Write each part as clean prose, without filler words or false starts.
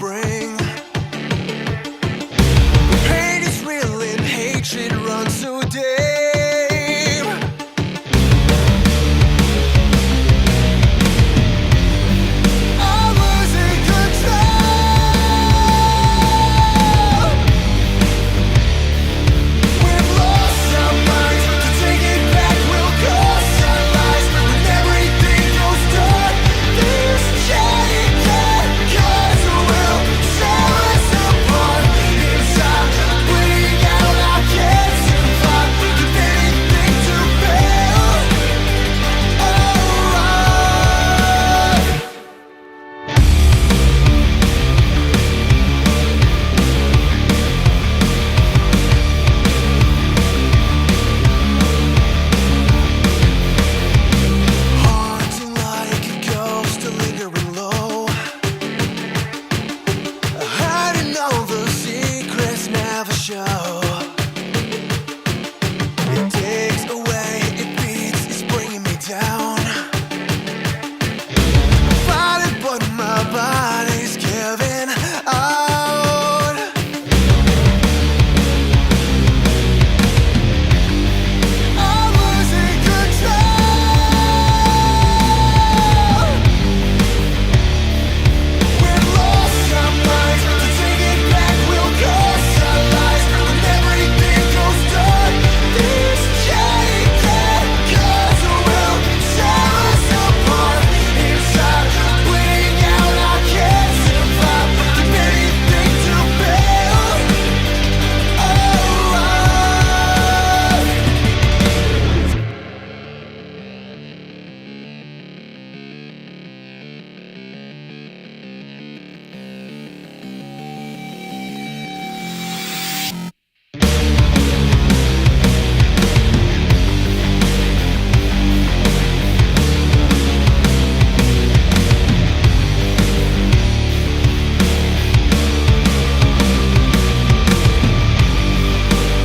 bring. Pain is real and hatred runs so deep. I'm losing control. We've lost our minds. To take it back will cost our lives. When everything goes dark, this chain can't cause will tear us apart. Inside, bleeding out, I can't survive. Give anything to fail. Alright. Haunting like a ghost, lingering low. Hiding all the secrets never show. It takes away, it beats, it's bringing me down. Fighting, but my body's giving out. I'm losing control. We've lost our minds. To take it back will cost our lives. When everything goes dark, this chain can't cause will tear us apart. Inside, bleeding out, I can't survive. Give anything to fail. Alright.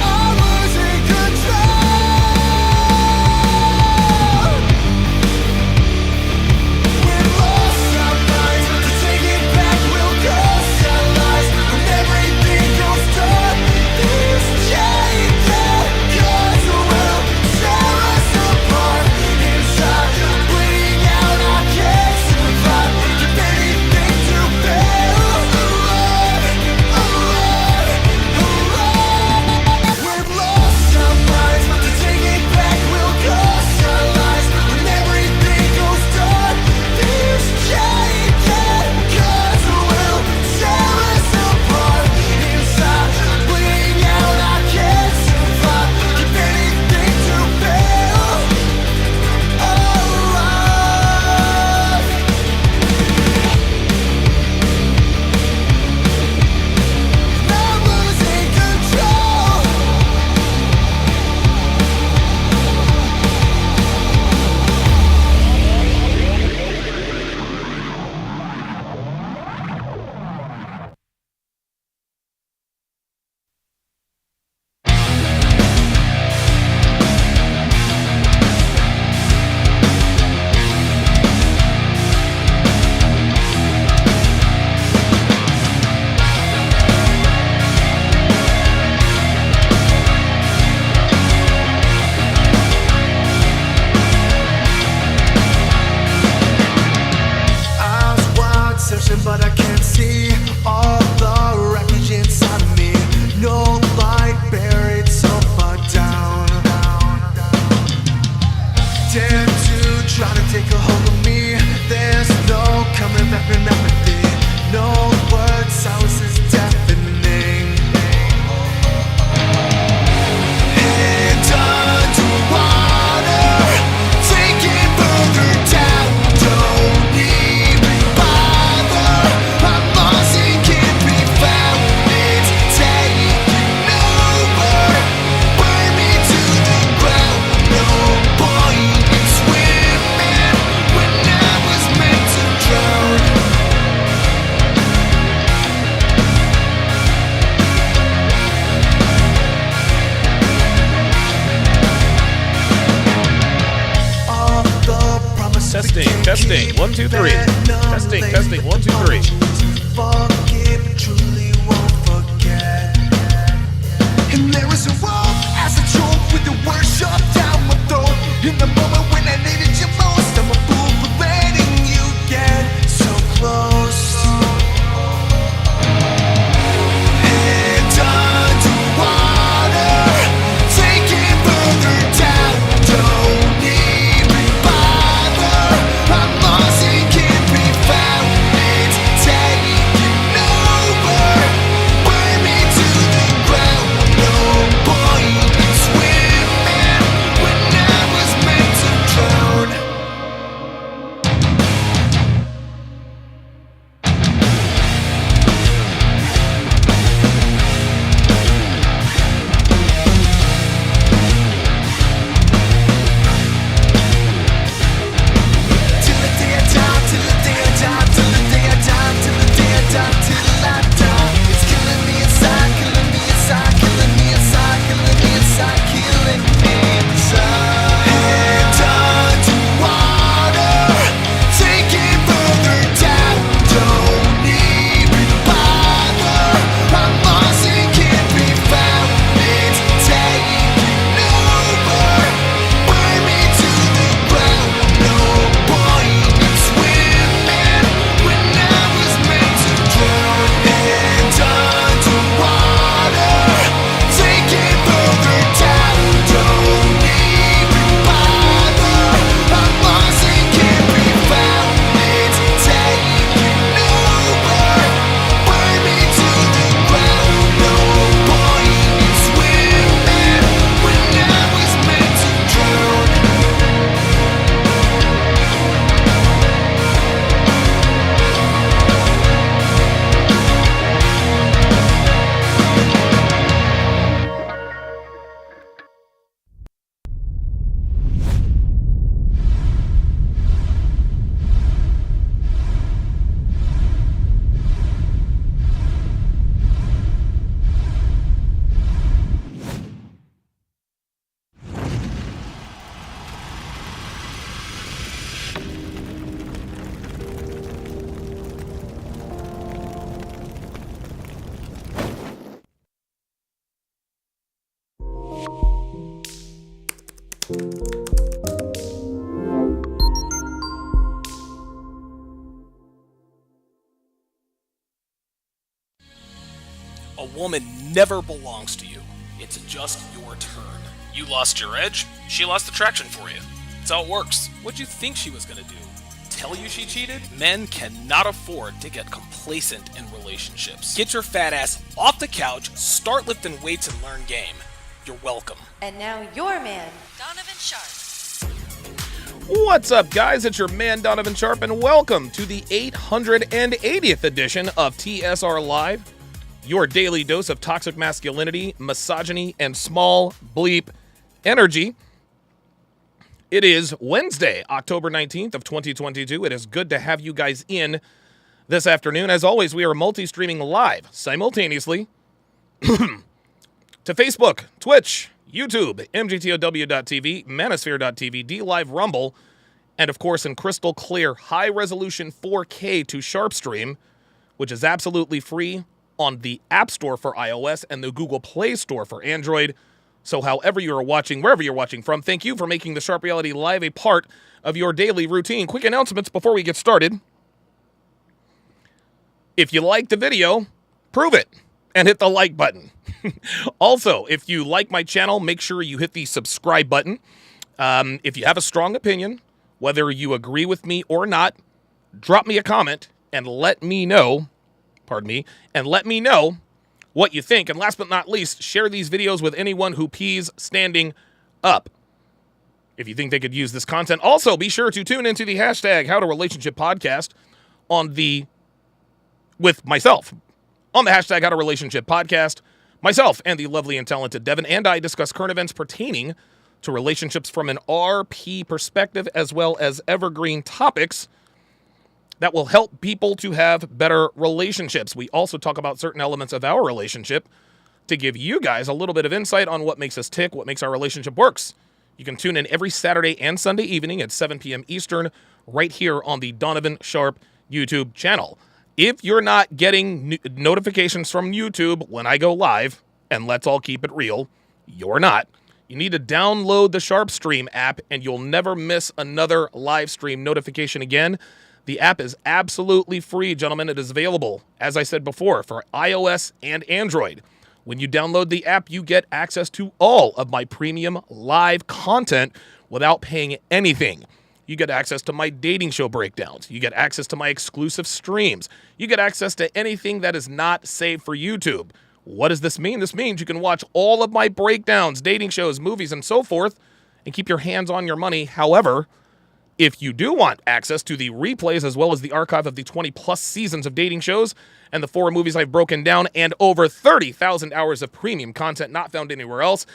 I'm losing control. We've lost our minds. To take it back will cost our lives. When everything goes dark, this chain can't cause will tear us apart. Inside, bleeding out, I can't survive. Give anything to fail. We've lost our minds. To take it back will cost our lives. When everything goes dark, this chain can't cause will tear us apart. Inside, bleeding out, I can't survive. Give anything to fail. Alright. I'm losing control. Eyes wide searching, but I can't see all the wreckage inside of me. No light buried so far down. Dare to try to take a hold of me. There's no coming back from empathy. No words, silence is deafening. Head underwater, taking further down. Don't even bother. I'm lost and can't be found. It's taking over, burn me to the ground. No point in swimming when I was meant to drown. All the promises Testing, we can't testing, keep. 1, 2, 3. Testing, testing, 1, 2, 3. Forget truly won't forget. And there was a rope as a joke with the word shoved down my throat. In the moment when I needed you most, I'm a fool for letting you get so close. Head underwater, take it further down. Don't even bother, I'm lost and can't be found. It's taking over, burn me to the ground. No point in swimming when I was meant to drown. Till the day I die, till the day I die, till the day I die, till the day I die, till I die. It's killing me inside, killing me inside, killing me inside, killing me inside, killing me inside. Head underwater, take it further down. Don't even bother, I'm lost and can't be found. It's taking over, burn me to the ground. No point in swimming when I was meant to drown. Head underwater, take it further down. Don't even bother, I'm lost and can't be found. It's taking over, burn me to the ground. No point in swimming when I was meant to drown. A woman never belongs to you. It's just your turn. You lost your edge, she lost attraction for you. That's how it works. What'd you think she was gonna do? Tell you she cheated? Men cannot afford to get complacent in relationships. Get your fat ass off the couch, start lifting weights, and learn game. You're welcome. And now your man, Donovan Sharp. What's up, guys? It's your man, Donovan Sharp, and welcome to the 880th edition of TSR Live, your daily dose of toxic masculinity, misogyny, and small bleep energy. It is Wednesday, October 19th of 2022. It is good to have you guys in this afternoon. As always, we are multi-streaming live simultaneously to Facebook, Twitch, YouTube, MGTOW.tv, Manosphere.tv, DLive Rumble, and of course in crystal clear high-resolution 4K to Sharpstream, which is absolutely free on the App Store for iOS and the Google Play Store for Android. So however you are watching, wherever you're watching from, thank you for making the Sharp Reality Live a part of your daily routine. Quick announcements before we get started. If you like the video, prove it and hit the like button. Also, if you like my channel, make sure you hit the subscribe button. If you have a strong opinion, whether you agree with me or not, drop me a comment and let me know, what you think. And last but not least, share these videos with anyone who pees standing up if you think they could use this content. Also, be sure to tune into the hashtag How to Relationship Podcast with myself. On the hashtag How to Relationship Podcast, myself and the lovely and talented Devin and I discuss current events pertaining to relationships from an RP perspective, as well as evergreen topics that will help people to have better relationships. We also talk about certain elements of our relationship to give you guys a little bit of insight on what makes us tick, what makes our relationship works. You can tune in every Saturday and Sunday evening at 7 p.m. Eastern right here on the Donovan Sharp YouTube channel. if you're not getting notifications from YouTube when I go live, and let's all keep it real, you're not. You need to download the SharpStream app, and you'll never miss another live stream notification again. The app is absolutely free, gentlemen. It is available, as I said before, for iOS and Android. When you download the app, you get access to all of my premium live content without paying anything. You get access to my dating show breakdowns. You get access to my exclusive streams. You get access to anything that is not saved for YouTube. What does this mean? This means you can watch all of my breakdowns, dating shows, movies, and so forth, and keep your hands on your money. However, if you do want access to the replays as well as the archive of the 20-plus seasons of dating shows and the 4 movies I've broken down and over 30,000 hours of premium content not found anywhere else,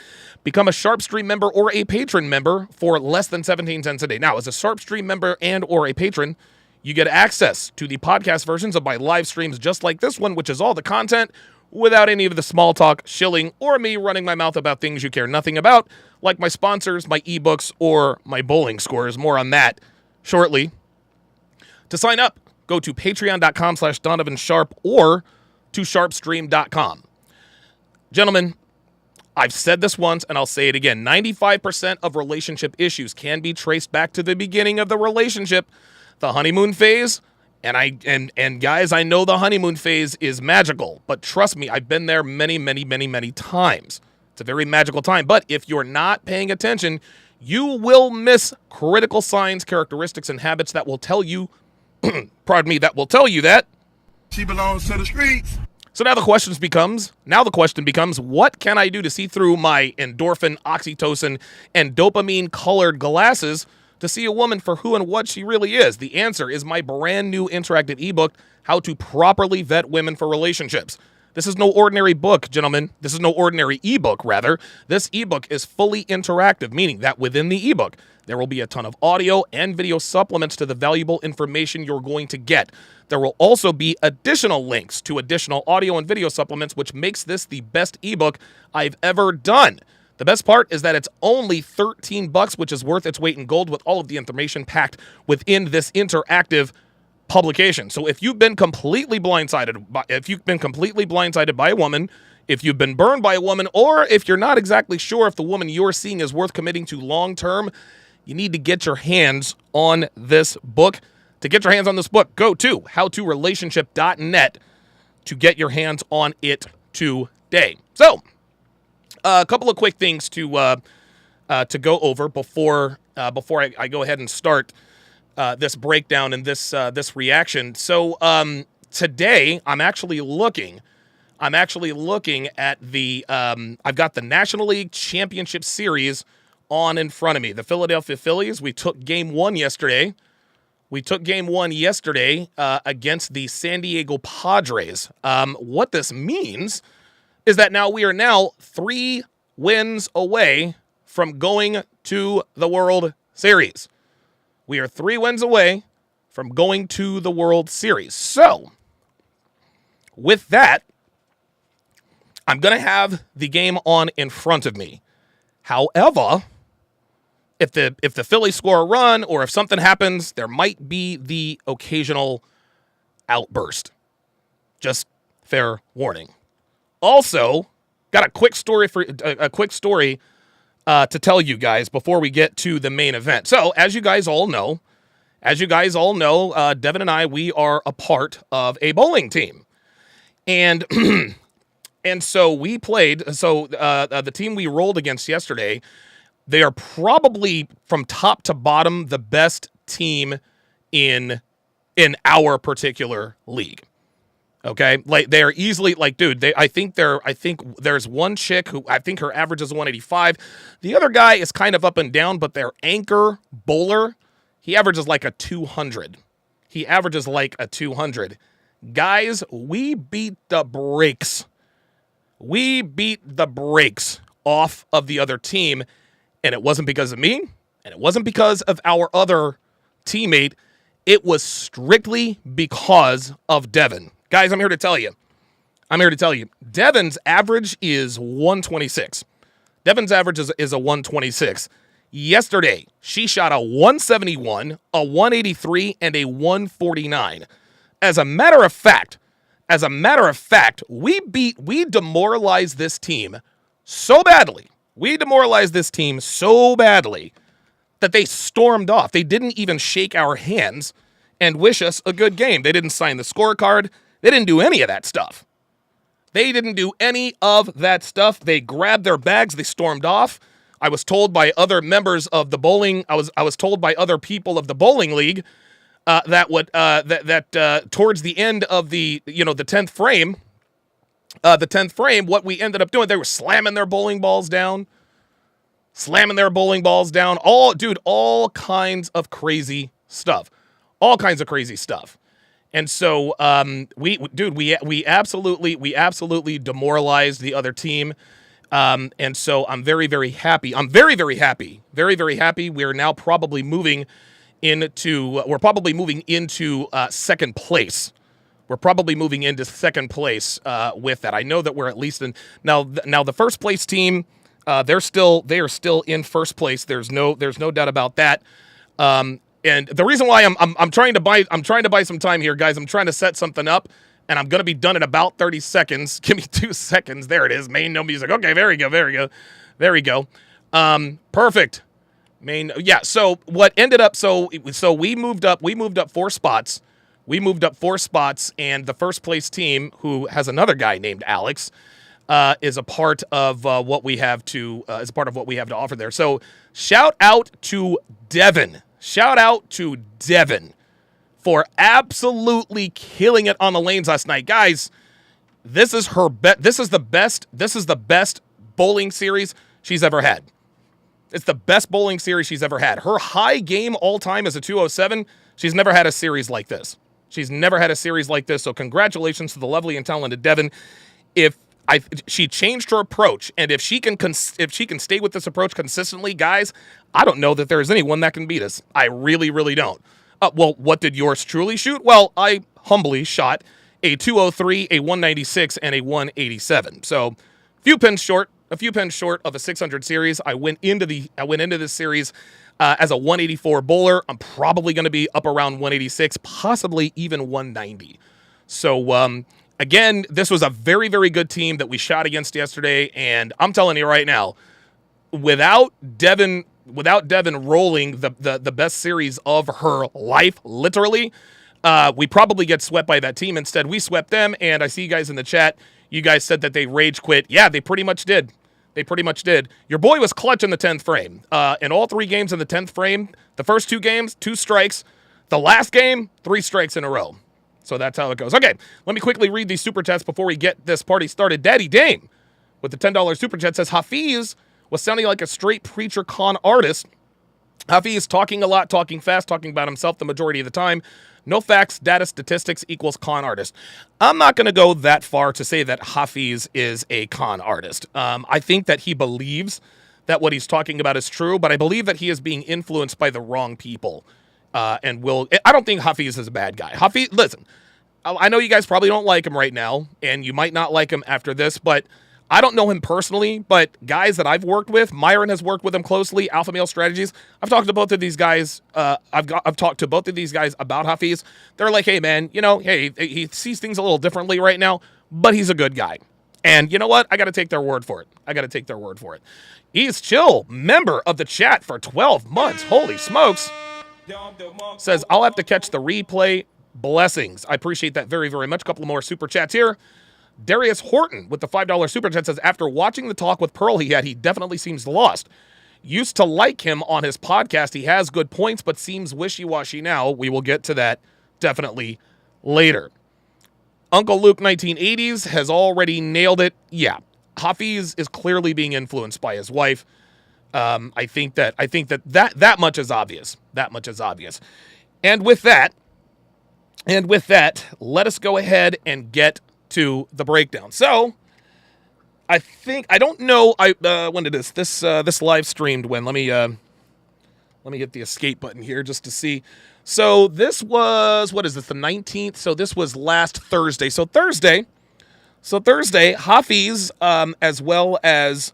become a SharpStream member or a patron member for less than 17 cents a day. Now, as a SharpStream member and or a patron, you get access to the podcast versions of my live streams just like this one, which is all the content without any of the small talk, shilling, or me running my mouth about things you care nothing about, like my sponsors, my ebooks, or my bowling scores. More on that shortly. To sign up, go to patreon.com/DonovanSharp or to sharpstream.com. Gentlemen, I've said this once and I'll say it again. 95% of relationship issues can be traced back to the beginning of the relationship, the honeymoon phase. And guys, I know the honeymoon phase is magical, but trust me, I've been there many, many, many, many times. It's a very magical time. But if you're not paying attention, you will miss critical signs, characteristics, and habits that will tell you, that will tell you that She belongs to the streets. So now the question becomes, what can I do to see through my endorphin, oxytocin, and dopamine-colored glasses to see a woman for who and what she really is? The answer is my brand new interactive ebook, How to Properly Vet Women for Relationships. This is no ordinary book, gentlemen. This is no ordinary ebook, rather. This ebook is fully interactive, meaning that within the ebook, there will be a ton of audio and video supplements to the valuable information you're going to get. There will also be additional links to additional audio and video supplements, which makes this the best ebook I've ever done. The best part is that it's only $13, which is worth its weight in gold with all of the information packed within this interactive publication. So if you've been completely blindsided by a woman, if you've been burned by a woman, or if you're not exactly sure if the woman you're seeing is worth committing to long term, you need to get your hands on this book. To get your hands on this book, go to howtorelationship.net to get your hands on it today. So, a couple of quick things to go over before I go ahead and start this breakdown and this reaction. So today I'm actually looking at the I've got the National League Championship Series on in front of me. The Philadelphia Phillies. We took game one yesterday against the San Diego Padres. What this means is that we are 3 wins away from going to the World Series. We are 3 wins away from going to the World Series. So, with that, I'm going to have the game on in front of me. However, if the Phillies score a run or if something happens, there might be the occasional outburst. Just fair warning. Also, got a quick story to tell you guys before we get to the main event. So, as you guys all know, Devin and I, we are a part of a bowling team, and and so we played. So the team we rolled against yesterday, they are probably from top to bottom the best team in our particular league. Okay, like they're easily I think there's one chick who I think her average is 185. The other guy is kind of up and down, but their anchor bowler, he averages like a 200. Guys, we beat the brakes. Off of the other team, and it wasn't because of me, and it wasn't because of our other teammate. It was strictly because of Devin. Guys, I'm here to tell you. Devin's average is 126. Devin's average is a 126. Yesterday, she shot a 171, a 183, and a 149. As a matter of fact, we demoralized this team so badly. That they stormed off. They didn't even shake our hands and wish us a good game. They didn't sign the scorecard. They didn't do any of that stuff. They grabbed their bags. They stormed off. I was told by other members of the bowling. I was told by other people of the bowling league that towards the end of the 10th frame, what we ended up doing, they were slamming their bowling balls down. All kinds of crazy stuff. And so we absolutely demoralized the other team. And so I'm very, very happy. We are now probably moving into second place. We're probably moving into second place with that. I know that we're at least in now the first place team. They are still in first place. There's no doubt about that. And the reason why I'm trying to buy some time here, guys. I'm trying to set something up, and I'm gonna be done in about 30 seconds. Give me 2 seconds. There it is. Main, no music. Okay, there we go. Perfect. Main, yeah. So what ended up? So we moved up 4 spots. And the first place team, who has another guy named Alex, is a part of what we have to offer there. So shout out to Devin. For absolutely killing it on the lanes last night, guys. This is the best bowling series she's ever had. It's the best bowling series she's ever had. Her high game all time is a 207. She's never had a series like this. So congratulations to the lovely and talented Devin. She changed her approach, and if she can stay with this approach consistently, guys, I don't know that there is anyone that can beat us. I really, really don't. Well, what did yours truly shoot? Well, I humbly shot a 203, a 196, and a 187. So, a few pins short of a 600 series. I went into this series as a 184 bowler. I'm probably going to be up around 186, possibly even 190. So, again, this was a very, very good team that we shot against yesterday, and I'm telling you right now, without Devin rolling the best series of her life, literally, we probably get swept by that team. Instead, we swept them, and I see you guys in the chat. You guys said that they rage quit. Yeah, they pretty much did. Your boy was clutch in the 10th frame. In all 3 games in the 10th frame, the first 2 games, 2 strikes. The last game, 3 strikes in a row. So that's how it goes. Okay, let me quickly read these super chats before we get this party started. Daddy Dame with the $10 super chat says, Hafiz was sounding like a straight preacher con artist. Hafiz talking a lot, talking fast, talking about himself the majority of the time. No facts, data, statistics equals con artist. I'm not going to go that far to say that Hafiz is a con artist. I think that he believes that what he's talking about is true, but I believe that he is being influenced by the wrong people. I don't think Hafiz is a bad guy. Hafiz, listen, I know you guys probably don't like him right now, and you might not like him after this, but I don't know him personally, but guys that I've worked with, Myron has worked with him closely, Alpha Male Strategies. I've talked to both of these guys. I've talked to both of these guys about Hafiz. They're like, hey man, he sees things a little differently right now, but he's a good guy. And you know what? I got to take their word for it. He's Chill, member of the chat for 12 months. Holy smokes. Says, I'll have to catch the replay. Blessings. I appreciate that very, very much. A couple more super chats here. Darius Horton with the $5 super chat says, after watching the talk with Pearl he definitely seems lost. Used to like him on his podcast. He has good points, but seems wishy-washy now. We will get to that definitely later. Uncle Luke 1980s has already nailed it. Yeah, Hafiz is clearly being influenced by his wife. I think that much is obvious. And with that, let us go ahead and get to the breakdown. So, I don't know when it is. This live streamed when. Let me hit the escape button here just to see. So this was, what is this, the 19th? So this was last Thursday. So Thursday, Hafiz, as well as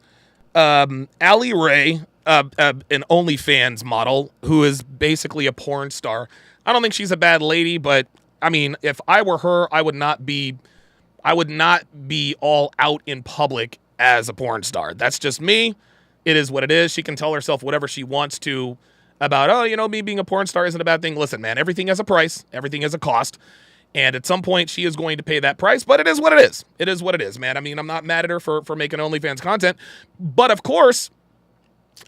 Ali Ray, an OnlyFans model who is basically a porn star. I don't think she's a bad lady, but I mean, if I were her, I would not be all out in public as a porn star. That's just me. It is what it is. She can tell herself whatever she wants to about, oh, you know, me being a porn star isn't a bad thing. Listen, man, everything has a price. Everything has a cost. And at some point, she is going to pay that price, but it is what it is. It is what it is, man. I mean, I'm not mad at her for making OnlyFans content. But, of course,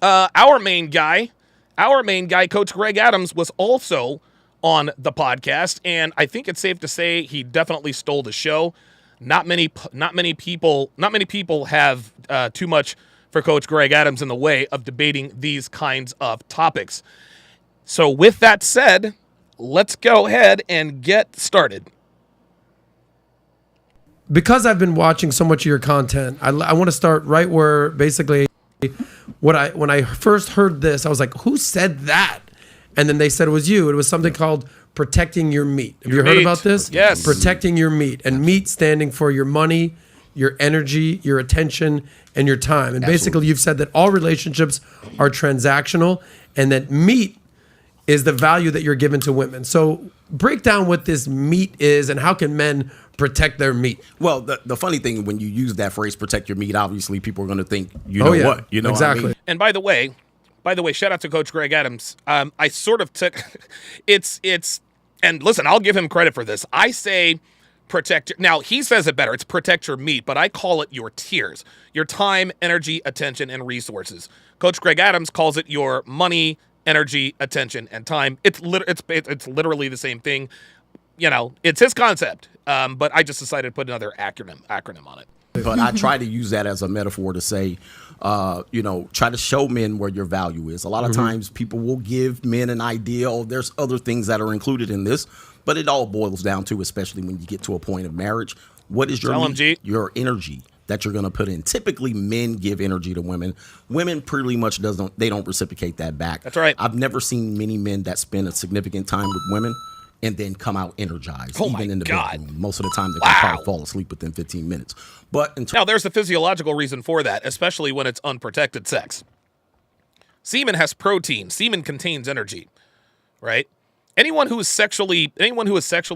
our main guy, Coach Greg Adams, was also on the podcast. And I think it's safe to say he definitely stole the show. Not many people have too much for Coach Greg Adams in the way of debating these kinds of topics. So with that said, let's go ahead and get started. Because I've been watching so much of your content, I want to start right where basically when I first heard this, I was like, who said that? And then they said it was you. It was something called protecting your meat. Have you heard about this? Yes. Protecting your meat. And meat standing for your money, your energy, your attention, and your time. And basically you've said that all relationships are transactional and that meat is the value that you're given to women. So break down what this meat is and how can men protect their meat? Well, the funny thing, when you use that phrase, protect your meat, obviously people are going to think, you know what? You know exactly. what I mean? And by the way, shout out to Coach Greg Adams. I sort of took it's and listen, I'll give him credit for this. I say protect your, now he says it better. It's protect your meat, but I call it your tiers. Your time, energy, attention, and resources. Coach Greg Adams calls it your money, energy, attention, and time. It's literally the same thing. You know, it's his concept. But I just decided to put another acronym on it. But I try to use that as a metaphor to say, try to show men where your value is. A lot of times people will give men an idea, oh, there's other things that are included in this, but it all boils down to, especially when you get to a point of marriage, what is your energy that you're going to put in? Typically, men give energy to women. Women pretty much they don't reciprocate that back. That's right. I've never seen many men that spend a significant time with women and then come out energized, even in the bedroom. Most of the time, they can probably fall asleep within 15 minutes. But now, there's a physiological reason for that, especially when it's unprotected sex. Semen has protein. Semen contains energy, right? Anyone who is sexually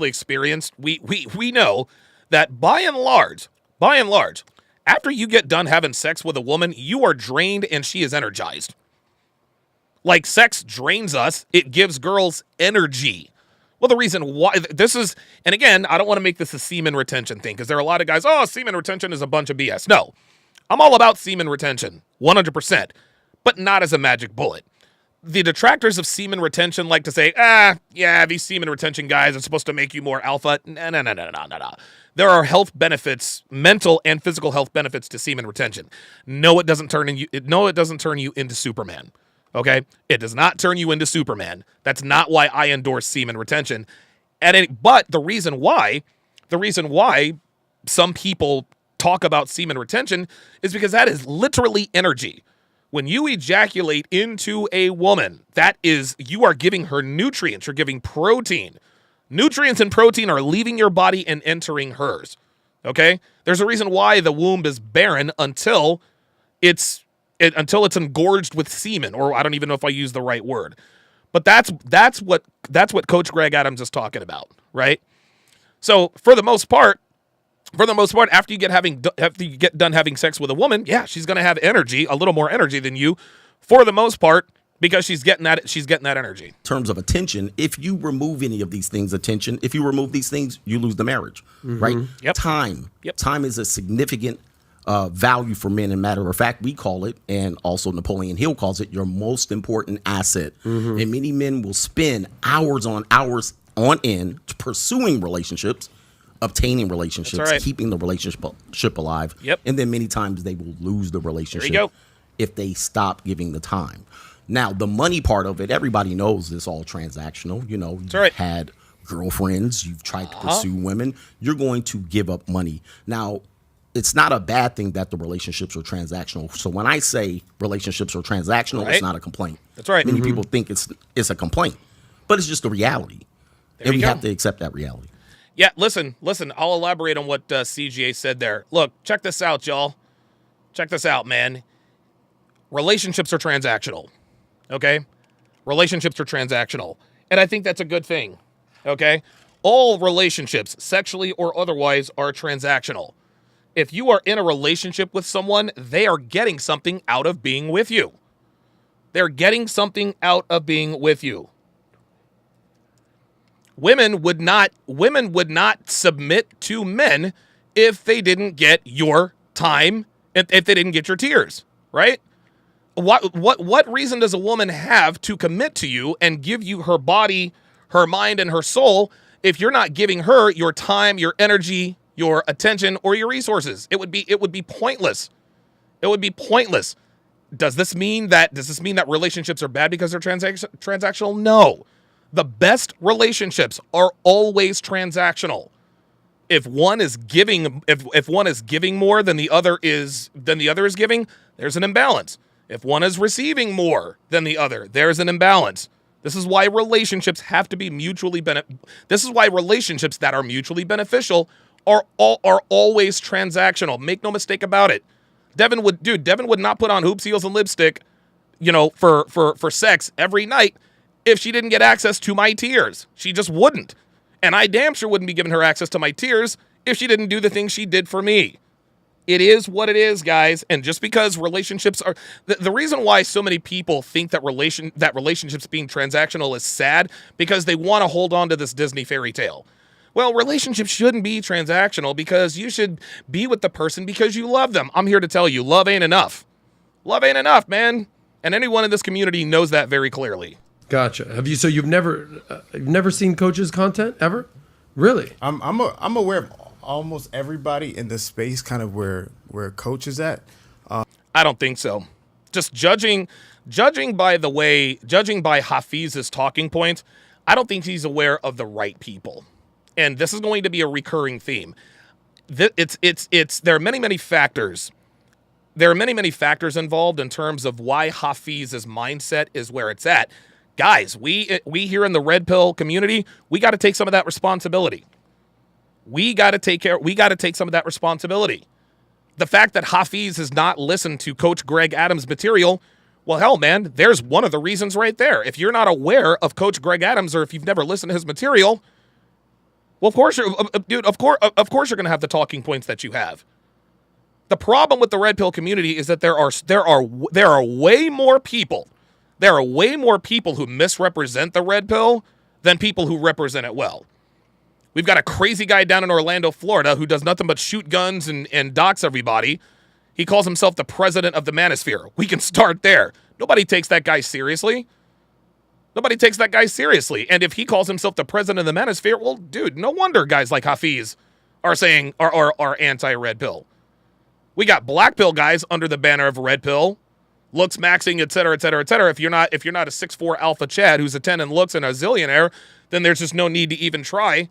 experienced, we know that by and large, after you get done having sex with a woman, you are drained and she is energized. Like sex drains us, it gives girls energy. Well, the reason why this is, and again, I don't want to make this a semen retention thing because there are a lot of guys, oh, semen retention is a bunch of BS. No, I'm all about semen retention, 100%, but not as a magic bullet. The detractors of semen retention like to say, these semen retention guys are supposed to make you more alpha. No. There are health benefits, mental and physical health benefits to semen retention. No, it doesn't turn you into Superman. Okay, it does not turn you into Superman. That's not why I endorse semen retention. But the reason why some people talk about semen retention is because that is literally energy. When you ejaculate into a woman, you are giving her nutrients. You're giving protein. Nutrients and protein are leaving your body and entering hers. Okay, there's a reason why the womb is barren until it's engorged with semen, or I don't even know if I use the right word. But that's what Coach Greg Adams is talking about, right? So for the most part, after you get done having sex with a woman, yeah, she's gonna have energy, a little more energy than you, for the most part, because she's getting that energy. In terms of attention, if you remove any of these things, if you remove these things, you lose the marriage, right? Yep. Time is a significant value for men. And matter of fact, we call it, and also Napoleon Hill calls it, your most important asset. And many men will spend hours on end pursuing relationships, obtaining relationships, keeping the relationship alive. Yep. And then many times they will lose the relationship if they stop giving the time. Now, the money part of it, everybody knows it's all transactional. You know, you've had girlfriends, you've tried to pursue women, you're going to give up money. Now, it's not a bad thing that the relationships are transactional. So when I say relationships are transactional, it's not a complaint. That's right. Many people think it's a complaint, but it's just a reality. And we have to accept that reality. Yeah, listen, I'll elaborate on what CGA said there. Look, check this out, y'all. Check this out, man. Relationships are transactional, okay? Relationships are transactional. And I think that's a good thing, okay? All relationships, sexually or otherwise, are transactional. If you are in a relationship with someone, they are getting something out of being with you. They're getting something out of being with you. Women would not submit to men if they didn't get your time, if they didn't get your tears, right? What reason does a woman have to commit to you and give you her body, her mind, and her soul if you're not giving her your time, your energy, your attention, or your resources? It would be pointless. It would be pointless. Does this mean that relationships are bad because they're transactional? No. The best relationships are always transactional. If one is giving more than the other is giving, there's an imbalance. If one is receiving more than the other, there's an imbalance. This is why relationships have to be This is why relationships that are mutually beneficial are always transactional. Make no mistake about it. Devin would not put on hoops, heels, and lipstick, for sex every night if she didn't get access to my tears. She just wouldn't. And I damn sure wouldn't be giving her access to my tears if she didn't do the things she did for me. It is what it is, guys. And just because relationships are the reason why so many people think that relationships being transactional is sad, because they want to hold on to this Disney fairy tale. Well, relationships shouldn't be transactional because you should be with the person because you love them. I'm here to tell you, love ain't enough. Love ain't enough, man. And anyone in this community knows that very clearly. Gotcha. Have you? So you've never seen Coach's content ever? Really? I'm aware of almost everybody in the space, kind of where Coach is at. I don't think so. Just judging by Hafiz's talking points, I don't think he's aware of the right people. And this is going to be a recurring theme. There are many factors. There are many factors involved in terms of why Hafiz's mindset is where it's at. Guys, we here in the red pill community, we got to take some of that responsibility. We got to take some of that responsibility. The fact that Hafiz has not listened to Coach Greg Adams' material, well, hell, man, there's one of the reasons right there. If you're not aware of Coach Greg Adams, or if you've never listened to his material, well, of course you're going to have the talking points that you have. The problem with the red pill community is that there are way more people. There are way more people who misrepresent the red pill than people who represent it well. We've got a crazy guy down in Orlando, Florida, who does nothing but shoot guns and dox everybody. He calls himself the president of the manosphere. We can start there. Nobody takes that guy seriously. Nobody takes that guy seriously. And if he calls himself the president of the manosphere, well, dude, no wonder guys like Hafiz are saying are anti-red pill. We got black pill guys under the banner of red pill, looks maxing, et cetera, et cetera, et cetera. If you're not a 6'4" alpha Chad who's a 10 in looks and a zillionaire, then there's just no need to even try.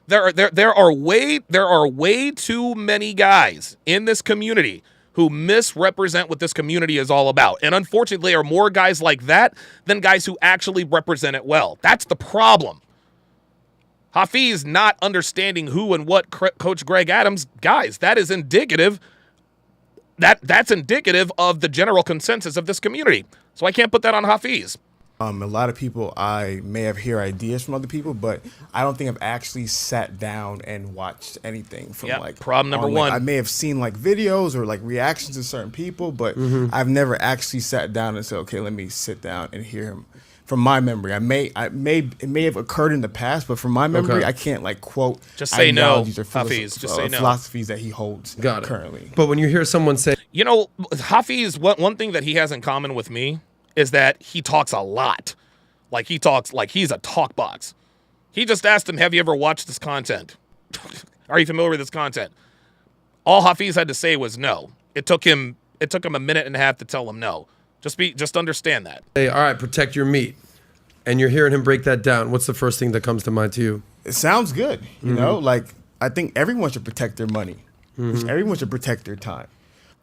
There are way too many guys in this community who misrepresent what this community is all about. And unfortunately, there are more guys like that than guys who actually represent it well. That's the problem. Hafiz not understanding who and what Coach Greg Adams, guys, that is indicative. That's indicative of the general consensus of this community. So I can't put that on Hafiz. A lot of people, I may have heard ideas from other people, but I don't think I've actually sat down and watched anything from problem number one. I may have seen like videos or like reactions to certain people, but I've never actually sat down and said, okay, let me sit down and hear him. From my memory, it may have occurred in the past, but from my memory, I can't like quote. Just say no, Hafiz. Just say no. Philosophies that he holds currently. But when you hear someone say, Hafiz, one thing that he has in common with me is that he talks a lot. Like he talks like he's a talk box. He just asked him, have you ever watched this content? Are you familiar with this content? All Hafiz had to say was no. It took him a minute and a half to tell him no. Just understand that. Hey, all right, protect your meat. And you're hearing him break that down. What's the first thing that comes to mind to you? It sounds good. You know, like I think everyone should protect their money. Everyone should protect their time.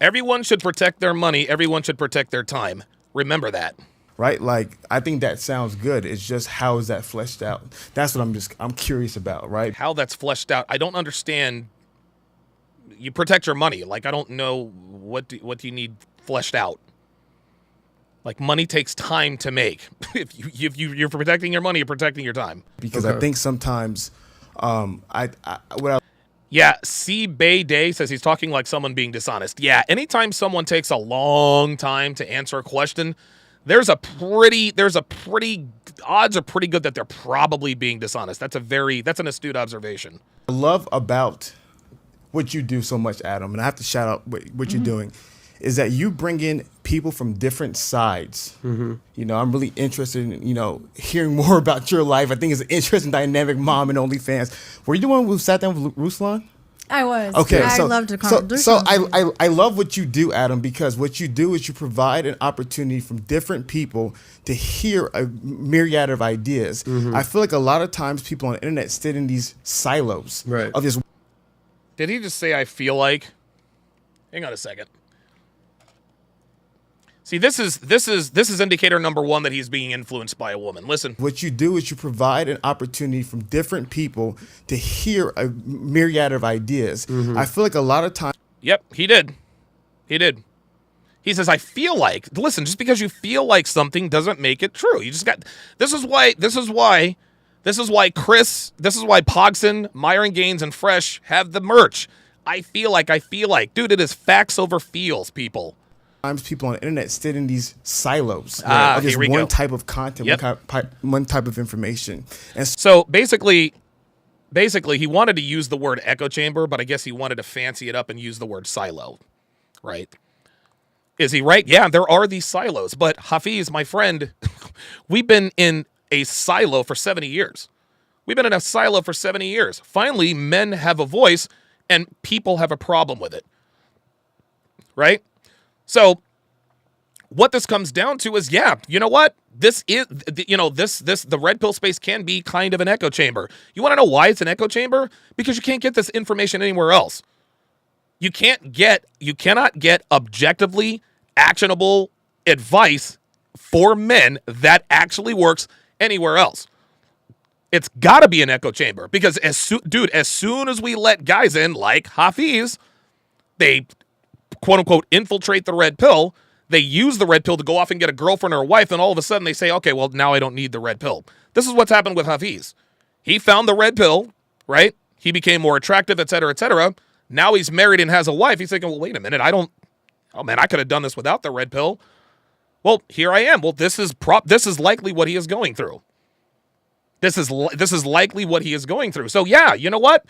Everyone should protect their money. Everyone should protect their time. Remember that. Right? Like, I think that sounds good. It's just, how is that fleshed out? That's what I'm curious about, right? How that's fleshed out. I don't understand. You protect your money. Like, I don't know what do you need fleshed out. Like, money takes time to make. If you're protecting your money, you're protecting your time. Because I think sometimes Yeah, C. Bay Day says he's talking like someone being dishonest. Yeah, anytime someone takes a long time to answer a question, odds are pretty good that they're probably being dishonest. That's an astute observation. I love about what you do so much, Adam, and I have to shout out what you're doing, is that you bring in people from different sides. You know, I'm really interested in, hearing more about your life. I think it's an interesting dynamic, mom and OnlyFans. Were you the one who sat down with Ruslan? I was. Okay, I so, loved the so, conversation. so I love what you do, Adam, because what you do is you provide an opportunity from different people to hear a myriad of ideas. I feel like a lot of times people on the internet sit in these silos of this. Did he just say I feel like? Hang on a second. See, this is indicator number one that he's being influenced by a woman. Listen. What you do is you provide an opportunity from different people to hear a myriad of ideas. I feel like a lot of times. Yep, he did. He did. He says, I feel like. Listen, just because you feel like something doesn't make it true. You just got. This is why Chris, this is why Pogson, Myron Gaines, and Fresh have the merch. I feel like. Dude, it is facts over feels, people. People on the internet sit in these silos of just one type of content, one type of information. And so basically he wanted to use the word echo chamber, but I guess he wanted to fancy it up and use the word silo, right? Is he right? Yeah, there are these silos, but Hafiz, my friend, we've been in a silo for 70 years. Finally, men have a voice and people have a problem with it, right? So what this comes down to is, yeah, you know what? The red pill space can be kind of an echo chamber. You want to know why it's an echo chamber? Because you can't get this information anywhere else. You cannot get objectively actionable advice for men that actually works anywhere else. It's got to be an echo chamber because as soon as we let guys in like Hafiz, they quote unquote infiltrate the red pill. They use the red pill to go off and get a girlfriend or a wife, and all of a sudden they say, okay, well, now I don't need the red pill. This is what's happened with Hafiz. He found the red pill, right? He became more attractive, et cetera, et cetera. Now he's married and has a wife. He's thinking, well, wait a minute, I could have done this without the red pill. Well, here I am. Well, this is likely what he is going through. This is likely what he is going through. So yeah, you know what?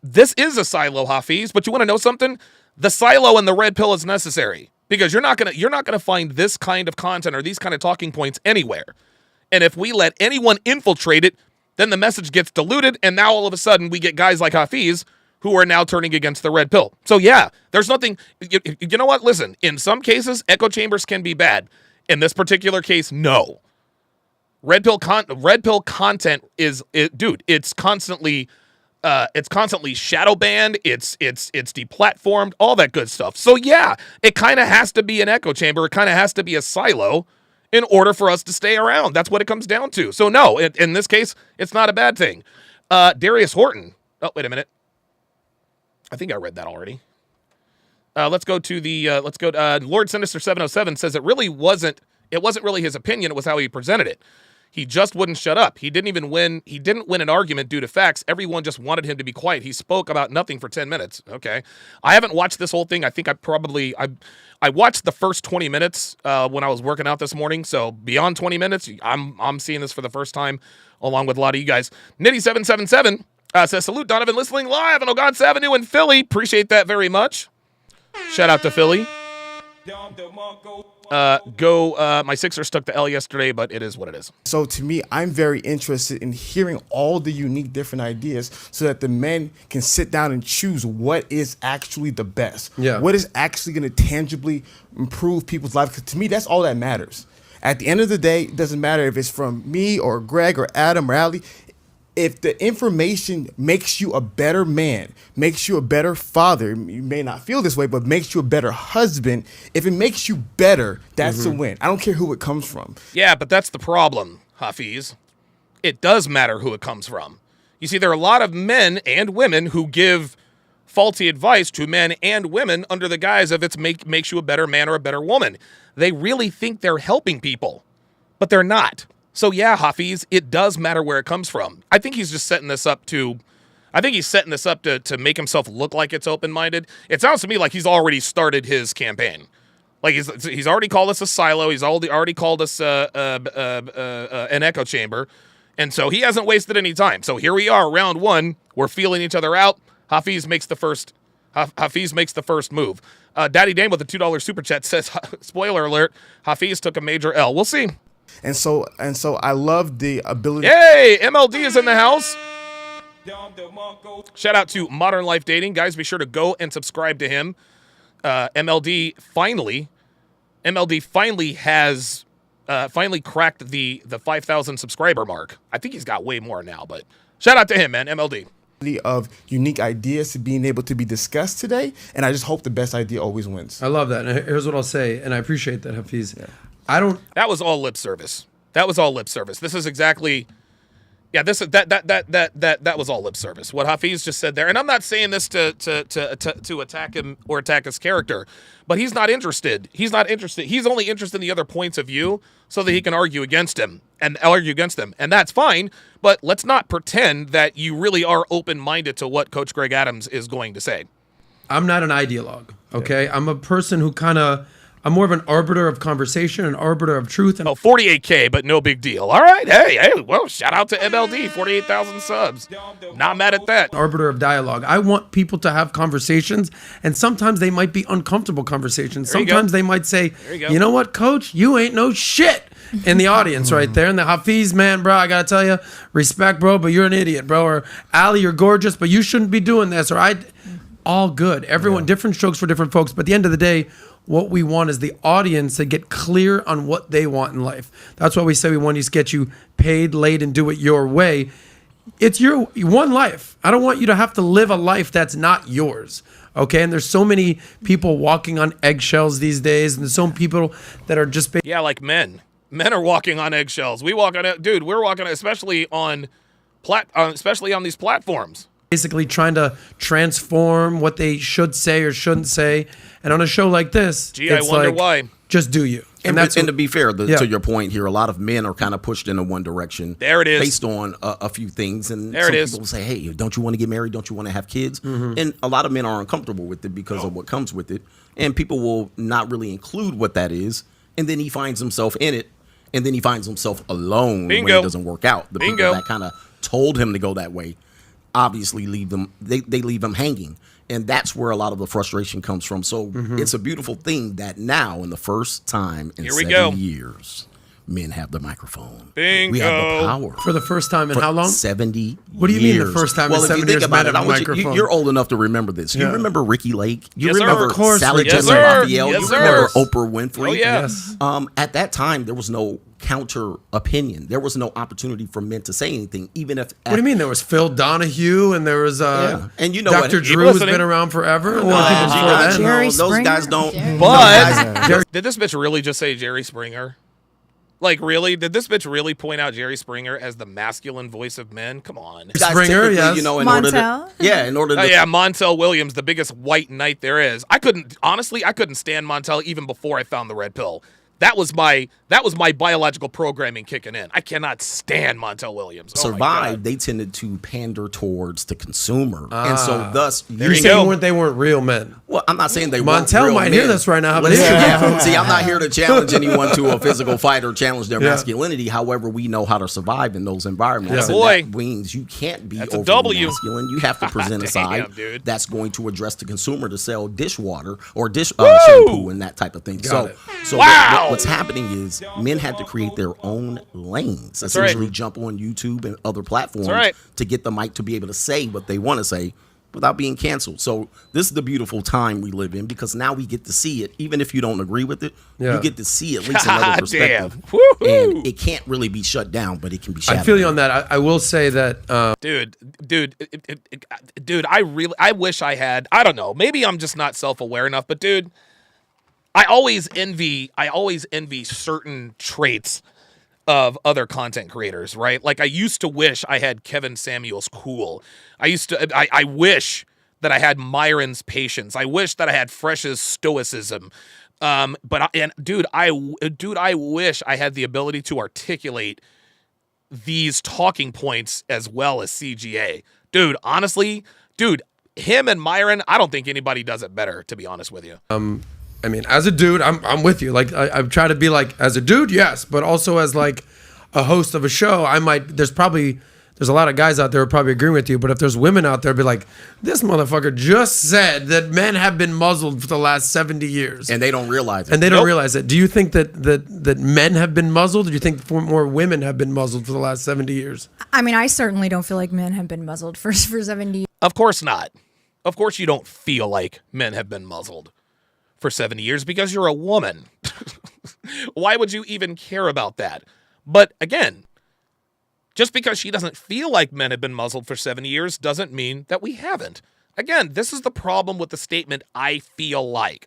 This is a silo, Hafiz, but you want to know something? The silo and the red pill is necessary because you're not gonna find this kind of content or these kind of talking points anywhere. And if we let anyone infiltrate it, then the message gets diluted, and now all of a sudden we get guys like Hafiz who are now turning against the red pill. So yeah, there's nothing. You know what? Listen, in some cases, echo chambers can be bad. In this particular case, no. Red pill content it's constantly shadow banned, it's deplatformed, all that good stuff. So yeah, it kind of has to be an echo chamber, it kind of has to be a silo in order for us to stay around. That's what it comes down to. So no, in this case, it's not a bad thing. Darius Horton. Oh, wait a minute. I think I read that already. Let's go to Lord Sinister 707 says it wasn't really his opinion, it was how he presented it. He just wouldn't shut up. He didn't win an argument due to facts. Everyone just wanted him to be quiet. He spoke about nothing for 10 minutes. Okay. I haven't watched this whole thing. I think I watched the first 20 minutes when I was working out this morning. So beyond 20 minutes, I'm seeing this for the first time along with a lot of you guys. Nitty777 says, salute Donovan, listening live on Ogontz Avenue in Philly. Appreciate that very much. Shout out to Philly. My Sixers stuck the L yesterday, but it is what it is. So to me, I'm very interested in hearing all the unique different ideas so that the men can sit down and choose what is actually the best. Yeah. What is actually going to tangibly improve people's lives? Because to me, that's all that matters. At the end of the day, it doesn't matter if it's from me or Greg or Adam or Ali. If the information makes you a better man, makes you a better father, you may not feel this way, but makes you a better husband, if it makes you better, that's a win. I don't care who it comes from. Yeah, but that's the problem, Hafiz. It does matter who it comes from. You see, there are a lot of men and women who give faulty advice to men and women under the guise of makes you a better man or a better woman. They really think they're helping people, but they're not. So yeah, Hafiz, it does matter where it comes from. I think he's just setting this up to I think he's setting this up to make himself look like it's open-minded. It sounds to me like he's already started his campaign. Like he's already called us a silo. He's already called us an echo chamber, and so he hasn't wasted any time. So here we are, round one. We're feeling each other out. Hafiz makes the first. Hafiz makes the first move. Daddy Dame with a $2 super chat says, "Spoiler alert: Hafiz took a major L. We'll see." And so I love the ability. Hey, MLD is in the house. Shout out to Modern Life Dating, guys. Be sure to go and subscribe to him. MLD finally has cracked the 5,000 subscriber mark. I think he's got way more now, but shout out to him, man. MLD. Of unique ideas to being able to be discussed today, and I just hope the best idea always wins. I love that. And here's what I'll say, and I appreciate that, Hafiz. Yeah. That was all lip service. This is exactly. Yeah, that was all lip service. What Hafiz just said there, and I'm not saying this to attack him or attack his character, but he's not interested. He's only interested in the other points of view so that he can argue against them, and that's fine. But let's not pretend that you really are open-minded to what Coach Greg Adams is going to say. I'm not an ideologue, okay? I'm a person who I'm more of an arbiter of conversation, an arbiter of truth. And 48K, but no big deal. All right. Hey, well, shout out to MLD, 48,000 subs. Not mad at that. Arbiter of dialogue. I want people to have conversations, and sometimes they might be uncomfortable conversations. Sometimes they might say, you know what, coach, you ain't no shit. In the audience right there. And the Hafiz, man, bro, I got to tell you, respect, bro, but you're an idiot, bro. Or Ali, you're gorgeous, but you shouldn't be doing this. Or all good. Everyone, different strokes for different folks. But at the end of the day, what we want is the audience to get clear on what they want in life. That's why we say we want to get you paid, laid, and do it your way. It's your one life. I don't want you to have to live a life that's not yours. Okay, and there's so many people walking on eggshells these days, and there's so many people that are just like men. Men are walking on eggshells. We walk on it, dude. We're walking, especially on these platforms. Basically trying to transform what they should say or shouldn't say. And on a show like this, I wonder why. Just do you. And to be fair, to your point here, a lot of men are kind of pushed in one direction. There it is. Based on a few things. And there some it is. people will say, hey, don't you want to get married? Don't you want to have kids? Mm-hmm. And a lot of men are uncomfortable with it because of what comes with it. And people will not really include what that is. And then he finds himself in it. And then he finds himself alone when it doesn't work out. The people that kind of told him to go that way obviously leave them. They leave him hanging. And that's where a lot of the frustration comes from. So it's a beautiful thing that now, in the first time in 7 years, men have the microphone. Bingo. We have the power. For the first time in how long? 70 years. What do you mean the first time in 7 years men have the microphone? You're old enough to remember this. You remember Ricky Lake? You Yes, remember sir. Of course, Sally Ricky. Jessy Yes, sir. Raphael? Yes, You sir. remember Oprah Winfrey? Oh, yeah. Yes. At that time, there was no counter opinion. There was no opportunity for men to say anything, even if. What do you mean? There was Phil Donahue and there was and you know Dr. what? Drew has been around forever. Jerry those Springer? guys don't. Jerry. But did this bitch really just say Jerry Springer? Like, really? Did this bitch really point out Jerry Springer as the masculine voice of men? Come on. Guys Springer, typically, yes. in order Montel? in order to. Oh, yeah, Montel Williams, the biggest white knight there is. I couldn't stand Montel even before I found the red pill. That was my biological programming kicking in. I cannot stand Montel Williams. Oh my Survive, God. they tended to pander towards the consumer, and so thus There You're you saying go. they weren't real men. Well, I'm not saying they weren't Montel real might men. hear this right now. Listen, Yeah. See, I'm not here to challenge anyone to a physical fight or challenge their Yeah. masculinity. However, we know how to survive in those environments. Yeah. And Boy. that means you can't be That's a overly W. masculine. You have to present a side Damn, dude. that's going to address the consumer to sell dishwater or shampoo and that type of thing. Got it. So Wow. what's happening is men had to create their own lanes, right. essentially jump on YouTube and other platforms right. to get the mic to be able to say what they want to say without being canceled. So this is the beautiful time we live in because now we get to see it. Even if you don't agree with it, Yeah. you get to see at least another God perspective. damn. Woo-hoo. And it can't really be shut down, but it can be shut I feel you on that. I will say that dude, I wish I had, I don't know, maybe I'm just not self-aware enough, but dude, I always envy certain traits of other content creators, right? Like I used to wish I had Kevin Samuels cool. I wish that I had Myron's patience. I wish that I had Fresh's stoicism. Dude, I wish I had the ability to articulate these talking points as well as CGA. Dude, honestly, him and Myron, I don't think anybody does it better, to be honest with you. I mean, as a dude, I'm with you. Like, I try to be like, as a dude, yes, but also as like a host of a show, there's a lot of guys out there who probably agree with you, but if there's women out there, be like, this motherfucker just said that men have been muzzled for the last 70 years. And they don't realize it. And they don't realize it. Do you think that men have been muzzled, or do you think more women have been muzzled for the last 70 years? I mean, I certainly don't feel like men have been muzzled for 70 years. Of course not. Of course you don't feel like men have been muzzled for 70 years because you're a woman. Why would you even care about that? But again, just because she doesn't feel like men have been muzzled for 70 years doesn't mean that we haven't. Again, this is the problem with the statement, I feel like.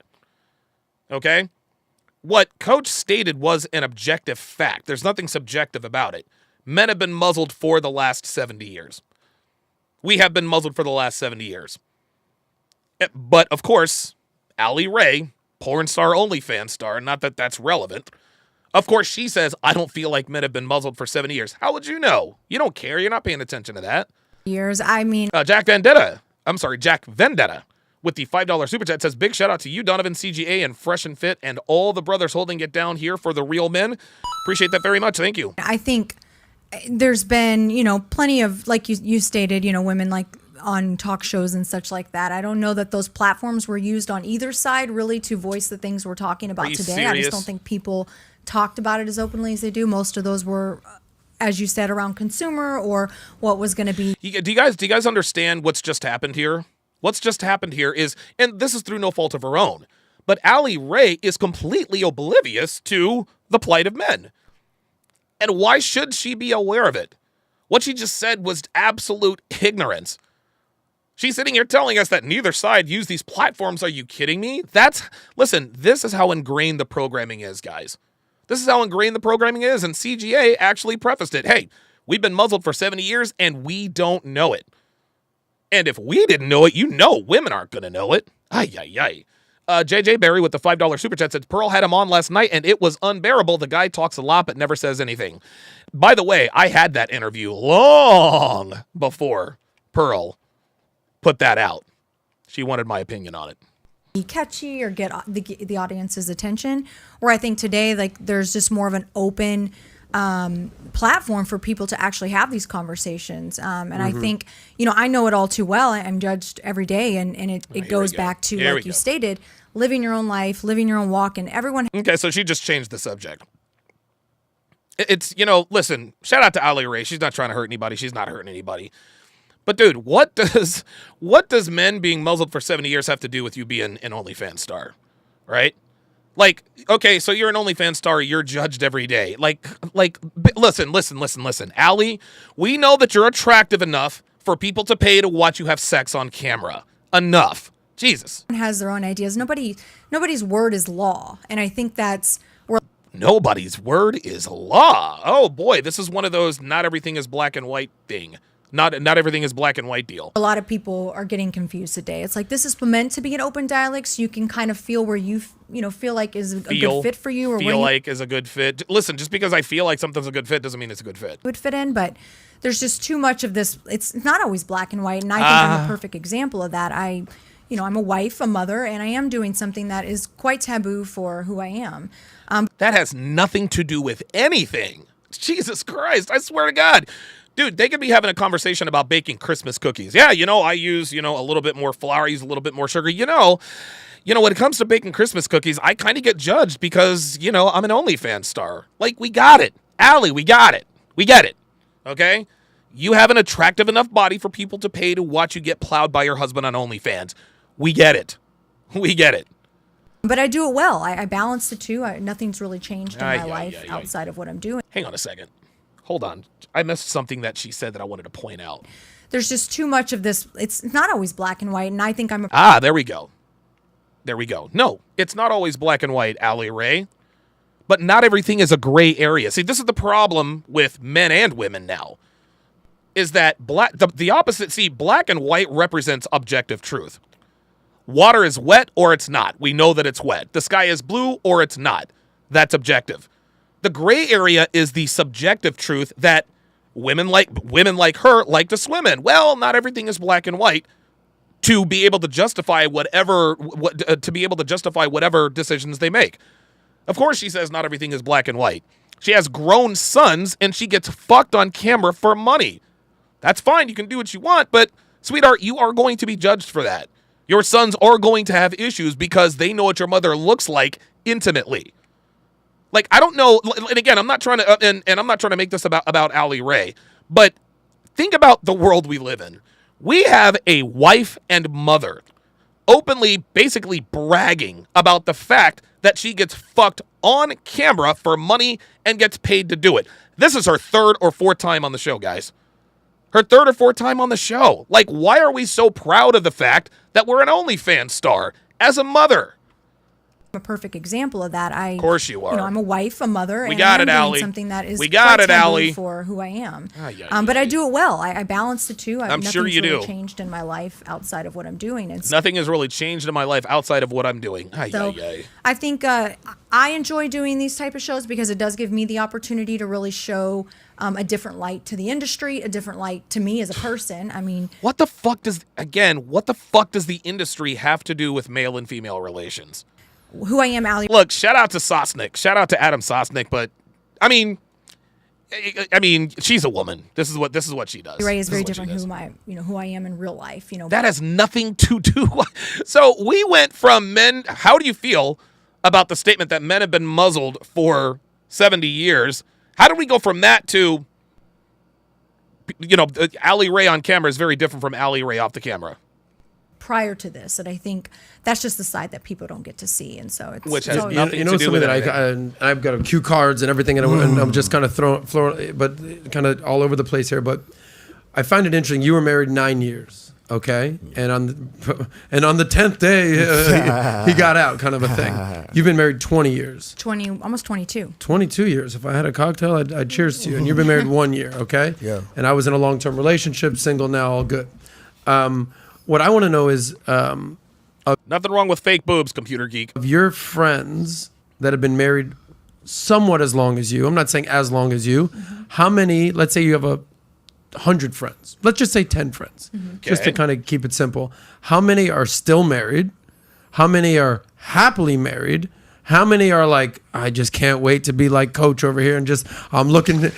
Okay? What Coach stated was an objective fact. There's nothing subjective about it. Men have been muzzled for the last 70 years. We have been muzzled for the last 70 years. But, of course, Allie Ray, porn star, OnlyFans star, not that that's relevant. Of course, she says, I don't feel like men have been muzzled for 70 years. How would you know? You don't care. You're not paying attention to that. I mean, Jack Vendetta with the $5 super chat says, big shout out to you, Donovan, CGA, and Fresh and Fit, and all the brothers holding it down here for the real men. Appreciate that very much. Thank you. I think there's been, plenty of, like you stated, women like on talk shows and such like that. I don't know that those platforms were used on either side really to voice the things we're talking about today. Serious? I just don't think people talked about it as openly as they do. Most of those were, as you said, around consumer or what was going to be. Do you guys understand what's just happened here? What's just happened here is, and this is through no fault of her own, but Allie Ray is completely oblivious to the plight of men. And why should she be aware of it? What she just said was absolute ignorance. She's sitting here telling us that neither side used these platforms. Are you kidding me? Listen, this is how ingrained the programming is, guys. This is how ingrained the programming is, and CGA actually prefaced it. Hey, we've been muzzled for 70 years, and we don't know it. And if we didn't know it, women aren't going to know it. Ay, ay, ay. JJ Barry with the $5 super chat said, Pearl had him on last night, and it was unbearable. The guy talks a lot, but never says anything. By the way, I had that interview long before Pearl put that out. She wanted my opinion on it. Be catchy or get the audience's attention. Where I think today, like, there's just more of an open platform for people to actually have these conversations. And I think, I know it all too well. I'm judged every day, and it goes back to, like you stated, living your own life, living your own walk, and everyone. Okay, so she just changed the subject. It's, listen, shout out to Allie Ray. She's not trying to hurt anybody. She's not hurting anybody. But dude, what does men being muzzled for 70 years have to do with you being an OnlyFans star, right? Like, okay, so you're an OnlyFans star, you're judged every day. Like, listen, Allie, we know that you're attractive enough for people to pay to watch you have sex on camera. Enough. Jesus. Has their own ideas. Nobody's word is law, and I think that's where. Nobody's word is law. Oh boy, this is one of those not everything is black and white thing. Not everything is black and white deal. A lot of people are getting confused today. It's like, this is meant to be an open dialect, so you can kind of feel where you feel like is a good fit for you, or feel like is a good fit. Listen, just because I feel like something's a good fit doesn't mean it's a good fit. Would fit in, but there's just too much of this. It's not always black and white, and I think I'm a perfect example of that. I'm a wife, a mother, and I am doing something that is quite taboo for who I am. That has nothing to do with anything. Jesus Christ, I swear to God. Dude, they could be having a conversation about baking Christmas cookies. Yeah, I use, a little bit more flour, I use a little bit more sugar. When it comes to baking Christmas cookies, I kind of get judged because, I'm an OnlyFans star. Like, we got it. Allie, we got it. We get it. Okay? You have an attractive enough body for people to pay to watch you get plowed by your husband on OnlyFans. We get it. We get it. But I do it well. I balance the two. Nothing's really changed in my life outside of what I'm doing. Hang on a second. Hold on. I missed something that she said that I wanted to point out. There's just too much of this. It's not always black and white, and I think I'm a... there we go. There we go. No, it's not always black and white, Allie Ray. But not everything is a gray area. See, this is the problem with men and women now. Is that the opposite. See, black and white represents objective truth. Water is wet or it's not. We know that it's wet. The sky is blue or it's not. That's objective. The gray area is the subjective truth that women like her like to swim in. Well, not everything is black and white to be able to justify whatever decisions they make. Of course, she says not everything is black and white. She has grown sons, and she gets fucked on camera for money. That's fine. You can do what you want, but, sweetheart, you are going to be judged for that. Your sons are going to have issues because they know what your mother looks like intimately. Like, I don't know, and again, I'm not trying to, and I'm not trying to make this about Allie Ray, but think about the world we live in. We have a wife and mother openly, basically bragging about the fact that she gets fucked on camera for money and gets paid to do it. This is her third or fourth time on the show, guys. Her third or fourth time on the show. Like, why are we so proud of the fact that we're an OnlyFans star as a mother? A perfect example of that. Of course you are. I'm a wife, a mother, We and got I'm it, doing Allie. something that is We got quite it, taboo Allie. for who I am. Yeah, but I do it well. I balance the two. I'm sure you really do. changed in my life outside of what I'm doing. And Nothing has really changed in my life outside of what I'm doing. so I think I enjoy doing these type of shows because it does give me the opportunity to really show a different light to the industry, a different light to me as a person. I mean, what the fuck does the industry have to do with male and female relations? who I am, Allie. Look, shout out to Sosnick. Shout out to Adam Sosnick, but I mean, she's a woman. This is what she does. Ray is This very what she different does. who I am in real life. That has nothing to do. So we went from men. How do you feel about the statement that men have been muzzled for 70 years? How did we go from that to, Allie Ray on camera is very different from Allie Ray off the camera? prior to this, and I think that's just the side that people don't get to see, and so it's Which has it's always- nothing to do something with that I've got a cue cards and everything, and I'm just kind of kind of all over the place here. But I find it interesting. You were married 9 years, okay, and on the 10th day he got out, kind of a thing. You've been married 20 years, almost 22. 22 years. If I had a cocktail, I'd cheers to you. And you've been married 1 year, okay? Yeah. And I was in a long-term relationship, single now, all good. What I want to know is, Nothing wrong with fake boobs, computer geek. of your friends that have been married somewhat as long as you, I'm not saying as long as you, how many, let's say you have 100 friends, let's just say 10 friends, just to Okay. kind of keep it simple. How many are still married? How many are happily married? How many are like, I just can't wait to be like coach over here and I'm looking, and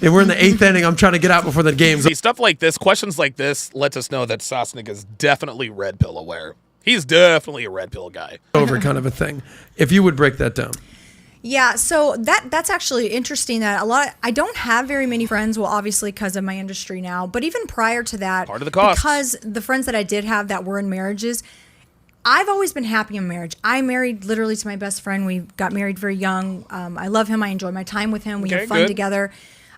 we're in the 8th inning, I'm trying to get out before the game's See, stuff like this, questions like this, lets us know that Sosnick is definitely red pill aware. He's definitely a red pill guy. over, kind of a thing. If you would break that down. Yeah, so that's actually interesting that I don't have very many friends, well, obviously because of my industry now, but even prior to that, Part of the cost. because the friends that I did have that were in marriages, I've always been happy in marriage. I married literally to my best friend. We got married very young. I love him. I enjoy my time with him. We Okay, have fun good. together.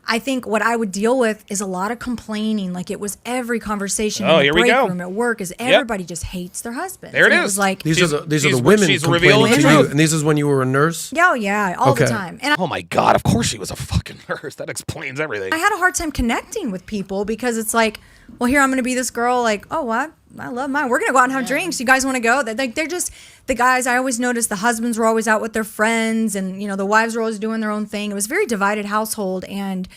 I think what I would deal with is a lot of complaining. Like it was every conversation Oh, in here the we break go. room at work is everybody just hates their husbands. There it And is. was like, These are the she's- women she's complaining revealing to the you. truth. And this is when you were a nurse? yeah, all the Okay. time. And Oh my God, of course she was a fucking nurse. That explains everything. I had a hard time connecting with people because it's like, well, here I'm going to be this girl, like, oh, what? I love mine. We're going to go out and have drinks. You guys want to go? They're just the guys. I always noticed the husbands were always out with their friends, and the wives were always doing their own thing. It was a very divided household, and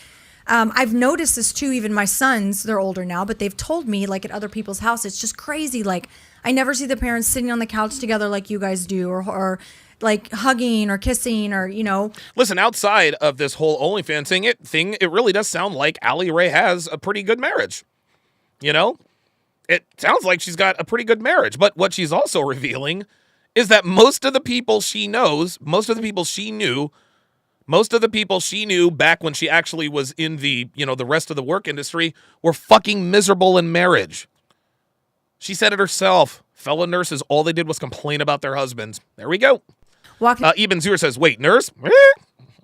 I've noticed this too. Even my sons, they're older now, but they've told me like at other people's house, it's just crazy. Like I never see the parents sitting on the couch together like you guys do, or like hugging or kissing, or Listen, outside of this whole OnlyFans thing, it really does sound like Allie Ray has a pretty good marriage. It sounds like she's got a pretty good marriage. But what she's also revealing is that most of the people she knows, most of the people she knew back when she actually was in the, the rest of the work industry were fucking miserable in marriage. She said it herself. Fellow nurses, all they did was complain about their husbands. There we go. walking Eben Zur says, wait, nurse?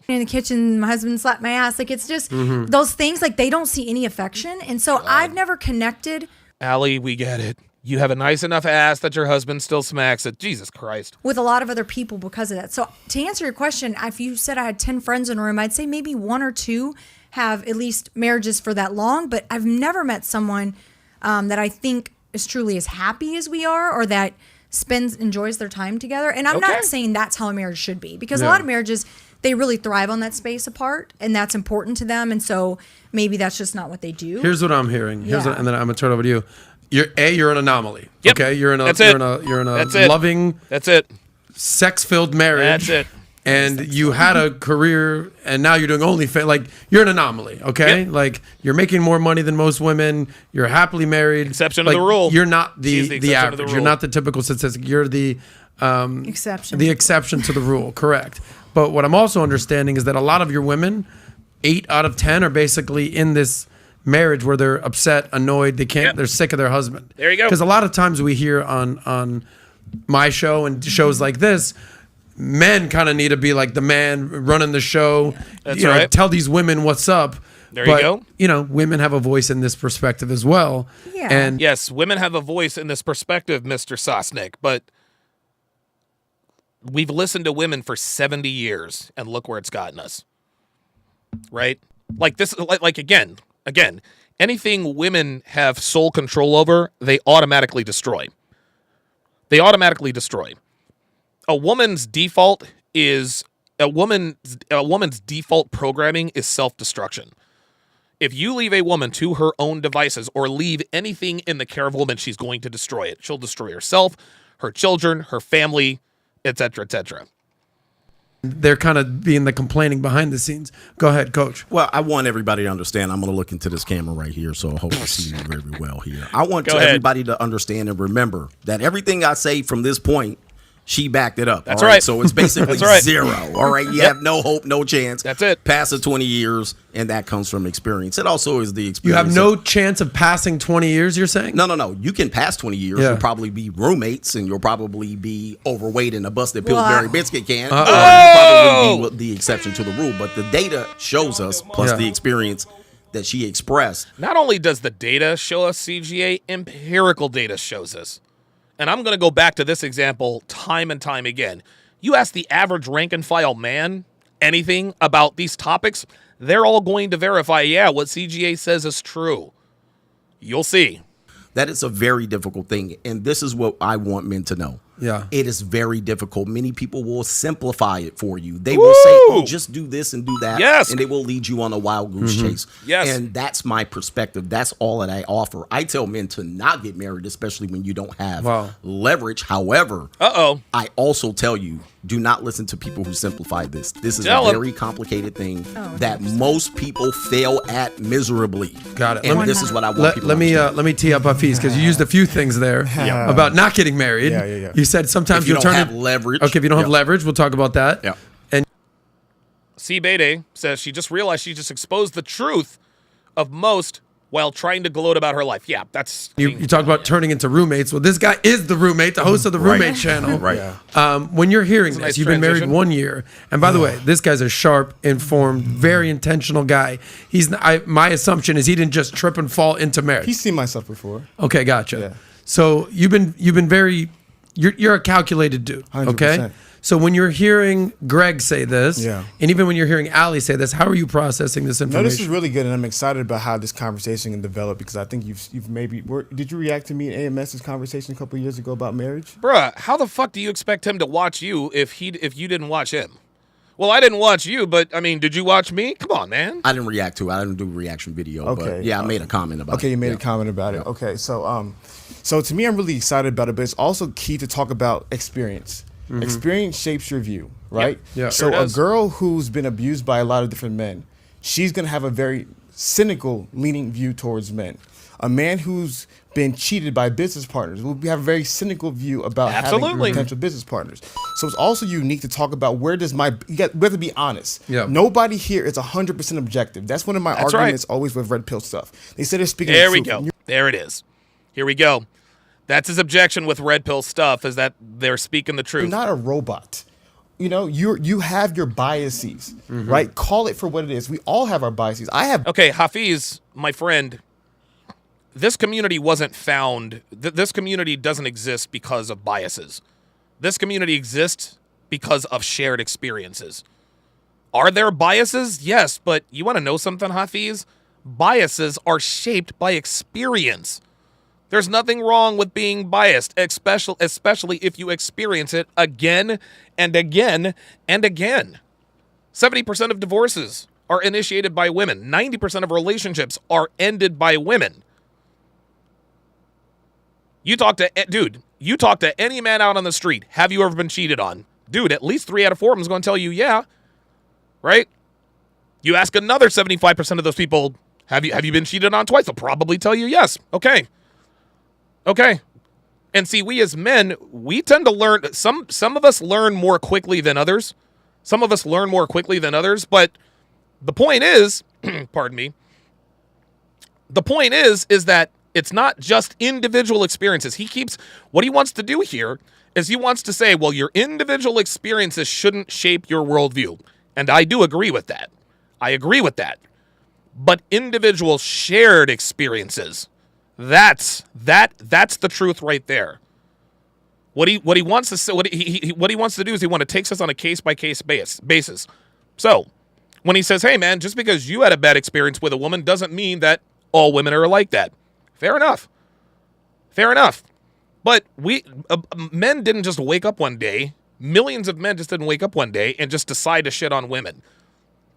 in the kitchen, my husband slapped my ass. Like it's just those things. Like they don't see any affection, and so I've never connected Allie, we get it. You have a nice enough ass that your husband still smacks it. Jesus Christ. with a lot of other people because of that. So to answer your question, if you said I had 10 friends in a room, I'd say maybe 1 or 2 have at least marriages for that long, but I've never met someone that I think is truly as happy as we are, or that enjoys their time together. And I'm Okay. not saying that's how a marriage should be, because a lot of marriages, they really thrive on that space apart, and that's important to them. And so maybe that's just not what they do. Here's what I'm hearing. Yeah. And then I'm gonna turn it over to you. You're an anomaly. Yep. Okay, you're in a That's it. That's it. loving, That's it. sex-filled marriage. That's it. And you had a career, and now you're doing OnlyFans. Like, you're an anomaly, okay? Yep. Like, you're making more money than most women. You're happily married. Exception like, to the rule. You're not She's the the exception to the average. You're rule. not the typical statistic. You're the Exception. the exception to the rule, correct. But what I'm also understanding is that a lot of your women, 8 out of 10, are basically in this marriage where they're upset, annoyed, they can't, Yep. they're sick of their husband. There you go. Because a lot of times we hear on my show and shows like this, men kind of need to be like the man running the show. That's right. Tell these women what's up. There you go. Women have a voice in this perspective as well. Yeah. And Yes, women have a voice in this perspective, Mr. Sosnick, but we've listened to women for 70 years, and look where it's gotten us. Right? Like this, like again, anything women have sole control over, they automatically destroy. A woman's default programming is self-destruction. If you leave a woman to her own devices or leave anything in the care of a woman, she's going to destroy it. She'll destroy herself, her children, her family, etc., etc. they're kind of being the complaining behind the scenes. Go ahead, Coach. Well, I want everybody to understand. I'm going to look into this camera right here, so I hope you see me very well here. I want Go ahead. everybody to understand and remember that everything I say from this point, she backed it up. That's all right. So it's basically That's right. zero. All right. You have no hope, no chance. That's it. Past the 20 years, and that comes from experience. It also is the You experience. have no chance of passing 20 years, you're saying? No. You can pass 20 years. Yeah. You'll probably be roommates, and you'll probably be overweight in a busted Well, Pillsbury biscuit can. Uh-oh. Or you'll probably be the exception to the rule. But the data shows us, plus Yeah. the experience that she expressed. Not only does the data show us CGA, empirical data shows us. And I'm going to go back to this example time and time again. You ask the average rank and file man anything about these topics, they're all going to verify, yeah, what CGA says is true. You'll see. That is a very difficult thing. And this is what I want men to know. Yeah. It is very difficult. Many people will simplify it for you. They will say, oh, just do this and do that. Yes. And they will lead you on a wild goose chase. Yes. And that's my perspective. That's all that I offer. I tell men to not get married, especially when you don't have leverage. However, I also tell you, do not listen to people who simplify this. This is Tell a 'em. very complicated thing that most people fail at miserably. Got it. And this is what I want people Let to me understand. let me tee up Hafiz because you used a few things there about not getting married. Yeah. You said sometimes If you you'll don't turn have it. leverage. Okay, if you don't have Yeah. leverage, we'll talk about that. Yeah. And C. Bede says she just realized she just exposed the truth of most while trying to gloat about her life. Yeah, that's... you talked about turning into roommates. Well, this guy is the roommate, the host of the Roommate Channel. Right. When you're hearing a this, nice you've been married transition. 1 year, and by the way, this guy's a sharp, informed, very intentional guy. My assumption is he didn't just trip and fall into marriage. He's seen myself before. Okay, gotcha. Yeah. So you've been very, you're a calculated dude. 100%. Okay. So when you're hearing Greg say this, Yeah. and even when you're hearing Ali say this, how are you processing this No, information? this is really good, and I'm excited about how this conversation can develop because I think you've maybe. Did you react to me and AMS's conversation a couple of years ago about marriage? Bruh, how the fuck do you expect him to watch you if you didn't watch him? Well, I didn't watch you, but, I mean, did you watch me? Come on, man. I didn't react to it. I didn't do a reaction video. Okay. But yeah, I made a comment about it. Okay, you made Yeah. a comment about it. Okay, so to me, I'm really excited about it, but it's also key to talk about experience. Experience shapes your view, right? Yeah. So Sure a does. girl who's been abused by a lot of different men, she's gonna have a very cynical leaning view towards men. A man who's been cheated by business partners will have a very cynical view about Absolutely. having potential business partners. So it's also unique to talk about we have to be honest. Yeah. Nobody here is 100% objective. That's one of my That's right. arguments always with red pill stuff. They say they're speaking There the we truth. go. There it is. Here we go. That's his objection with red pill stuff, is that they're speaking the You're truth. not a robot. You know, you have your biases, right? Call it for what it is. We all have our biases. I have Okay, Hafiz, my friend, this community wasn't found, this community doesn't exist because of biases. This community exists because of shared experiences. Are there biases? Yes, but you want to know something, Hafiz? Biases are shaped by experience. There's nothing wrong with being biased, especially if you experience it again and again and again. 70% of divorces are initiated by women. 90% of relationships are ended by women. You talk to any man out on the street. Have you ever been cheated on? Dude, at least 3 out of 4 of them is going to tell you, yeah. Right? You ask another 75% of those people, have you been cheated on twice? They'll probably tell you yes. Okay. And see, we as men, we tend to learn, some of us learn more quickly than others. But the point is, pardon me, the point is that it's not just individual experiences. What he wants to do here is he wants to say, well, your individual experiences shouldn't shape your worldview. And I do agree with that. But individual shared experiences, that's the truth right there. What he wants to say, what he wants to do is he wants to take us on a case-by-case basis. So when he says, hey, man, just because you had a bad experience with a woman doesn't mean that all women are like that. Fair enough. But men didn't just wake up one day. Millions of men just didn't wake up one day and just decide to shit on women.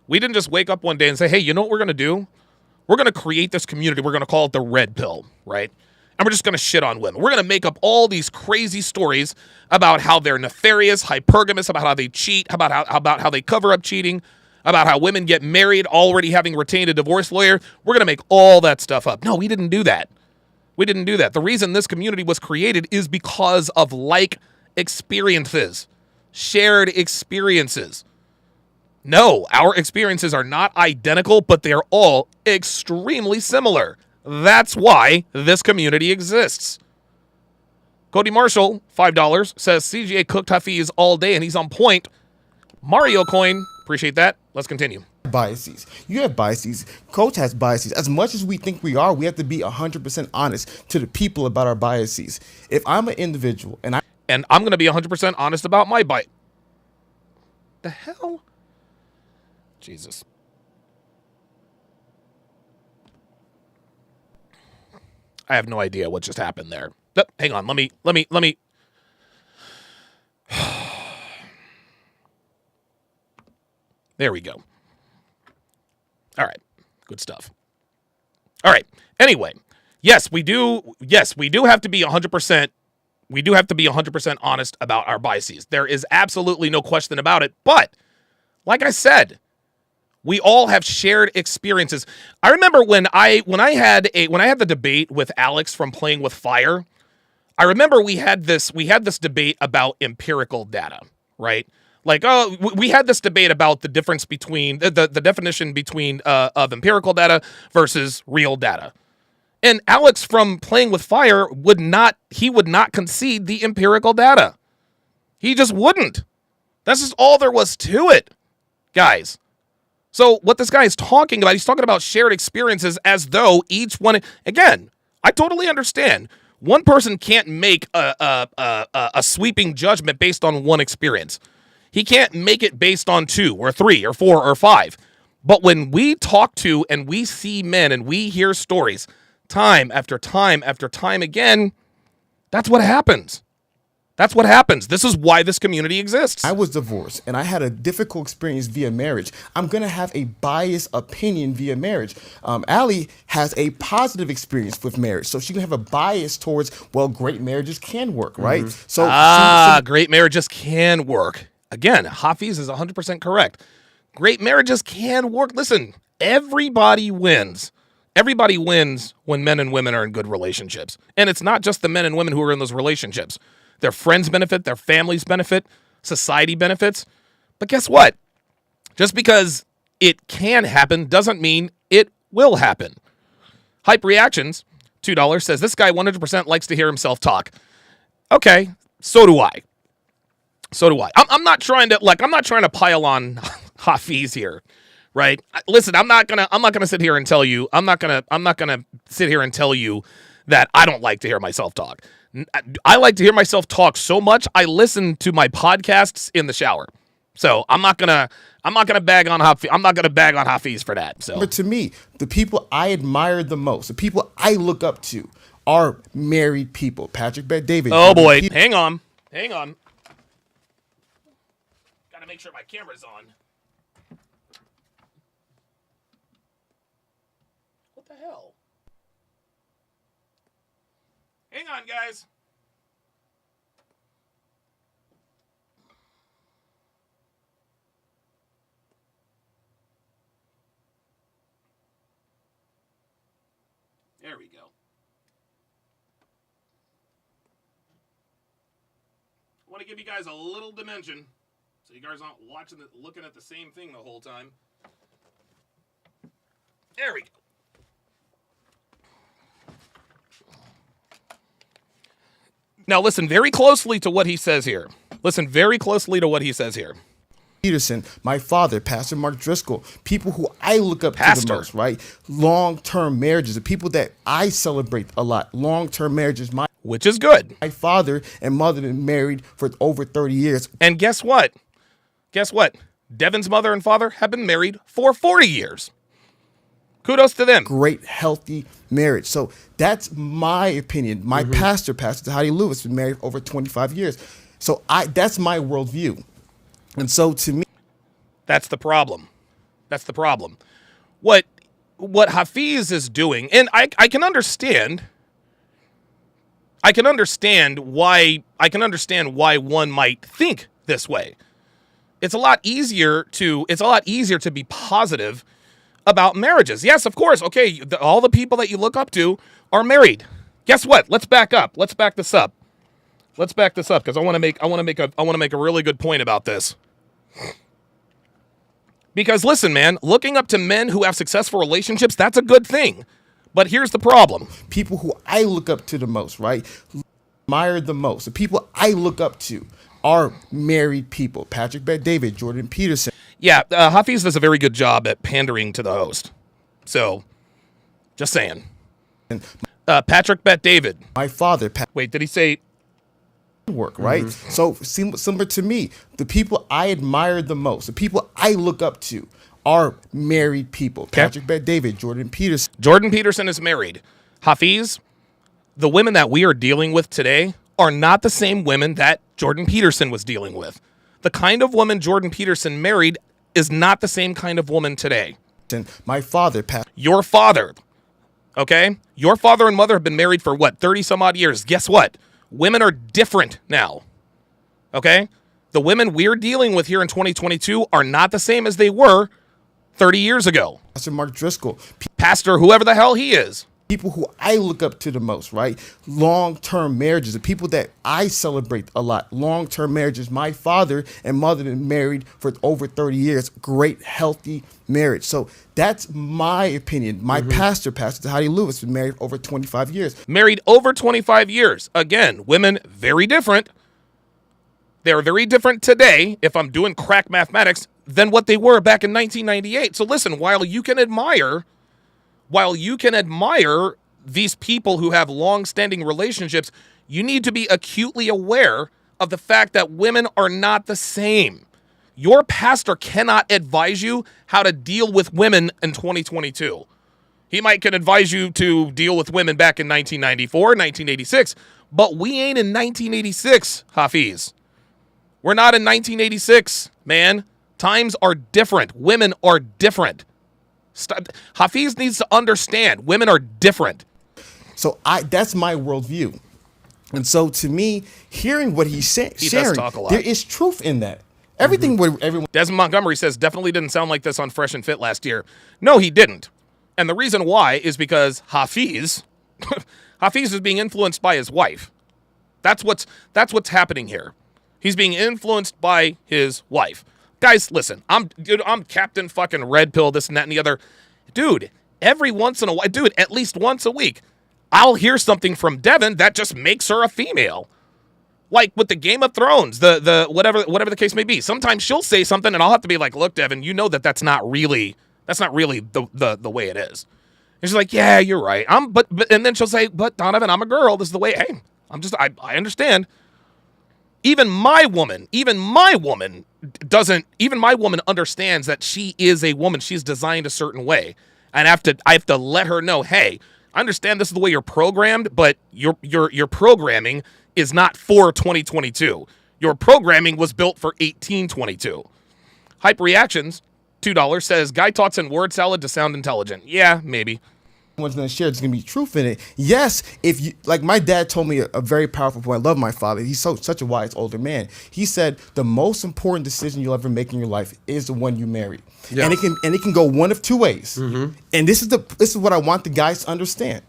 We didn't just wake up one day and say, hey, you know what we're going to do? We're going to create this community. We're going to call it the red pill, right? And we're just going to shit on women. We're going to make up all these crazy stories about how they're nefarious, hypergamous, about how they cheat, about how they cover up cheating, about how women get married already having retained a divorce lawyer. We're going to make all that stuff up. No, we didn't do that. The reason this community was created is because of like experiences, shared experiences. No, our experiences are not identical, but they're all extremely similar. That's why this community exists. Cody Marshall, $5, says CGA cooked Hafiz all day and he's on point. Mario Coin, appreciate that. Let's continue. Biases. You have biases. Coach has biases. As much as we think we are, we have to be 100% honest to the people about our biases. If I'm an individual and I'm going to be 100% honest about my bias. The hell? Jesus. I have no idea what just happened there. Hang on. Let me. There we go. All right. Good stuff. All right. Anyway, yes, we do have to be 100%. We do have to be 100% honest about our biases. There is absolutely no question about it. But like I said, we all have shared experiences. I remember when I had the debate with Alex from Playing with Fire. I remember we had this debate about empirical data, right? Like, we had this debate about the difference between the definition between of empirical data versus real data. And Alex from Playing with Fire would not concede the empirical data. He just wouldn't. That's just all there was to it, guys. So what this guy is talking about, he's talking about shared experiences as though each one, again, I totally understand. One person can't make a sweeping judgment based on one experience. He can't make it based on 2 or 3 or 4 or 5. But when we talk to and we see men and we hear stories time after time after time again, that's what happens. This is why this community exists. I was divorced and I had a difficult experience via marriage. I'm going to have a biased opinion via marriage. Allie has a positive experience with marriage. So she can have a bias towards, well, great marriages can work, right? So great marriages can work. Again, Hafiz is 100% correct. Great marriages can work. Listen, everybody wins. Everybody wins when men and women are in good relationships. And it's not just the men and women who are in those relationships. Their friends benefit, their families benefit, society benefits. But guess what? Just because it can happen doesn't mean it will happen. Hype Reactions, $2, says, this guy 100% likes to hear himself talk. Okay, so do I. I'm not trying to pile on Hafiz here, right? Listen, I'm not gonna sit here and tell you that I don't like to hear myself talk. I like to hear myself talk so much I listen to my podcasts in the shower. So I'm not gonna bag on Hafiz. I'm not gonna bag on Hafiz for that. So, but to me, the people I admire the most, the people I look up to, are married people. Patrick Bet David. Oh boy, hang on. Gotta make sure my camera's on. the hell? Hang on, guys. There we go. I want to give you guys a little dimension so you guys aren't looking at the same thing the whole time. There we go. Now listen very closely to what he says here. Listen very closely to what he says here. Peterson, my father, Pastor Mark Driscoll, people who I look up to the most, right? Long-term marriages, the people that I celebrate a lot. Long-term marriages, Which is good. my father and mother been married for over 30 years. And guess what? Guess what? Devin's mother and father have been married for 40 years. Kudos to them. Great, healthy marriage. So that's my opinion. My pastor, Pastor Heidi Lewis, been married for over 25 years. So that's my worldview. And so to me, That's the problem. That's the problem. What Hafiz is doing, and I can understand. I can understand why one might think this way. It's a lot easier to be positive about marriages. Yes, of course. Okay, all the people that you look up to are married. Guess what? Let's back up. Let's back this up. Let's back this up because I want to make a really good point about this. Because listen, man, looking up to men who have successful relationships, that's a good thing. But here's the problem. people who I look up to the most, right? Admire the most. The people I look up to are married people. Patrick Bet-David, Jordan Peterson. Yeah, Hafiz does a very good job at pandering to the host. So, just saying. Patrick Bet-David. My father, Wait, did he say... work, right? So similar to me, the people I admire the most, the people I look up to are married people. Patrick Bet-David, Jordan Peterson. Jordan Peterson is married. Hafiz, the women that we are dealing with today are not the same women that Jordan Peterson was dealing with. The kind of woman Jordan Peterson married is not the same kind of woman today. My father, Your father, okay? Your father and mother have been married for, 30 some odd years. Guess what? Women are different now, okay? The women we're dealing with here in 2022 are not the same as they were 30 years ago. Pastor Mark Driscoll. Pastor, whoever the hell he is. People who I look up to the most, right? Long-term marriages, the people that I celebrate a lot. Long-term marriages. My father and mother been married for over 30 years. Great, healthy marriage. So that's my opinion. My pastor, Pastor Heidi Lewis, been married over 25 years. Married over 25 years. Again, women very different. They're very different today, if I'm doing crack mathematics, than what they were back in 1998. So listen, while you can admire these people who have long-standing relationships, you need to be acutely aware of the fact that women are not the same. Your pastor cannot advise you how to deal with women in 2022. He can advise you to deal with women back in 1994, 1986, but we ain't in 1986, Hafiz. We're not in 1986, man. Times are different. Women are different. Hafiz needs to understand women are different. So that's my worldview. And so to me, hearing what he's sharing, does talk a lot. there is truth in that. Everything what everyone Desmond Montgomery says definitely didn't sound like this on Fresh and Fit last year. No, he didn't. And the reason why is because Hafiz is being influenced by his wife. That's what's happening here. He's being influenced by his wife. Guys, listen, I'm Captain fucking Red Pill, this and that and the other. Dude, every once in a while, at least once a week, I'll hear something from Devin that just makes her a female. Like with the Game of Thrones, the whatever the case may be. Sometimes she'll say something and I'll have to be like, look, Devin, you know that's not really the way it is. And she's like, yeah, you're right. But and then she'll say, but Donovan, I'm a girl. This is the way, hey, I understand. Even my woman understands that she is a woman. She's designed a certain way. And I have to let her know, hey, I understand this is the way you're programmed, but your programming is not for 2022. Your programming was built for 1822. Hype Reactions, $2, says, guy talks in word salad to sound intelligent. Yeah, maybe. One's going to share, there's going to be truth in it. Yes, if you, like my dad told me a very powerful point. I love my father. He's such a wise older man. He said the most important decision you'll ever make in your life is the one you marry. Yeah. And it can go one of two ways. Mm-hmm. And this is what I want the guys to understand.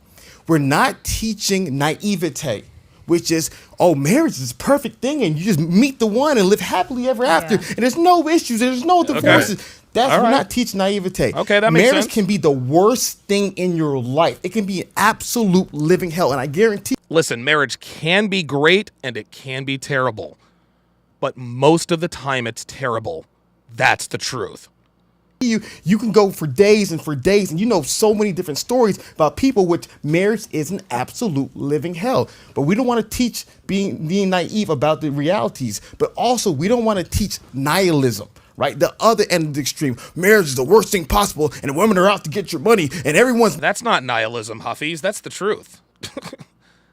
We're not teaching naivete, which is, oh, marriage is this perfect thing and you just meet the one and live happily ever after. And there's no issues, there's no divorces. Okay. We're not teaching naivete. Okay, that makes sense. Marriage can be the worst thing in your life. It can be an absolute living hell. And I guarantee. Listen, marriage can be great and it can be terrible. But most of the time it's terrible. That's the truth. You can go for days and and you know so many different stories about people which marriage is an absolute living hell. But we don't want to teach being naive about the realities. But also we don't want to teach nihilism. Right, the other end of the extreme. Marriage is the worst thing possible, and the women are out to get your money, and everyone's. That's not nihilism, Hafiz. That's the truth.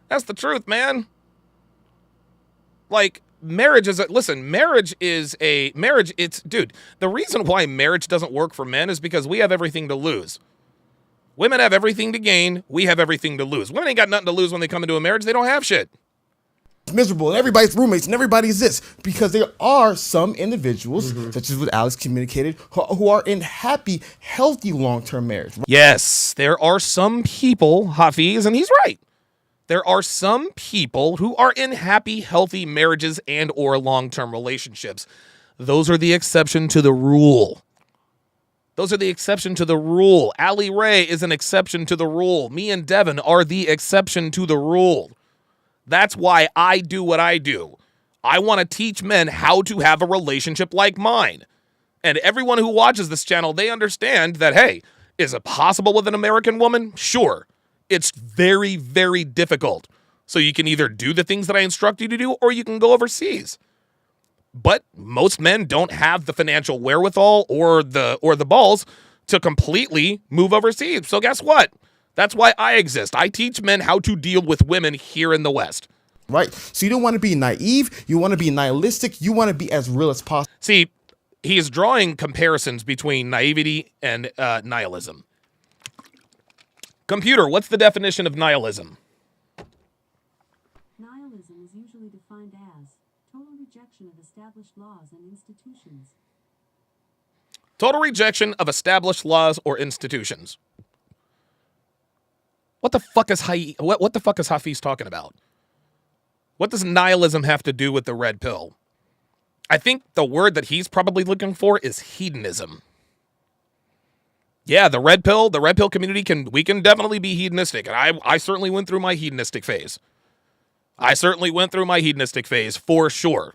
That's the truth, man. Like, marriage is dude, the reason why marriage doesn't work for men is because we have everything to lose. Women have everything to gain. We have everything to lose. Women ain't got nothing to lose when they come into a marriage. They don't have shit. Miserable, and everybody's roommates, and everybody's this, because there are some individuals, such as what Alex communicated, who are in happy, healthy long-term marriage. Yes, there are some people, Hafiz, and he's right. There are some people who are in happy, healthy marriages and or long-term relationships. Those are the exception to the rule. Those are the exception to the rule. Ali Ray is an exception to the rule. Me and Devin are the exception to the rule. That's why I do what I do. I want to teach men how to have a relationship like mine. And everyone who watches this channel, they understand that, hey, is it possible with an American woman? Sure. It's very, very difficult. So you can either do the things that I instruct you to do, or you can go overseas. But most men don't have the financial wherewithal or the balls to completely move overseas. So guess what? That's why I exist. I teach men how to deal with women here in the West. Right. So you don't want to be naive. You want to be nihilistic. You want to be as real as possible. See, he is drawing comparisons between naivety and nihilism. Computer, what's the definition of nihilism? Nihilism is usually defined as total rejection of established laws and institutions. Total rejection of established laws or institutions. What the fuck is what the fuck is Hafiz talking about? What does nihilism have to do with the red pill? I think the word that he's probably looking for is hedonism. Yeah, the red pill community we can definitely be hedonistic. And I certainly went through my hedonistic phase. For sure.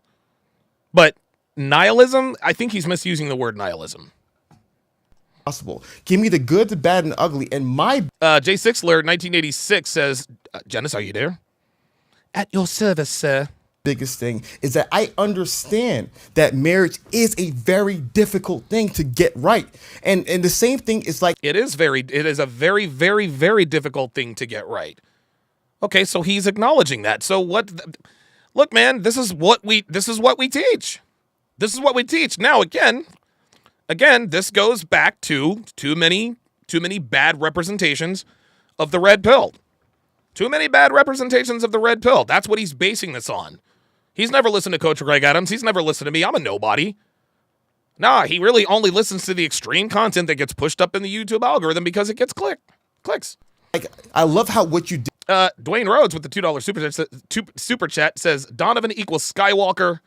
But nihilism, I think he's misusing the word nihilism. Possible. Give me the good, the bad, and the ugly. And my J. Sixler, 1986 says, Janice, are you there? At your service, sir. Biggest thing is that I understand that marriage is a very difficult thing to get right. And the same thing is like it is a very, very, very difficult thing to get right. Okay, so he's acknowledging that. So look, man, this is what we teach. This is what we teach. Now Again, this goes back to too many bad representations of the red pill. Too many bad representations of the red pill. That's what he's basing this on. He's never listened to Coach Greg Adams. He's never listened to me. I'm a nobody. Nah, he really only listens to the extreme content that gets pushed up in the YouTube algorithm because it gets clicks. Like, I love how what you did. Dwayne Rhodes with the $2 super chat says, Donovan equals Skywalker,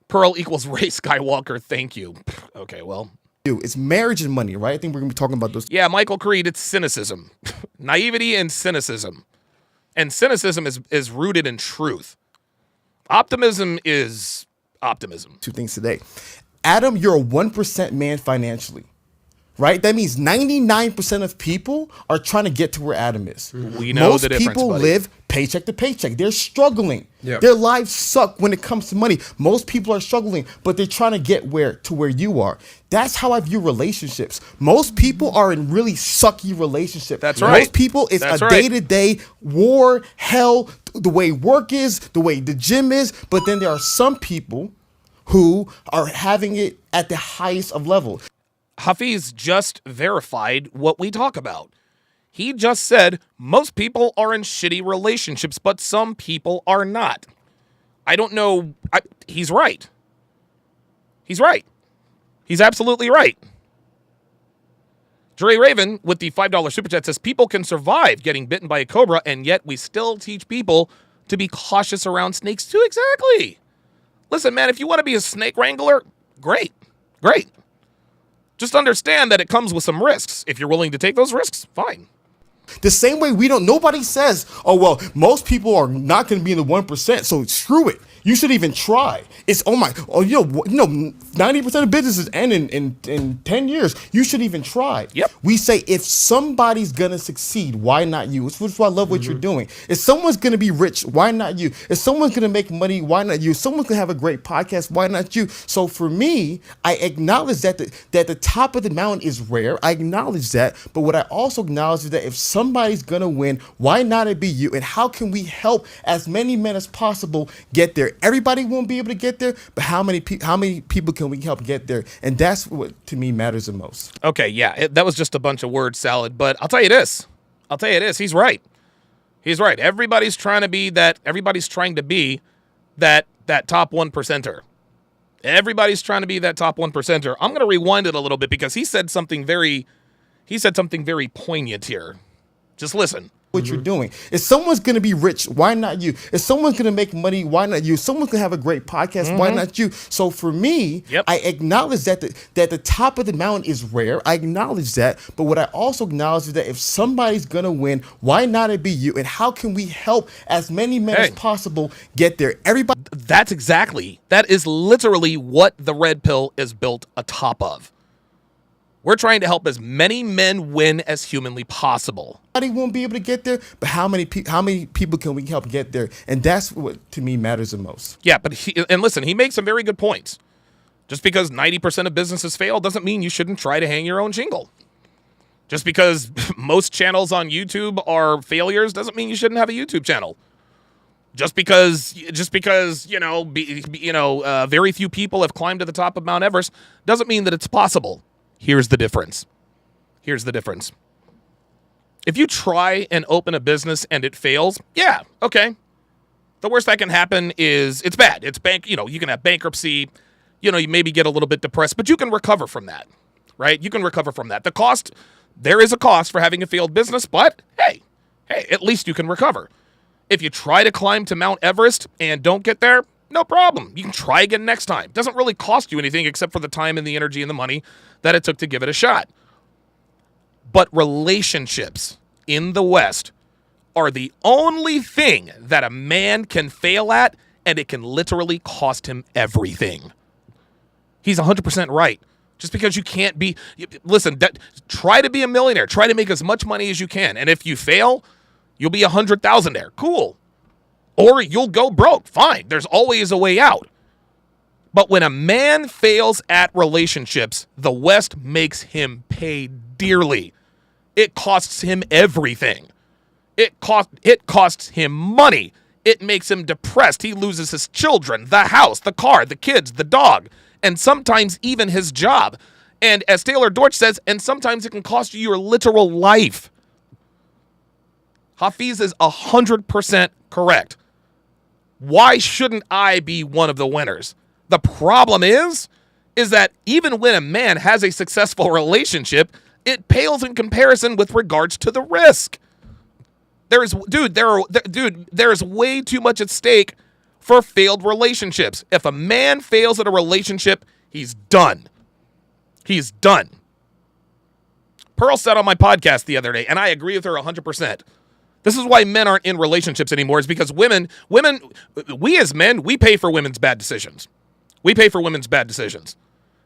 Pearl equals Ray Skywalker. Thank you. Okay, well. It's marriage and money, right? I think we're going to be talking about those. Yeah, Michael Creed, it's cynicism. Naivety and cynicism. And cynicism is rooted in truth. Optimism is optimism. Two things today. Adam, you're a 1% man financially, right? That means 99% of people are trying to get to where Adam is. We know the difference, Most people buddy. live paycheck to paycheck. They're struggling. Yep. Their lives suck when it comes to money. Most people are struggling, but they're trying to get to where you are. That's how I view relationships. Most people are in really sucky relationships. That's right. Most people, it's a day-to-day war, hell, the way work is, the way the gym is. But then there are some people who are having it at the highest of level. Hafiz just verified what we talk about. He just said most people are in shitty relationships, but some people are not. I don't know. He's right. He's right. He's absolutely right. Dre Raven with the $5 super chat says people can survive getting bitten by a cobra, and yet we still teach people to be cautious around snakes too. Exactly. Listen, man, if you want to be a snake wrangler, great. Just understand that it comes with some risks. If you're willing to take those risks, fine. The same way nobody says, oh, well, most people are not going to be in the 1%, so screw it. You should even try. It's, 90% of businesses end in 10 years. You should even try. Yep. We say if somebody's going to succeed, why not you? Which is why I love what you're doing. If someone's going to be rich, why not you? If someone's going to make money, why not you? If someone's going to have a great podcast, why not you? So for me, I acknowledge that the top of the mountain is rare. I acknowledge that. But what I also acknowledge is that if somebody's going to win, why not it be you? And how can we help as many men as possible get there? Everybody won't be able to get there, but how many people can we help get there? And that's what, to me, matters the most. Okay, yeah, that was just a bunch of word salad, but I'll tell you this. He's right. He's right. Everybody's trying to be that top 1%er. Everybody's trying to be that top 1%er. I'm going to rewind it a little bit because he said something very poignant here. Just listen. What you're doing. If someone's going to be rich, why not you? If someone's going to make money, why not you? If someone's going to have a great podcast, why not you? So for me, I acknowledge that the top of the mountain is rare. I acknowledge that. But what I also acknowledge is that if somebody's going to win, why not it be you? And how can we help as many men as possible get there? Everybody. That is literally what the red pill is built atop of. We're trying to help as many men win as humanly possible. Everybody won't be able to get there, but how many people can we help get there? And that's what, to me, matters the most. Yeah, but listen, he makes some very good points. Just because 90% of businesses fail doesn't mean you shouldn't try to hang your own shingle. Just because most channels on YouTube are failures doesn't mean you shouldn't have a YouTube channel. Just because very few people have climbed to the top of Mount Everest doesn't mean that it's possible. Here's the difference. If you try and open a business and it fails, yeah, okay. The worst that can happen is it's bad. It's you can have bankruptcy, you maybe get a little bit depressed, but you can recover from that, right? You can recover from that. There is a cost for having a failed business, but hey, at least you can recover. If you try to climb to Mount Everest and don't get there, no problem. You can try again next time. It doesn't really cost you anything except for the time and the energy and the money that it took to give it a shot. But relationships in the West are the only thing that a man can fail at, and it can literally cost him everything. He's 100% right. Just because you can't be... Listen, try to be a millionaire. Try to make as much money as you can. And if you fail, you'll be 100,000 there. Cool. Or you'll go broke. Fine. There's always a way out. But when a man fails at relationships, the West makes him pay dearly. It costs him everything. It costs him money. It makes him depressed. He loses his children, the house, the car, the kids, the dog, and sometimes even his job. And as Taylor Dortch says, and sometimes it can cost you your literal life. Hafiz is 100% correct. Why shouldn't I be one of the winners? The problem is that even when a man has a successful relationship, it pales in comparison with regards to the risk. There is way too much at stake for failed relationships. If a man fails at a relationship, he's done. He's done. Pearl said on my podcast the other day, and I agree with her 100%. This is why men aren't in relationships anymore, is because women, we as men, we pay for women's bad decisions. We pay for women's bad decisions.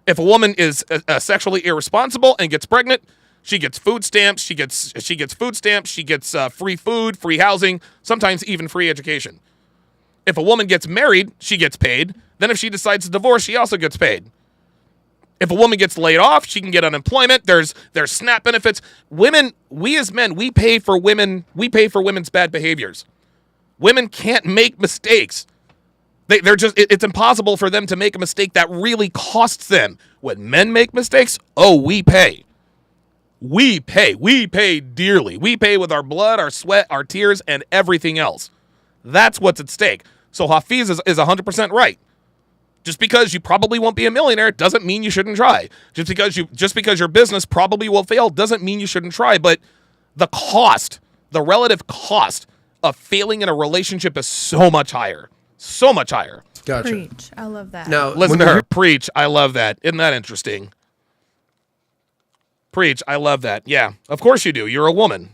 If a woman is sexually irresponsible and gets pregnant, she gets food stamps. She gets food stamps. She gets free food, free housing, sometimes even free education. If a woman gets married, she gets paid. Then if she decides to divorce, she also gets paid. If a woman gets laid off, she can get unemployment. There's SNAP benefits. Women, we as men, we pay for women's bad behaviors. Women can't make mistakes. It's impossible for them to make a mistake that really costs them. When men make mistakes, we pay. We pay dearly. We pay with our blood, our sweat, our tears, and everything else. That's what's at stake. So Hafiz is 100% right. Just because you probably won't be a millionaire doesn't mean you shouldn't try. Just because your business probably will fail doesn't mean you shouldn't try. But the cost, the relative cost of failing in a relationship is so much higher. So much higher. Gotcha. Preach. I love that. Now, Listen when to you her. Preach. I love that. Isn't that interesting? Preach. I love that. Yeah. Of course you do. You're a woman.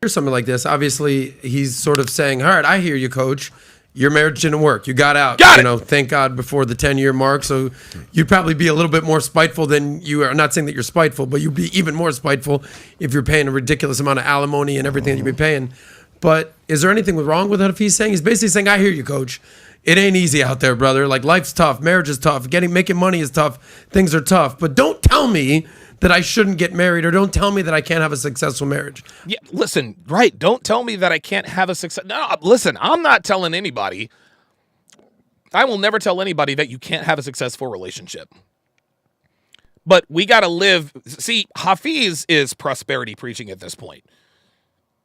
hear something like this, obviously he's sort of saying, all right, I hear you, coach. Your marriage didn't work. You got out. Got it. You know, thank God before the 10-year mark. So you'd probably be a little bit more spiteful than you are. I'm not saying that you're spiteful, but you'd be even more spiteful if you're paying a ridiculous amount of alimony and everything that you've been paying. But is there anything wrong with that if he's saying? He's basically saying, I hear you, coach. It ain't easy out there, brother. Like, life's tough. Marriage is tough. Making money is tough. Things are tough. But don't tell me that I shouldn't get married, or don't tell me that I can't have a successful marriage. Yeah, listen, right. Don't tell me that I can't have a success. No, listen, I'm not telling anybody. I will never tell anybody that you can't have a successful relationship. But we got to live. See, Hafiz is prosperity preaching at this point.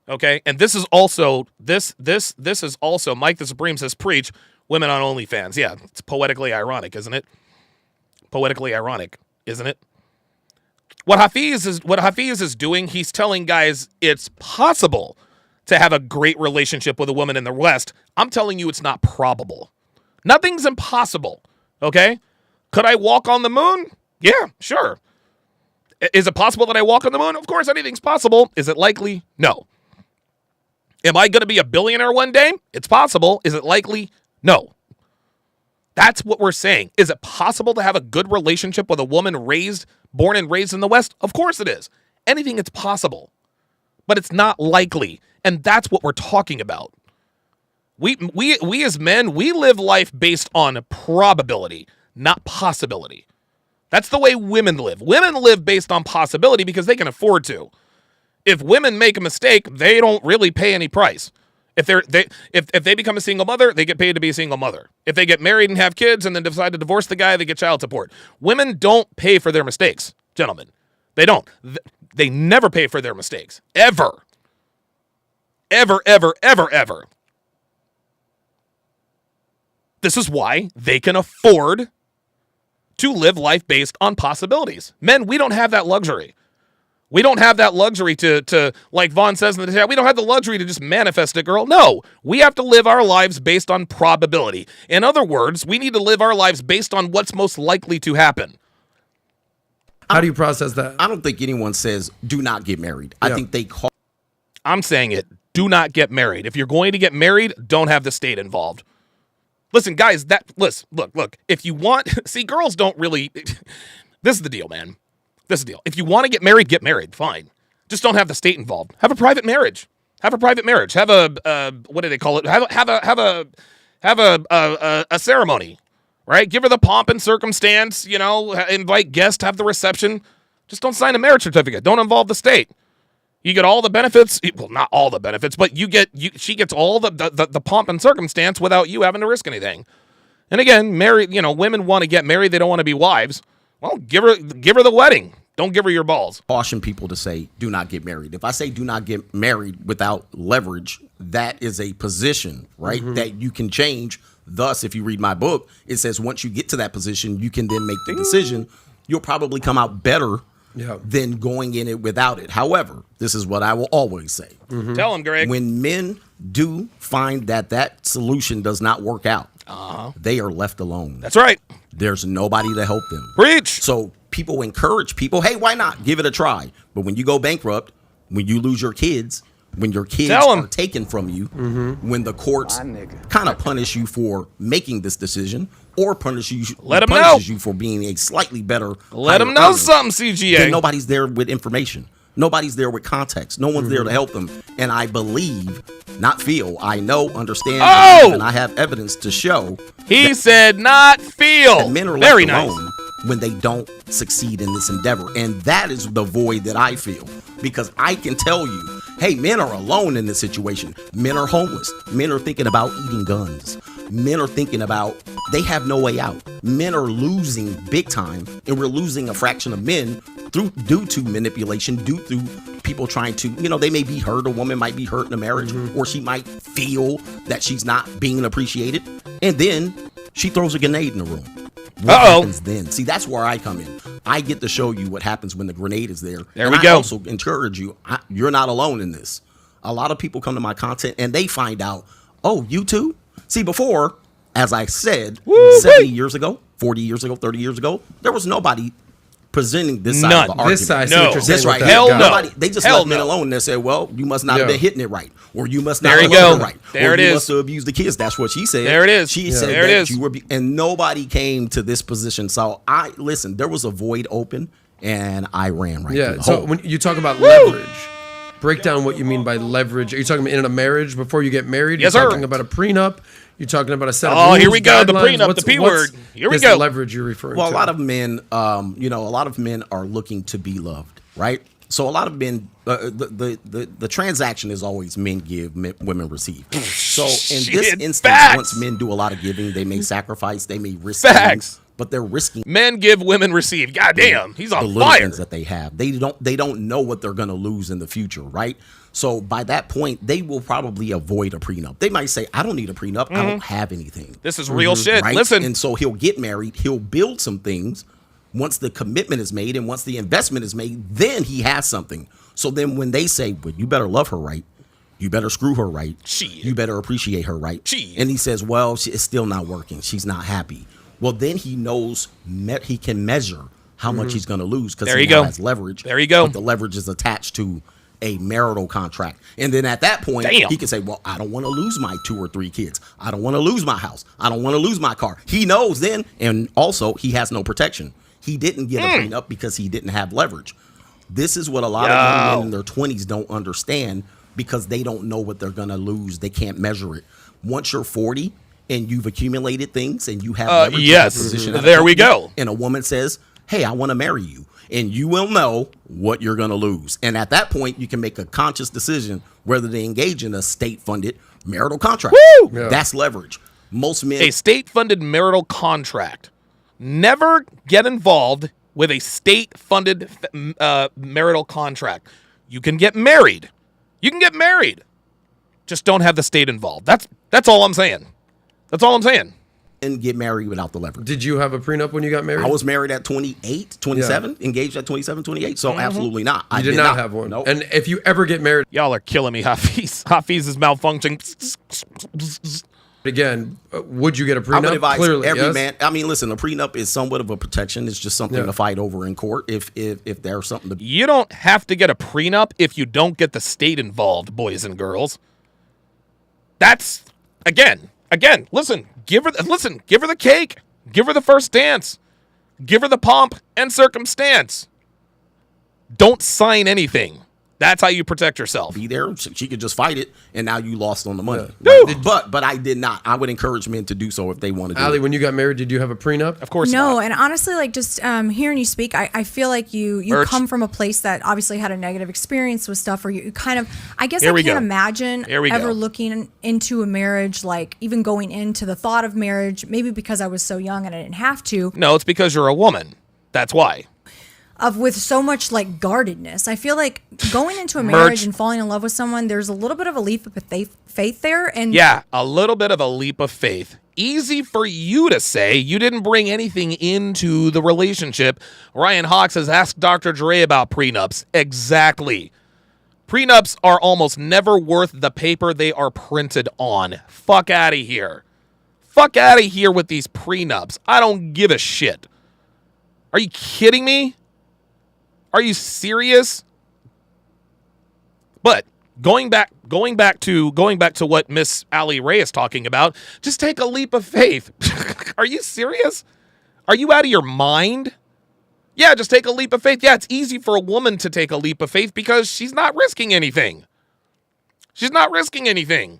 Okay? And this is also, this is also, Mike the Supreme says, preach, women on OnlyFans. Yeah, it's poetically ironic, isn't it? Poetically ironic, isn't it? What Hafiz is doing, he's telling guys it's possible to have a great relationship with a woman in the West. I'm telling you it's not probable. Nothing's impossible, okay? Could I walk on the moon? Yeah, sure. Is it possible that I walk on the moon? Of course, anything's possible. Is it likely? No. Am I going to be a billionaire one day? It's possible. Is it likely? No. That's what we're saying. Is it possible to have a good relationship with a woman born and raised in the West? Of course it is. Anything is possible. But it's not likely. And that's what we're talking about. We as men, we live life based on probability, not possibility. That's the way women live. Women live based on possibility because they can afford to. If women make a mistake, they don't really pay any price. If they become a single mother, they get paid to be a single mother. If they get married and have kids and then decide to divorce the guy, they get child support. Women don't pay for their mistakes, gentlemen. They don't. They never pay for their mistakes. Ever. Ever, ever, ever, ever. This is why they can afford to live life based on possibilities. Men, we don't have that luxury. We don't have that luxury to like Vaughn says in the chat, we don't have the luxury to just manifest it, girl. No, we have to live our lives based on probability. In other words, we need to live our lives based on what's most likely to happen. How do you process that? I don't think anyone says do not get married. I think they call. I'm saying it. Do not get married. If you're going to get married, don't have the state involved. Listen, guys, look. If you want, see, girls don't really, this is the deal, man. This is the deal. If you want to get married, fine. Just don't have the state involved. Have a private marriage. Have a, what do they call it? Have a ceremony, right? Give her the pomp and circumstance, invite guests, have the reception. Just don't sign a marriage certificate. Don't involve the state. You get all the benefits. Well, not all the benefits, but she gets all the pomp and circumstance without you having to risk anything. And again, women want to get married. They don't want to be wives. Well, give her the wedding. Don't give her your balls. Caution people to say, do not get married. If I say do not get married without leverage, that is a position, right? Mm-hmm. That you can change. Thus, if you read my book, it says once you get to that position, you can then make the decision. You'll probably come out better than going in it without it. However, this is what I will always say. Mm-hmm. Tell them, Greg. When men do find that solution does not work out, they are left alone. That's right. There's nobody to help them. Preach. So people encourage people, hey, why not? Give it a try. But when you go bankrupt, when you lose your kids, when your kids are taken from you, when the courts kind of punish you for making this decision or punishes you for being a slightly better. Let them know something, CGA. Then nobody's there with information. Nobody's there with context. No one's there to help them. And I believe, not feel, I know, understand, and I have evidence to show. He said not feel. That men are left alone when they don't succeed in this endeavor. And that is the void that I feel. Because I can tell you, hey, men are alone in this situation. Men are homeless. Men are thinking about eating guns. Men are thinking about they have no way out. Men are losing big time, and we're losing a fraction of men due to manipulation, due to people trying to, they may be hurt. A woman might be hurt in a marriage, or she might feel that she's not being appreciated, and then she throws a grenade in the room. What happens then? See, that's where I come in. I get to show you what happens when the grenade is there. There and we go. I also encourage you. You're not alone in this. A lot of people come to my content and they find out, oh, you too? See, before, as I said, 70 years ago, 40 years ago, 30 years ago, there was nobody presenting this side of the argument. This side, I see what you're saying That's with right. that. Hell Got it. no. Nobody, they just let men alone and they say, well, you must not have been hitting it right. Or you must not There have you loved go. it right. There or it you is. must have abused the kids. That's what she said. There it is. She Yeah. said There it that is. you were, and nobody came to this position. So listen, there was a void open and I ran right through the So hole. when you talk about leverage, break down what you mean by leverage. Are you talking about in a marriage before you get married? Yes, You're sir. talking about a prenup? You're talking about a set of Oh, rules, here we go, the guidelines? prenup, the P word. Here we this go. leverage you're referring Well, to? a lot of men, a lot of men are looking to be loved, right? So a lot of men, the transaction is always men give, women receive. So in this Shit, instance, facts. once men do a lot of giving, they may sacrifice, they may risk Facts. things, but they're risking Men give, women receive. God damn, he's the on little fire. things that they have. They don't know what they're going to lose in the future, right? So by that point, they will probably avoid a prenup. They might say, I don't need a prenup. I don't have anything. This is real shit. Right? Listen, And so he'll get married. He'll build some things. Once the commitment is made and once the investment is made, then he has something. So then when they say, well, you better love her right. You better screw her right. Shit. You better appreciate her right. Shit. And he says, well, it's still not working. She's not happy. Well, then he knows he can measure how much he's going to lose because There he you go. has leverage. There you go. But the leverage is attached to a marital contract. And then at that point, Damn. he can say, well, I don't want to lose my 2 or 3 kids. I don't want to lose my house. I don't want to lose my car. He knows then, and also he has no protection. He didn't get a prenup because he didn't have leverage. This is what a lot of young men in their 20s don't understand because they don't know what they're going to lose. They can't measure it. Once you're 40 and you've accumulated things and you have leverage in a yes. position at a There we company, go. and a woman says, hey, I want to marry you. And you will know what you're going to lose. And at that point, you can make a conscious decision whether to engage in a state-funded marital contract. Woo! Yeah. That's leverage. Most men... a state-funded marital contract. Never get involved with a state-funded marital contract. You can get married. You can get married. Just don't have the state involved. That's all I'm saying. That's all I'm saying. and get married without the leverage. Did you have a prenup when you got married? I was married at 28, 27, engaged at 27, 28. So absolutely not. I You did not have one. Nope. And if you ever get married Y'all are killing me, Hafiz. Hafiz is malfunctioning. again, would you get a I prenup? would advise Clearly, every yes? man. I mean, listen, a prenup is somewhat of a protection. It's just something Yeah. to fight over in court if there's something to. You don't have to get a prenup if you don't get the state involved, boys and girls. That's again. Listen, give her the cake, give her the first dance, give her the pomp and circumstance. Don't sign anything. That's how you protect yourself. Be there. She could just fight it, and now you lost on the money. Yeah. But I did not. I would encourage men to do so if they want to do Ali, it. when you got married, did you have a prenup? Of course No, not. and honestly, like just hearing you speak, I feel like you Merch. come from a place that obviously had a negative experience with stuff, or you kind of, I guess Here I we can't go. imagine Here we go. ever looking into a marriage, like even going into the thought of marriage, maybe because I was so young and I didn't have to, No, it's because you're a woman. That's why. of with so much like guardedness. I feel like going into a Merch. marriage and falling in love with someone, there's a little bit of a leap of faith there. And Yeah, a little bit of a leap of faith. Easy for you to say. You didn't bring anything into the relationship. Ryan Hawks has asked Dr. Dre about prenups. Exactly. Prenups are almost never worth the paper they are printed on. Fuck out of here. Fuck out of here with these prenups. I don't give a shit. Are you kidding me? Are you serious? But going back to what Miss Ali Ray is talking about, just take a leap of faith. Are you serious? Are you out of your mind? Yeah, just take a leap of faith. Yeah, it's easy for a woman to take a leap of faith because she's not risking anything. She's not risking anything.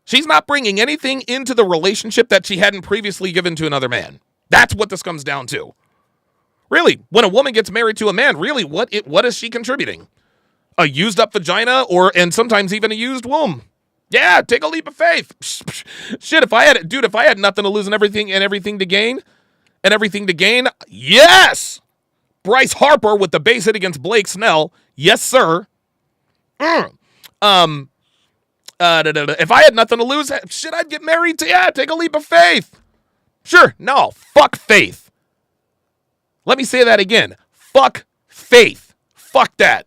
She's not bringing anything into the relationship that she hadn't previously given to another man. That's what this comes down to. Really, when a woman gets married to a man, really, what is she contributing? A used up vagina and sometimes even a used womb. Yeah, take a leap of faith. Shit, if I had nothing to lose and everything to gain, yes, Bryce Harper with the base hit against Blake Snell. Yes, sir. If I had nothing to lose, shit, I'd get married to, take a leap of faith. Sure, no, fuck faith. Let me say that again. Fuck faith. Fuck that.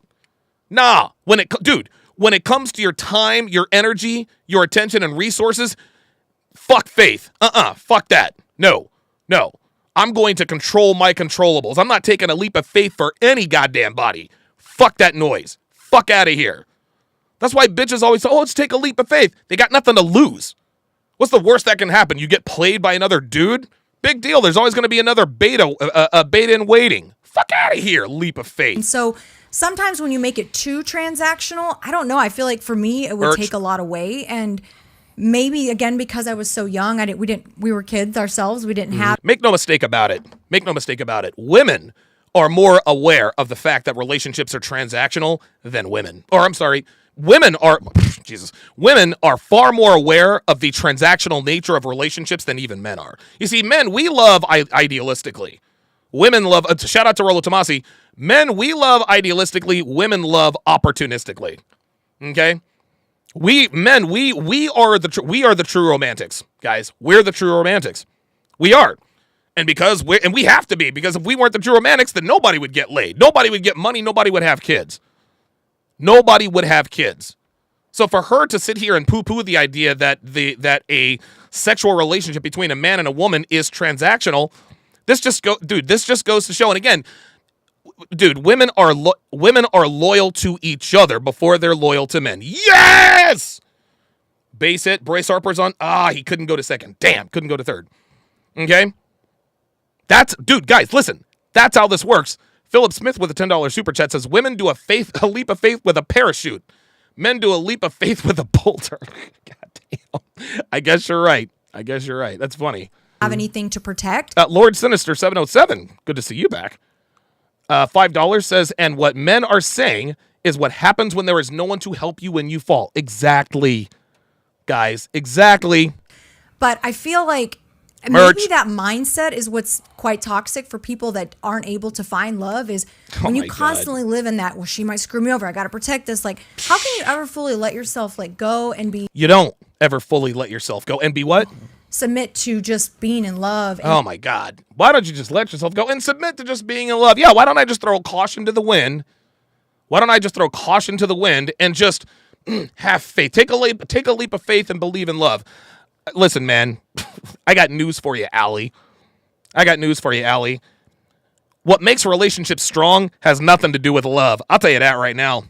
Nah, when it comes to your time, your energy, your attention, and resources, fuck faith. Fuck that. No. I'm going to control my controllables. I'm not taking a leap of faith for any goddamn body. Fuck that noise. Fuck out of here. That's why bitches always say, oh, let's take a leap of faith. They got nothing to lose. What's the worst that can happen? You get played by another dude? Big deal. There's always going to be another beta in waiting. Fuck out of here, leap of faith. And so sometimes when you make it too transactional, I don't know. I feel like for me, it would take a lot away. And maybe again, because I was so young, we were kids ourselves. We didn't have. Make no mistake about it. Women are more aware of the fact that relationships are transactional than women. Women are far more aware of the transactional nature of relationships than even men are. You see, men, we love idealistically. Women love, shout out to Rolo Tomasi. Men, we love idealistically. Women love opportunistically. Okay? We are the true romantics, guys. We're the true romantics. We are. And we have to be, because if we weren't the true romantics, then nobody would get laid. Nobody would get money. Nobody would have kids. Nobody would have kids. So for her to sit here and poo-poo the idea that a sexual relationship between a man and a woman is transactional, this just goes to show. And again, women are loyal to each other before they're loyal to men. Yes! Base hit. Bryce Harper's on. He couldn't go to second. Damn, couldn't go to third. Okay? Guys, listen. That's how this works. Philip Smith with a $10 super chat says, women do a leap of faith with a parachute. Men do a leap of faith with a boulder. God damn. I guess you're right. That's funny. Have anything to protect? Lord Sinister 707. Good to see you back. $5 says, and what men are saying is what happens when there is no one to help you when you fall. Exactly. Guys, exactly. But I feel like Merch. maybe that mindset is what's quite toxic for people that aren't able to find love, is when you constantly live in that, well, she might screw me over, I got to protect this. Like, how can you ever fully let yourself go and be... You don't ever fully let yourself go and be what? Submit to just being in love. And oh my God. Why don't you just let yourself go and submit to just being in love? Yeah, why don't I just throw caution to the wind? And just have faith? Take a leap of faith and believe in love. Listen, man, I got news for you, Allie. What makes relationships strong has nothing to do with love. I'll tell you that right now.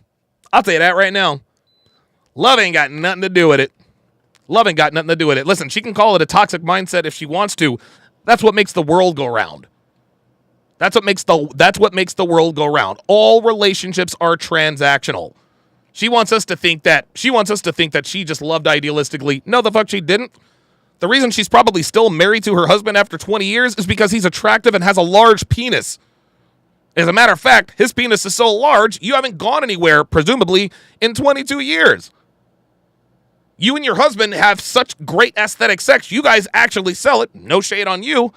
Love ain't got nothing to do with it. Listen, she can call it a toxic mindset if she wants to. That's what makes the world go round. That's what makes the world go round. All relationships are transactional. She wants us to think that she just loved idealistically. No, the fuck she didn't. The reason she's probably still married to her husband after 20 years is because he's attractive and has a large penis. As a matter of fact, his penis is so large, you haven't gone anywhere, presumably, in 22 years. You and your husband have such great aesthetic sex, you guys actually sell it. No shade on you.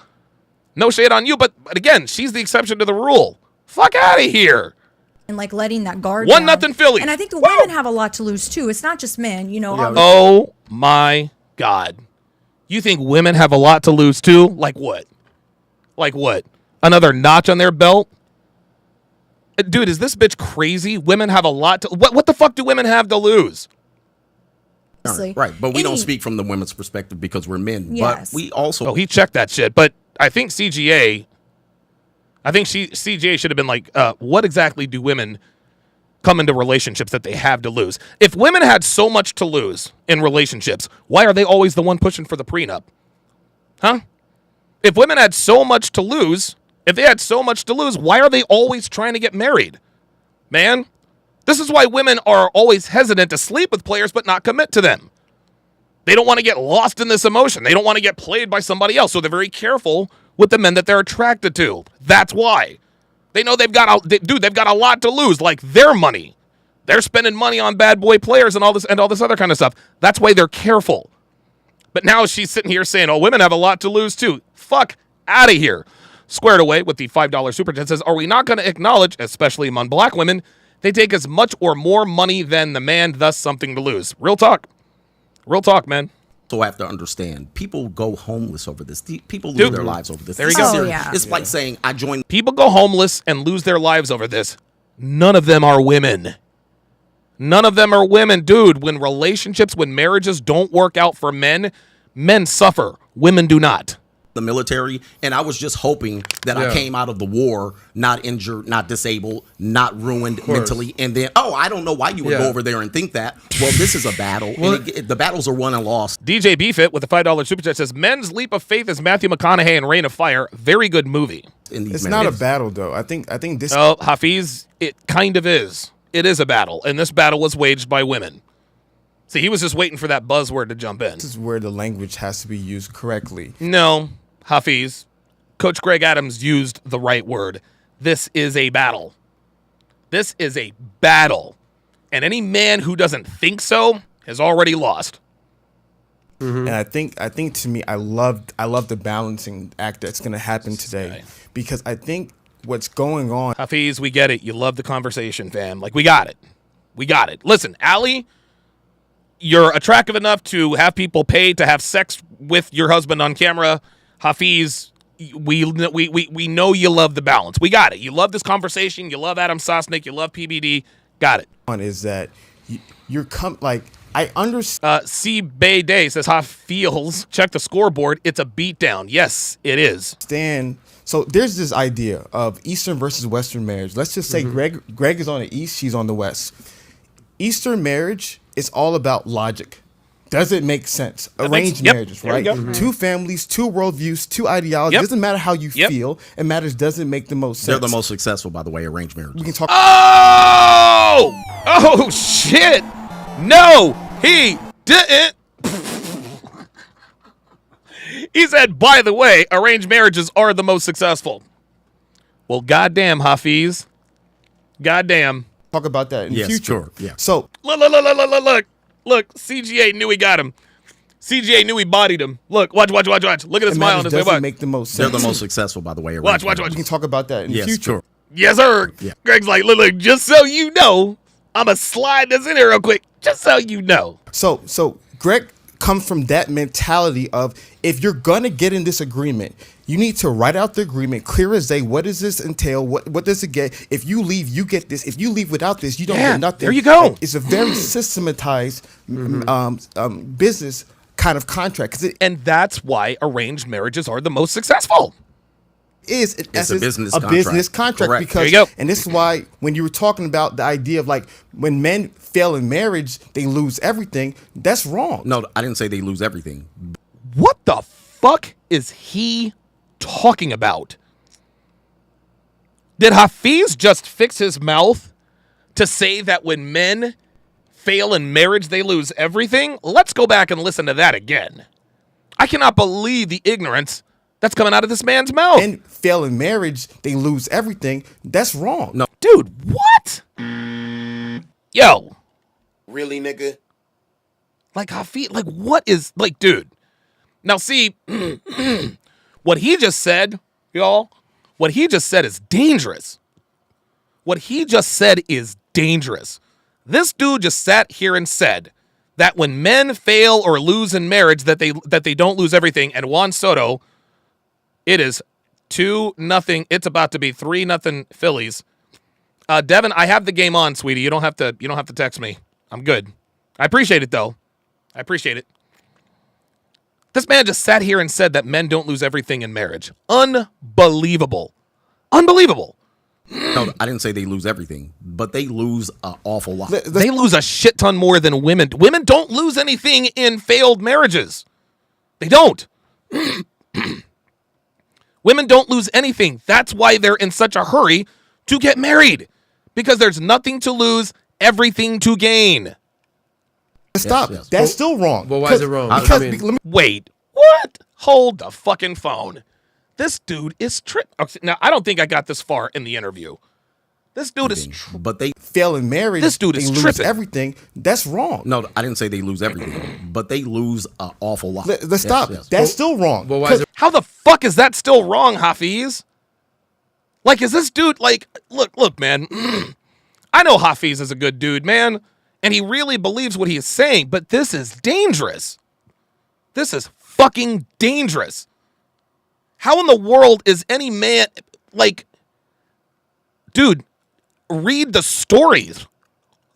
But again, she's the exception to the rule. Fuck out of here. And letting that guard 1-0 Philly. And I think the women have a lot to lose too. It's not just men, Oh my God. You think women have a lot to lose too? Like what? Another notch on their belt? Dude, is this bitch crazy? Women have a lot to... What the fuck do women have to lose? Right, but we don't speak from the women's perspective because we're men. Yes. But we also... Oh, he checked that shit. But I think CGA should have been like, what exactly do women come into relationships that they have to lose? If women had so much to lose in relationships, why are they always the one pushing for the prenup? Huh? If women had so much to lose, why are they always trying to get married? Man, this is why women are always hesitant to sleep with players but not commit to them. They don't want to get lost in this emotion. They don't want to get played by somebody else, so they're very careful with the men that they're attracted to. That's why. They know they've got a lot to lose, like their money. They're spending money on bad boy players and all this other kind of stuff. That's why they're careful. But now she's sitting here saying, "Oh, women have a lot to lose too." Fuck out of here. squared away with the $5 super chat, says, are we not going to acknowledge, especially among black women, they take as much or more money than the man, thus something to lose? Real talk. Real talk, man. So have to understand, people go homeless over this. People lose Dude, their lives over this. there you This is go. serious. Yeah. It's like saying I joined. People go homeless and lose their lives over this. None of them are women. None of them are women. Dude, when marriages don't work out for men, men suffer. Women do not. The military, and I was just hoping that I came out of the war not injured, not disabled, not ruined mentally, and then I don't know why you would go over there and think that. Well, this is a battle. And the battles are won and lost. DJ Beefit with the $5 super chat says, men's leap of faith is Matthew McConaughey in Reign of Fire. Very good movie. It's not a battle though. I think this. Oh, Hafiz, it kind of is. It is a battle, and this battle was waged by women. See, he was just waiting for that buzzword to jump in. This is where the language has to be used correctly. No, Hafiz, Coach Greg Adams used the right word. This is a battle. This is a battle. And any man who doesn't think so has already lost. And I think to me, I love the balancing act that's going to happen today, because I think what's going on. Hafiz, we get it. You love the conversation, fam. Like, we got it. We got it. Listen, Allie, you're attractive enough to have people pay to have sex with your husband on camera. Hafiz, we know you love the balance. We got it. You love this conversation. You love Adam Sosnick. You love PBD. Got it. Is that I understand. C. Bay Day says, Hafiz, check the scoreboard. It's a beatdown. Yes, it is. So there's this idea of Eastern versus Western marriage. Let's just say Greg is on the East, she's on the West. Eastern marriage is all about logic. Does it make sense? Arranged marriages, right? Two families, two worldviews, two ideologies. Doesn't matter how you feel. It matters, does it make the most sense? They're the most successful, by the way, arranged marriages. We can talk. Oh, shit. No, he didn't. He said, by the way, arranged marriages are the most successful. Well, goddamn, Hafiz. Goddamn. Talk about that in the future. Sure. Yeah. So Look, CGA knew he got him. CGA knew he bodied him. Look, watch. Look at the smile on his face. Doesn't make the most sense. They're the most successful, by the way. Watch. We can talk about that in the future. Sure. Yes, sir. Yeah. Greg's like, look, just so you know, I'm going to slide this in here real quick, just so you know. So Greg comes from that mentality of, if you're going to get in this agreement, you need to write out the agreement, clear as day. What does this entail? What does it get? If you leave, you get this. If you leave without this, you don't get nothing. There you go. It's a very systematized business kind of contract. And that's why arranged marriages are the most successful. It's a business contract. Business contract. Correct. Because, there you go. and this is why when you were talking about the idea of like when men fail in marriage, they lose everything. That's wrong. No, I didn't say they lose everything. What the fuck is he talking about? Did Hafiz just fix his mouth to say that when men fail in marriage, they lose everything? Let's go back and listen to that again. I cannot believe the ignorance that's coming out of this man's mouth. Men fail in marriage, they lose everything. That's wrong. No. Dude, what? Yo. Really, nigga? Like, Hafiz, like, what is, like, dude. Now, see, what he just said, y'all, what he just said is dangerous. What he just said is dangerous. This dude just sat here and said that when men fail or lose in marriage, that they don't lose everything. And Juan Soto, it is 2-0. It's about to be 3-0 Phillies. Devin, I have the game on, sweetie. You don't have to text me. I'm good. I appreciate it though. I appreciate it. This man just sat here and said that men don't lose everything in marriage. Unbelievable. Unbelievable. No, I didn't say they lose everything, but they lose an awful lot. They lose a shit ton more than women. Women don't lose anything in failed marriages. They don't. Women don't lose anything. That's why they're in such a hurry to get married. Because there's nothing to lose, everything to gain. Stop. Yes. That's still wrong. Well, why is it wrong? Because, I mean- let me, Wait, what? Hold the fucking phone. This dude is Now, I don't think I got this far in the interview. This dude is But they fail in marriage, This dude they is lose tripping. everything. That's wrong. No, I didn't say they lose everything, but they lose an awful lot. Let's stop. Yes. That's still wrong. Well, why is it? How the fuck is that still wrong, Hafiz? Like, is this dude, like, look, man, I know Hafiz is a good dude, man, and he really believes what he is saying, but this is dangerous. This is fucking dangerous. How in the world is any man, like, dude, read the stories.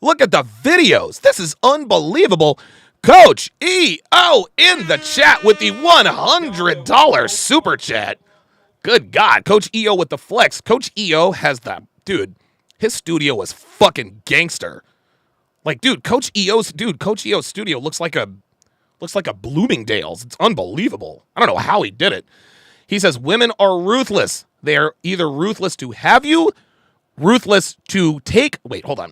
Look at the videos. This is unbelievable. Coach EO in the chat with the $100 super chat. Good God, Coach EO with the flex. Coach EO has the, dude, his studio is fucking gangster. Like, dude, Coach EO's studio looks like a Bloomingdale's. It's unbelievable. I don't know how he did it. He says women are ruthless. They are either ruthless to have you, ruthless to take. Wait, hold on.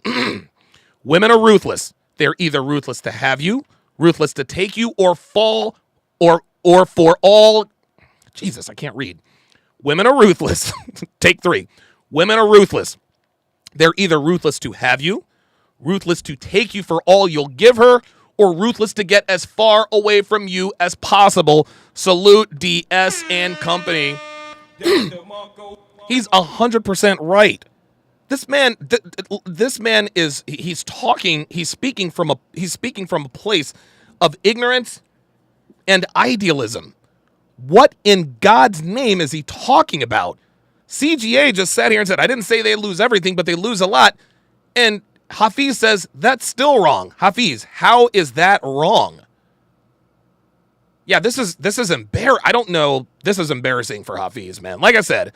Women are ruthless. They're either ruthless to have you, ruthless to take you, or fall, or for all. Jesus, I can't read. Women are ruthless. Take 3. Women are ruthless. They're either ruthless to have you, ruthless to take you for all you'll give her, or ruthless to get as far away from you as possible. Salute DS and company. He's 100% right. This man is, he's speaking from a place of ignorance and idealism. What in God's name is he talking about? CGA just sat here and said, I didn't say they lose everything, but they lose a lot. And Hafiz says, that's still wrong. Hafiz, how is that wrong? Yeah, this is I don't know. This is embarrassing for Hafiz, man. Like I said,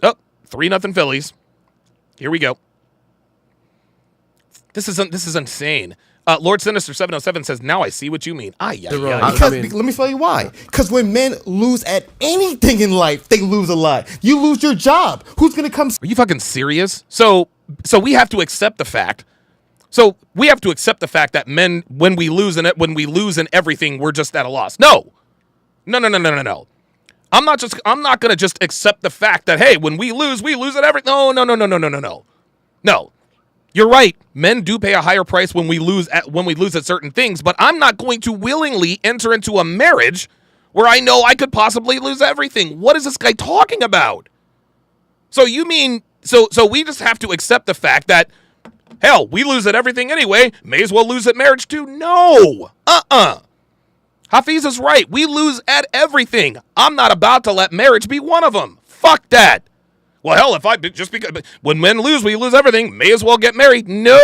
3-0 Phillies. Here we go. This is insane. Lord Sinister 707 says, now I see what you mean. Because let me tell you why. Because when men lose at anything in life, they lose a lot. You lose your job. Who's going to come? Are you fucking serious? So we have to accept the fact. So we have to accept the fact that men, when we lose in everything, we're just at a loss. No. I'm not going to just accept the fact that, hey, when we lose at everything. No. No. You're right. Men do pay a higher price when we lose at certain things, but I'm not going to willingly enter into a marriage where I know I could possibly lose everything. What is this guy talking about? So you mean so we just have to accept the fact that, hell, we lose at everything anyway, may as well lose at marriage too? No. Hafiz is right. We lose at everything. I'm not about to let marriage be one of them. Fuck that. Well, hell, because when men lose, we lose everything. May as well get married. No.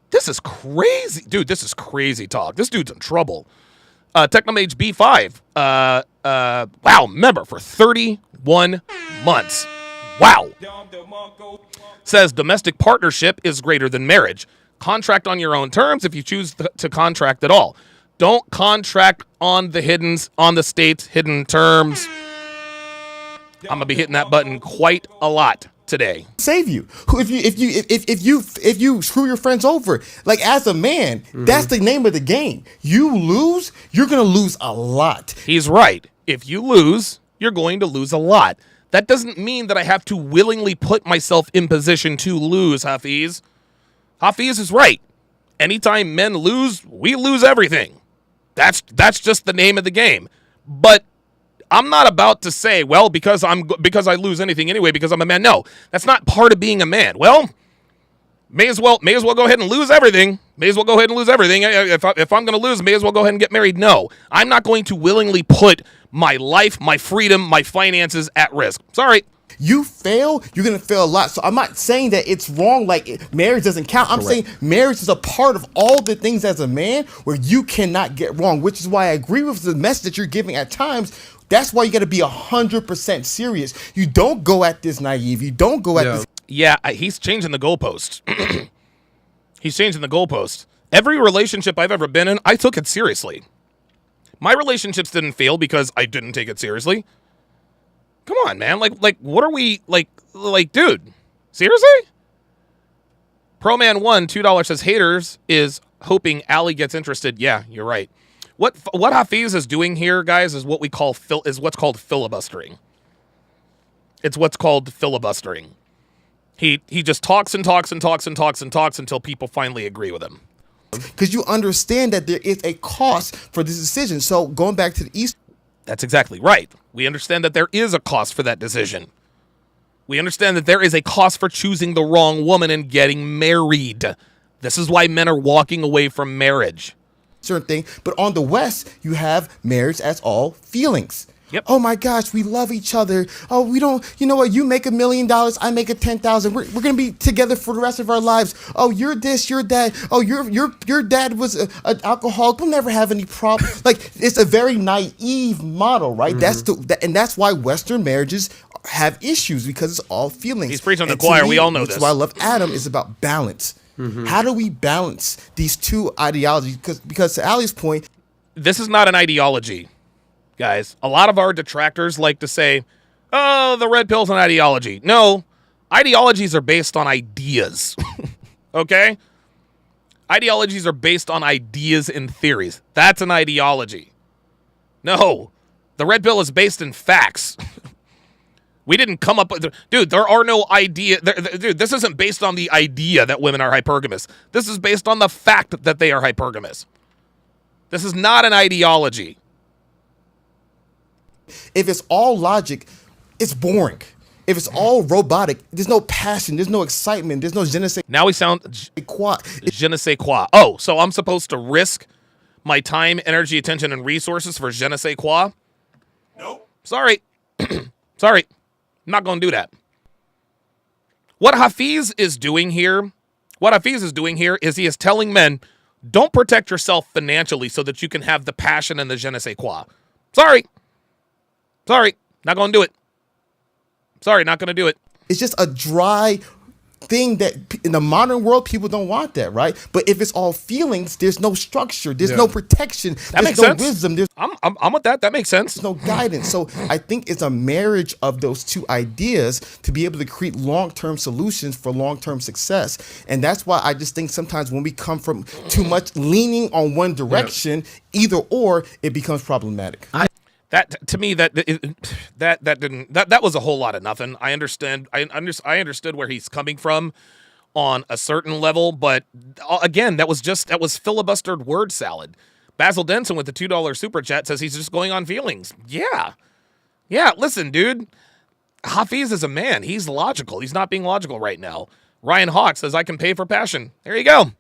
This is crazy. Dude, this is crazy talk. This dude's in trouble. Technomage B5. Wow, member for 31 months. Wow. Says domestic partnership is greater than marriage. Contract on your own terms if you choose to contract at all. Don't contract on the state's hidden terms. I'm gonna be hitting that button quite a lot today. Save you. If you screw your friends over, like as a man, that's the name of the game. You lose, you're gonna lose a lot. He's right. If you lose, you're going to lose a lot. That doesn't mean that I have to willingly put myself in position to lose, Hafiz. Hafiz is right. Anytime men lose, we lose everything. That's just the name of the game. But I'm not about to say, well, because I lose anything anyway because I'm a man. No, that's not part of being a man. Well, may as well go ahead and lose everything. If I'm going to lose, may as well go ahead and get married. No, I'm not going to willingly put my life, my freedom, my finances at risk. Sorry. You fail, you're going to fail a lot. So I'm not saying that it's wrong, like marriage doesn't count. I'm saying marriage is a part of all the things as a man where you cannot get wrong, which is why I agree with the message that you're giving at times. That's why you got to be 100% serious. You don't go at this naive. You don't go at this. Yeah, he's changing the goalpost. He's changing the goalpost. Every relationship I've ever been in, I took it seriously. My relationships didn't fail because I didn't take it seriously. Come on, man. Like, what are we, like, dude, seriously? ProMan1, $2 says, haters is hoping Allie gets interested. Yeah, you're right. What Hafiz is doing here, guys, is what's called filibustering. It's what's called filibustering. He just talks until people finally agree with him. Because you understand that there is a cost for this decision. So going back to the East. That's exactly right. We understand that there is a cost for that decision. We understand that there is a cost for choosing the wrong woman and getting married. This is why men are walking away from marriage. certain thing. But on the West, you have marriage as all feelings. Yep. Oh my gosh, we love each other. Oh, we don't, you know what? You make $1 million, I make a 10,000. We're gonna be together for the rest of our lives. Oh, you're this, you're that. Oh, your dad was an alcoholic. We'll never have any problem. Like, it's a very naive model, right? Mm-hmm. And that's why Western marriages have issues, because it's all feelings. He's preaching to And the choir. me, We all know which this. is why I love Adam, is about balance. How do we balance these two ideologies? Because to Ali's point, This is not an ideology, guys. A lot of our detractors like to say, oh, the red pill's an ideology. No, ideologies are based on ideas, okay? Ideologies are based on ideas and theories. That's an ideology. No, the red pill is based in facts. We didn't come up with... Dude, there are no idea... Dude, this isn't based on the idea that women are hypergamous. This is based on the fact that they are hypergamous. This is not an ideology. if it's all logic, it's boring. If it's all robotic, there's no passion, there's no excitement, there's no je ne sais Now we sound... quoi. Je ne sais quoi. Oh, so I'm supposed to risk my time, energy, attention, and resources for je ne sais quoi? Nope. Sorry. Sorry. I'm not going to do that. What Hafiz is doing here is he is telling men, don't protect yourself financially so that you can have the passion and the je ne sais quoi. Sorry. Not going to do it. Sorry, not going to do it. It's just a dry thing that in the modern world, people don't want that, right? But if it's all feelings, there's no structure, there's no protection, That there's makes no sense. wisdom, there's I'm with that. That makes sense. no guidance. So I think it's a marriage of those two ideas to be able to create long-term solutions for long-term success. And that's why I just think sometimes when we come from too much leaning on one direction, either or, it becomes problematic. That to me that was a whole lot of nothing. I understand. I understood where he's coming from on a certain level, but again, that was filibustered word salad. Basil Denson with the $2 super chat says he's just going on feelings. Yeah. Listen, dude. Hafiz is a man. He's logical. He's not being logical right now. Ryan Hawk says I can pay for passion. There you go.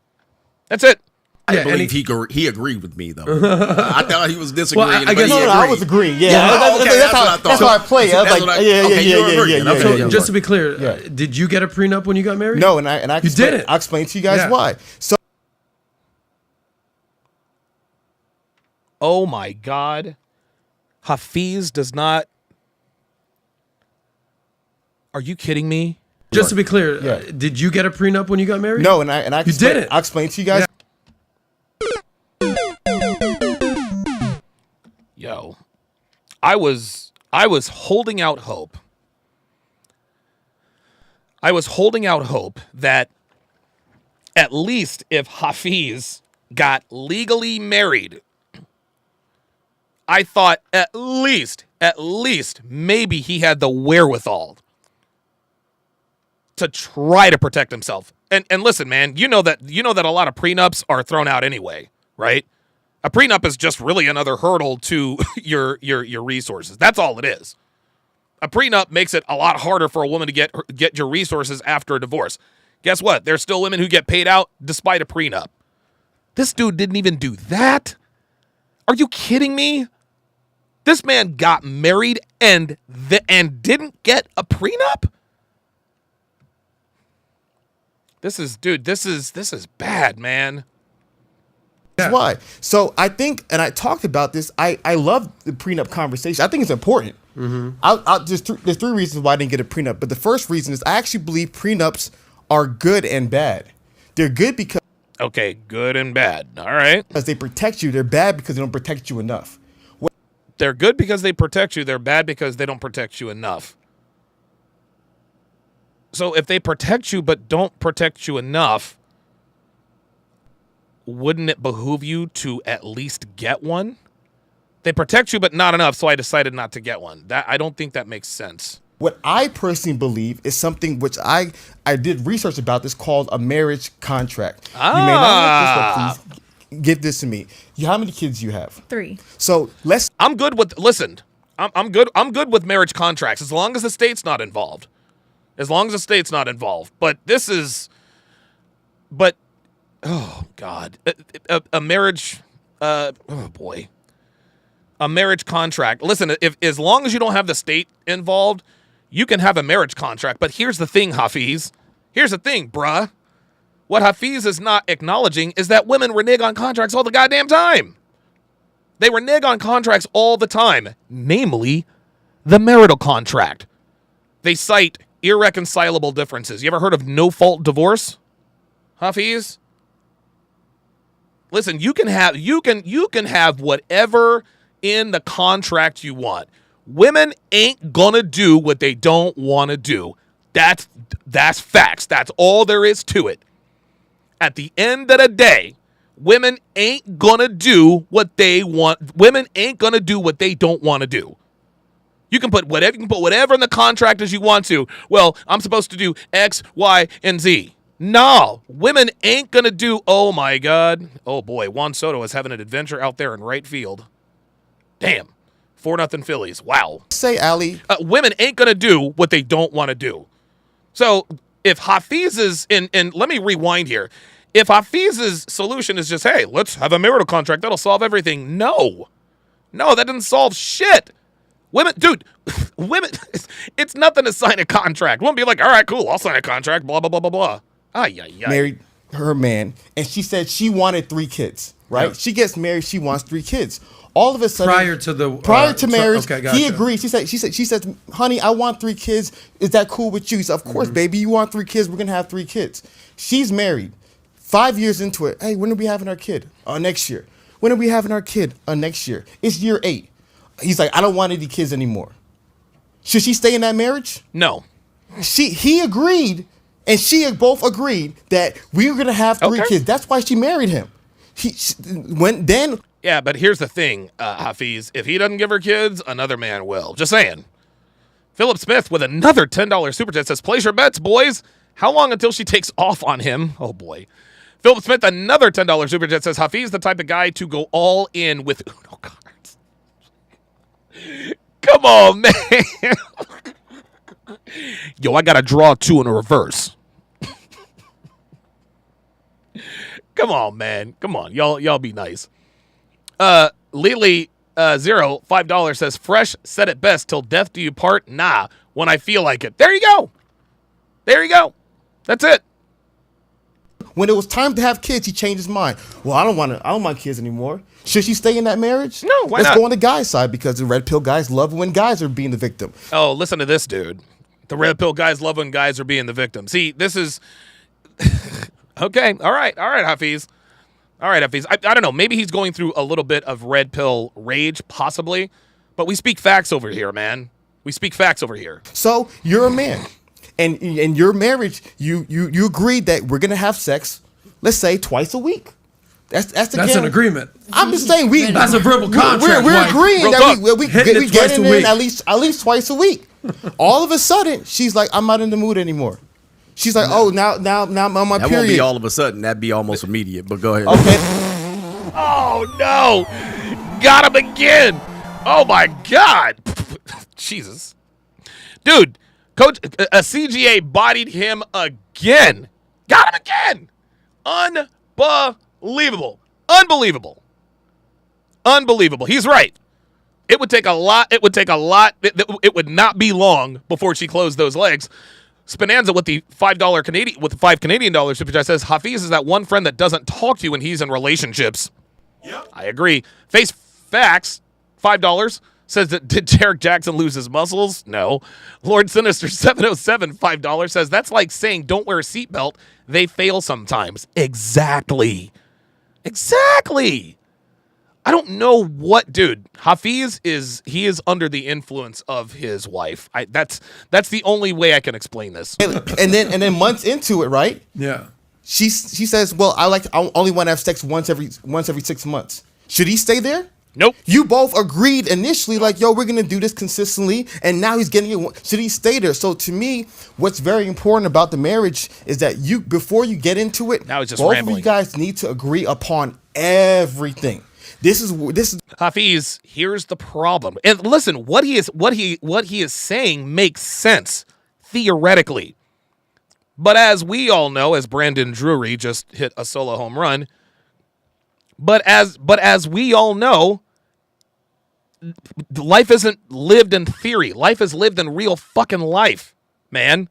That's it. I believe he agreed with me though. I thought he was disagreeing. Well, I but guess- he No, I agreed. was agreeing. Yeah, that's what I thought. that's how I play. I was That's like, what I- yeah. okay, you agreed. Okay, So yeah. just to be clear, did you get a prenup when you got married? No, and I You didn't. I'll explain to you guys Yeah. why. So Oh my God. Hafiz does not. Are you kidding me? Just to be clear, did you get a prenup when you got married? no, and I You didn't. I'll explain to you guys. Yo, I was holding out hope. I was holding out hope that at least if Hafiz got legally married, I thought at least maybe he had the wherewithal to try to protect himself. And listen, man, you know that a lot of prenups are thrown out anyway, right? A prenup is just really another hurdle to your resources. That's all it is. A prenup makes it a lot harder for a woman to get your resources after a divorce. Guess what? There's still women who get paid out despite a prenup. This dude didn't even do that. Are you kidding me? This man got married and didn't get a prenup? This is bad, man. That's why. So I think, and I talked about this. I love the prenup conversation. I think it's important. There's three reasons why I didn't get a prenup. But the first reason is I actually believe prenups are good and bad. They're good because Okay, good and bad. All right. they protect you. They're bad because they don't protect you enough. They're good because they protect you. They're bad because they don't protect you enough. So if they protect you but don't protect you enough, wouldn't it behoove you to at least get one? They protect you but not enough, so I decided not to get one. I don't think that makes sense. What I personally believe is something which I did research about this called a marriage contract. You may not like this, but please Get this to me. How many kids do you have? 3. So let's. I'm good with listen. I'm good. I'm good with marriage contracts as long as the state's not involved. As long as the state's not involved. But this is. But oh God, a marriage. Oh boy. A marriage contract. Listen, if as long as you don't have the state involved, you can have a marriage contract. But here's the thing, Hafiz. Here's the thing, bruh. What Hafiz is not acknowledging is that women renege on contracts all the goddamn time. They renege on contracts all the time, namely the marital contract. They cite irreconcilable differences. You ever heard of no-fault divorce, Hafiz? Listen, you can have whatever in the contract you want. Women ain't gonna do what they don't want to do. That's facts. That's all there is to it. At the end of the day, women ain't gonna do what they want. Women ain't gonna do what they don't want to do. You can put whatever in the contract as you want to. Well, I'm supposed to do X, Y, and Z. No, women ain't gonna do. Oh my God. Oh boy, Juan Soto is having an adventure out there in right field. Damn. 4-0 Phillies. Wow. Say, Ali. Women ain't gonna do what they don't want to do. So if Hafiz's and let me rewind here. If Hafiz's solution is just, hey, let's have a marital contract, that'll solve everything. No, that doesn't solve shit. Women, it's nothing to sign a contract. Women be like, all right, cool, I'll sign a contract, blah, blah, blah, blah, blah. Married her man, and she said she wanted 3 kids, right? Yeah. She gets married, she wants 3 kids. All of a sudden, prior to marriage, gotcha. he agreed. She said, honey, I want 3 kids. Is that cool with you? He said, of course, baby, you want 3 kids. We're going to have 3 kids. She's married. 5 years into it, hey, when are we having our kid? Next year. When are we having our kid? Next year. It's year 8. He's like, I don't want any kids anymore. Should she stay in that marriage? No. He agreed, and she both agreed that we were gonna have 3 kids. That's why she married him. Yeah, but here's the thing, Hafiz. If he doesn't give her kids, another man will. Just saying. Philip Smith with another $10 super chat says, place your bets, boys. How long until she takes off on him? Oh boy. Philip Smith, another $10 super chat says, Hafiz the type of guy to go all in with Uno cards. Come on, man. Yo, I gotta draw 2 in a reverse. Come on, man. Come on. Y'all be nice. Lily Zero, $5 says, Fresh said it best, till death do you part. Nah, when I feel like it. There you go. There you go. That's it. When it was time to have kids, he changed his mind. Well, I don't want kids anymore. Should she stay in that marriage? No, why Let's not? go on the guy's side, because the red pill guys love when guys are being the victim. Oh, listen to this, dude. The red pill guys love when guys are being the victim. See, this is okay. All right, Hafiz. All right, Hafiz. I don't know. Maybe he's going through a little bit of red pill rage, possibly. But we speak facts over here, man. We speak facts over here. So you're a man, and in your marriage, you agreed that we're gonna have sex, let's say twice a week. That's an agreement. I'm just saying That's a verbal contract. We're agreeing that we get twice a in week. at least twice a week. All of a sudden, she's like, I'm not in the mood anymore. She's like, oh, now I'm on my That period. won't be all of a sudden. That'd be almost immediate. But go ahead. Okay. Oh, no. Got him again. Oh, my God. Jesus. Dude, coach, a CGA bodied him again. Got him again. Unbelievable. He's right. It would take a lot. It would not be long before she closed those legs. Spinanza with the $5 Canadian, with the $5 Canadian super chat says, Hafiz is that one friend that doesn't talk to you when he's in relationships. Yep. I agree. Face Facts, $5, says that did Derek Jackson lose his muscles? No. Lord Sinister 707, $5 says that's like saying don't wear a seatbelt. They fail sometimes. Exactly. I don't know what, dude. Hafiz is under the influence of his wife. That's the only way I can explain this. and then months into it, right? Yeah. She says, well, I only want to have sex once every 6 months. Should he stay there? Nope. You both agreed initially, like, yo, we're gonna do this consistently, and now he's getting it. Should he stay there? So to me, what's very important about the marriage is that before you get into it, now it's just both rambling. of you guys need to agree upon everything. This is Hafiz, here's the problem. And listen, what he is saying makes sense theoretically. But as we all know, as Brandon Drury just hit a solo home run, but as we all know, life isn't lived in theory. Life is lived in real fucking life, man.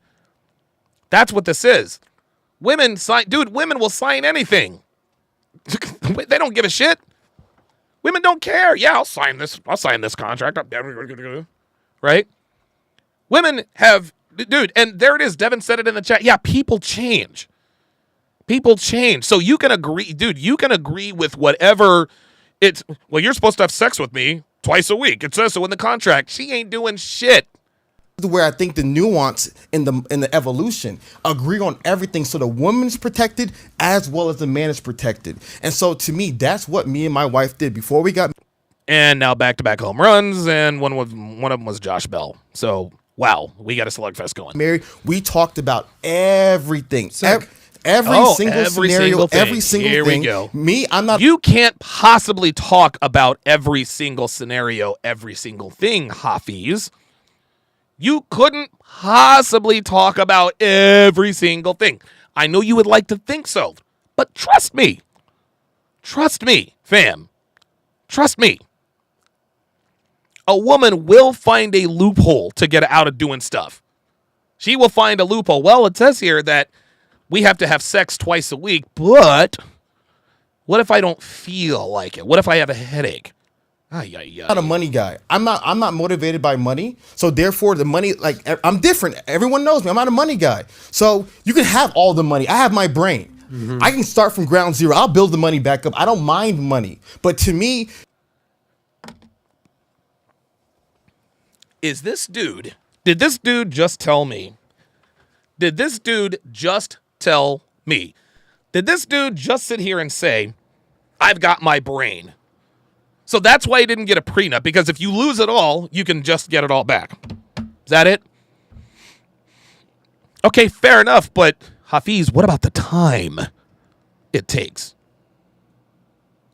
That's what this is. Women will sign anything. They don't give a shit. Women don't care. Yeah, I'll sign this contract. Right? Women have, dude, and there it is. Devin said it in the chat. Yeah, people change. People change. So you can agree, dude, you can agree with whatever it's, well, you're supposed to have sex with me twice a week. It says so in the contract. She ain't doing shit. where I think the nuance in the evolution, agree on everything so the woman's protected as well as the man is protected. And so to me, that's what me and my wife did before we got. And now back-to-back home runs, and one of them was Josh Bell. So wow, we got a slugfest going. Married, we talked about everything. Every single scenario, every single thing. Here we go. Me, I'm not. You can't possibly talk about every single scenario, every single thing, Hafiz. You couldn't possibly talk about every single thing. I know you would like to think so, but trust me. Trust me, fam. Trust me. A woman will find a loophole to get out of doing stuff. She will find a loophole. Well, it says here that we have to have sex twice a week, but what if I don't feel like it? What if I have a headache? I'm not a money guy. I'm not motivated by money. So therefore the money, like, I'm different. Everyone knows me. I'm not a money guy. So you can have all the money. I have my brain. Mm-hmm. I can start from ground zero. I'll build the money back up. I don't mind money. But to me, did this dude just tell me? Did this dude just sit here and say, I've got my brain? So that's why he didn't get a prenup, because if you lose it all, you can just get it all back. Is that it? Okay, fair enough, but Hafiz, what about the time it takes?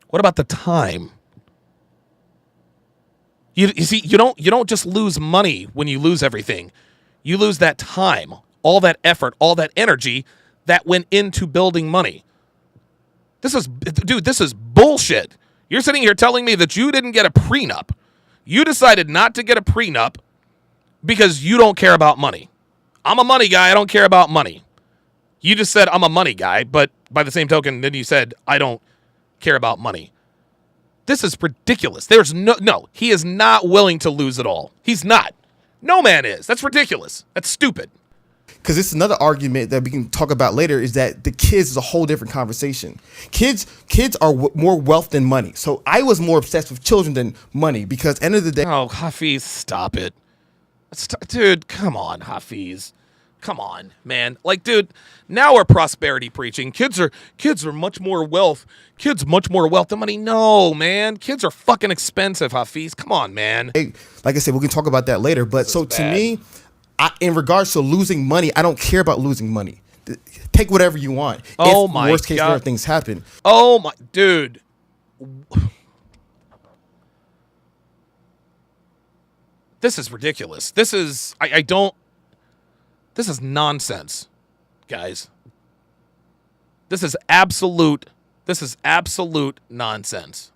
What about the time? You see, you don't just lose money when you lose everything. You lose that time, all that effort, all that energy that went into building money. This is bullshit. You're sitting here telling me that you didn't get a prenup. You decided not to get a prenup because you don't care about money. I'm a money guy. I don't care about money. You just said I'm a money guy, but by the same token, then you said I don't care about money. This is ridiculous. There's no, he is not willing to lose it all. He's not. No man is. That's ridiculous. That's stupid. Because it's another argument that we can talk about later, is that the kids is a whole different conversation. Kids are more wealth than money. So I was more obsessed with children than money, because end of the day. Oh, Hafiz, stop it. Dude, come on, Hafiz. Come on, man. Like, dude, now we're prosperity preaching. Kids are much more wealth. Kids much more wealth than money. No, man. Kids are fucking expensive, Hafiz. Come on, man. Hey, like I said, we can talk about that later. But so to me, in regards to losing money, I don't care about losing money. Take whatever you want. Oh, if my worst case God. scenario things happen. Oh, my. Dude. This is ridiculous. This is. This is nonsense, guys. This is absolute nonsense.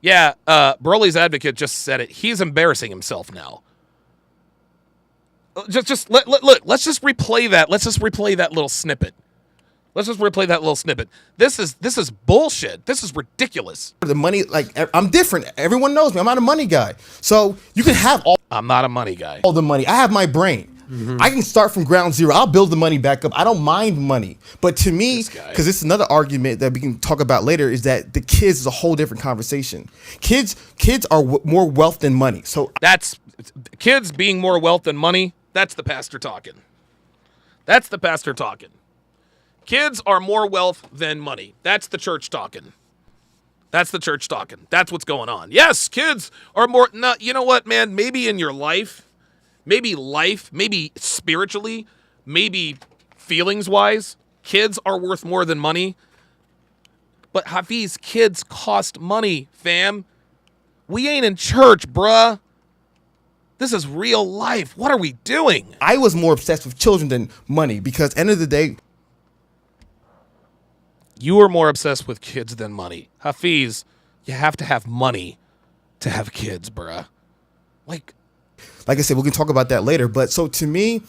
Yeah, Broly's advocate just said it. He's embarrassing himself now. Let's just replay that. Let's just replay that little snippet. This is bullshit. This is ridiculous. The money, like, I'm different. Everyone knows me. I'm not a money guy. So you can have I'm not a money guy. all the money. I have my brain. Mm-hmm. I can start from ground zero. I'll build the money back up. I don't mind money. But to me, because it's another argument that we can talk about later, is that the kids is a whole different conversation. Kids are more wealth than money. So that's kids being more wealth than money. That's the pastor talking. Kids are more wealth than money. That's the church talking. That's what's going on. Yes, kids are more. No, you know what, man? Maybe in your life, maybe spiritually, maybe feelings-wise, kids are worth more than money. But Hafiz, kids cost money, fam. We ain't in church, bruh. This is real life. What are we doing? I was more obsessed with children than money because end of the day, You are more obsessed with kids than money. Hafiz, you have to have money to have kids, bruh. Like I said, we can talk about that later. But so to me,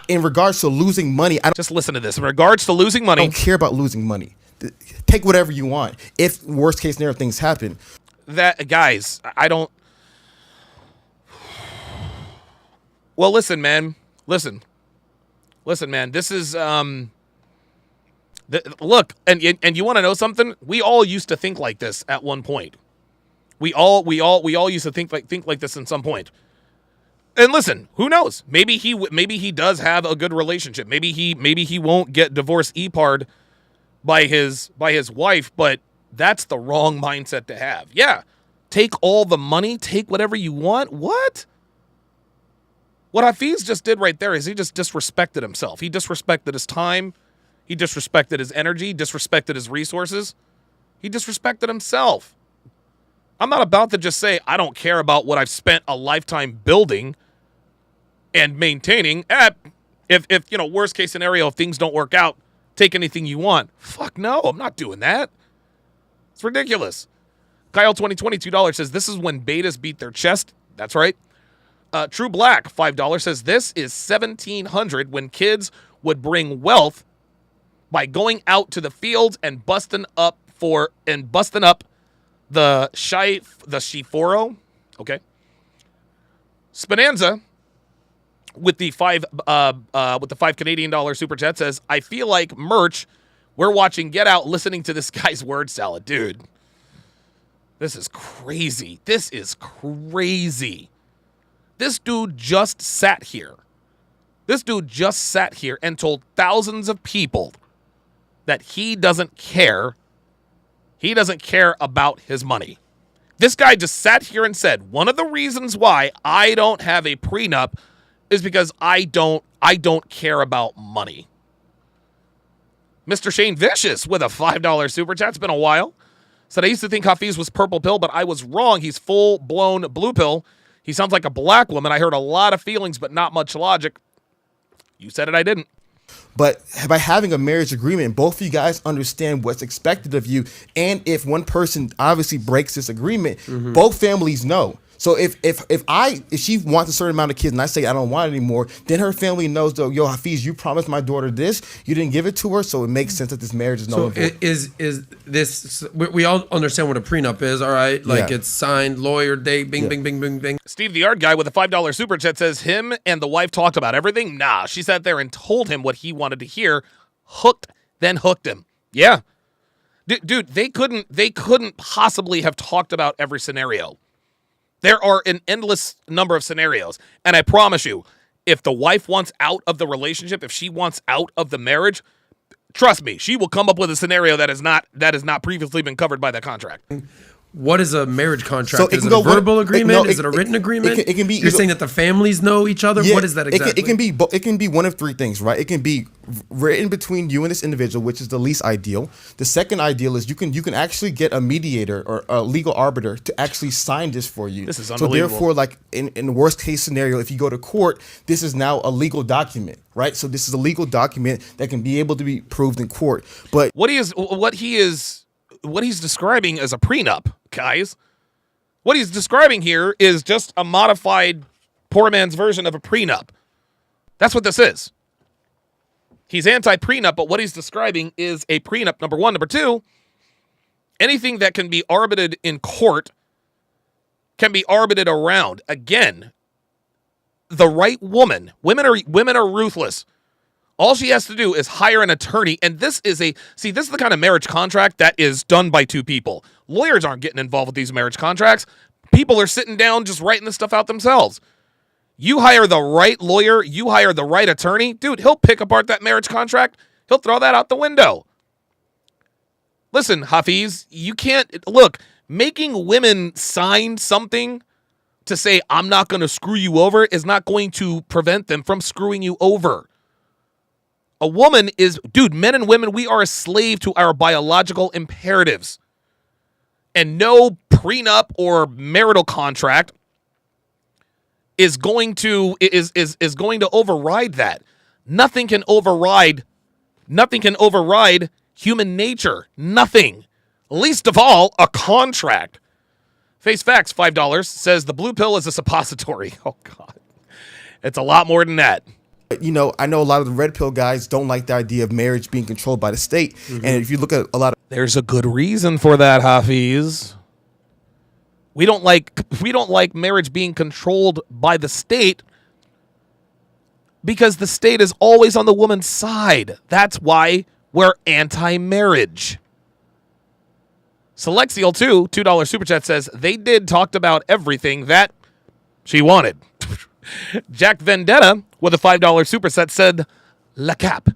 in regards to losing money, I just listen to this. In regards to losing money, don't care about losing money. Take whatever you want. If worst case scenario things happen, that guys, I don't. Well, listen, man. Listen, man. This is look, and you want to know something? We all used to think like this at one point. We all used to think like this in some point. And listen, who knows? Maybe he does have a good relationship. Maybe he won't get divorce EPAR'd by his wife, but that's the wrong mindset to have. Yeah, take all the money, take whatever you want. What Hafiz just did right there is he just disrespected himself. He disrespected his time. He disrespected his energy, disrespected his resources. He disrespected himself. I'm not about to just say, I don't care about what I've spent a lifetime building and maintaining. If worst case scenario, if things don't work out, take anything you want. Fuck no, I'm not doing that. It's ridiculous. Kyle 2020, $2 says, this is when betas beat their chest. That's right. True Black, $5 says, this is 1700 when kids would bring wealth by going out to the fields and busting up the Shiforo. Okay. Spinanza with the $5 Canadian super chat says, I feel like merch. We're watching Get Out, listening to this guy's word salad. Dude, this is crazy. This dude just sat here. And told thousands of people that he doesn't care. He doesn't care about his money. This guy just sat here and said, one of the reasons why I don't have a prenup is because I don't care about money. Mr. Shane Vicious with a $5 super chat. It's been a while. Said, I used to think Hafiz was purple pill, but I was wrong. He's full-blown blue pill. He sounds like a black woman. I heard a lot of feelings, but not much logic. You said it, I didn't. But by having a marriage agreement, both of you guys understand what's expected of you. And if one person obviously breaks this agreement, both families know. So if she wants a certain amount of kids and I say I don't want it anymore, then her family knows, though, yo, Hafiz, you promised my daughter this, you didn't give it to her, so it makes sense that this marriage is null and void. Is this? We all understand what a prenup is, all right? Like it's signed, lawyer, date, bing, bing, bing, bing, bing. Steve the Art Guy with a $5 super chat says him and the wife talked about everything. Nah, she sat there and told him what he wanted to hear, hooked him. Yeah, dude, they couldn't possibly have talked about every scenario. There are an endless number of scenarios. And I promise you, if the wife wants out of the relationship, if she wants out of the marriage, trust me, she will come up with a scenario that has not previously been covered by the contract. What is a marriage contract? So is it a verbal agreement? Is it a written agreement? It can be. You're saying that the families know each other? Yeah, what is that exactly? It can be one of three things, right? It can be written between you and this individual, which is the least ideal. The second ideal is you can actually get a mediator or a legal arbiter to actually sign this for you. This is unbelievable. So therefore, like in the worst case scenario, if you go to court, this is now a legal document, right? So this is a legal document that can be able to be proved in court. But what he's describing as a prenup, guys. What he's describing here is just a modified poor man's version of a prenup. That's what this is. He's anti-prenup, but what he's describing is a prenup, number one. Number two, anything that can be arbitrated in court can be arbitrated around. Again, the right woman. Women are ruthless. All she has to do is hire an attorney, and this is the kind of marriage contract that is done by two people. Lawyers aren't getting involved with these marriage contracts. People are sitting down just writing this stuff out themselves. You hire the right lawyer, you hire the right attorney, dude, he'll pick apart that marriage contract. He'll throw that out the window. Listen, Hafiz, you can't, look, making women sign something to say, I'm not going to screw you over is not going to prevent them from screwing you over. A woman is, dude, men and women, we are a slave to our biological imperatives. And no prenup or marital contract is going to override that. Nothing can override human nature. Nothing. Least of all, a contract. Face Facts, $5, says the blue pill is a suppository. Oh, God. It's a lot more than that. You know, I know a lot of the red pill guys don't like the idea of marriage being controlled by the state. And if you look at a lot of There's a good reason for that, Hafiz. We don't like marriage being controlled by the state because the state is always on the woman's side. That's why we're anti-marriage. Selexial 2, $2 super chat says they talked about everything that she wanted. Jack Vendetta with a $5 super set said, La Cap,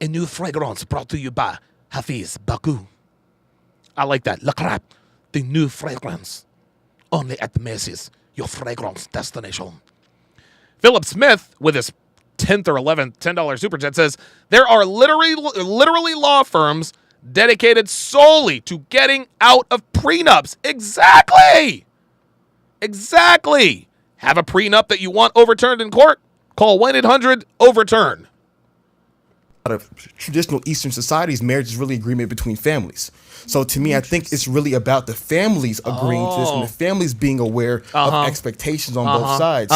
a new fragrance brought to you by Hafiz Baoku. I like that. La Cap, the new fragrance. Only at Macy's, your fragrance destination. Philip Smith with his 10th or 11th $10 super chat says, there are literally law firms dedicated solely to getting out of prenups. Exactly. Have a prenup that you want overturned in court? Call 1-800-OVERTURN. of traditional Eastern societies, marriage is really agreement between families. So to me, I think it's really about the families agreeing to this and the families being aware of expectations on both sides.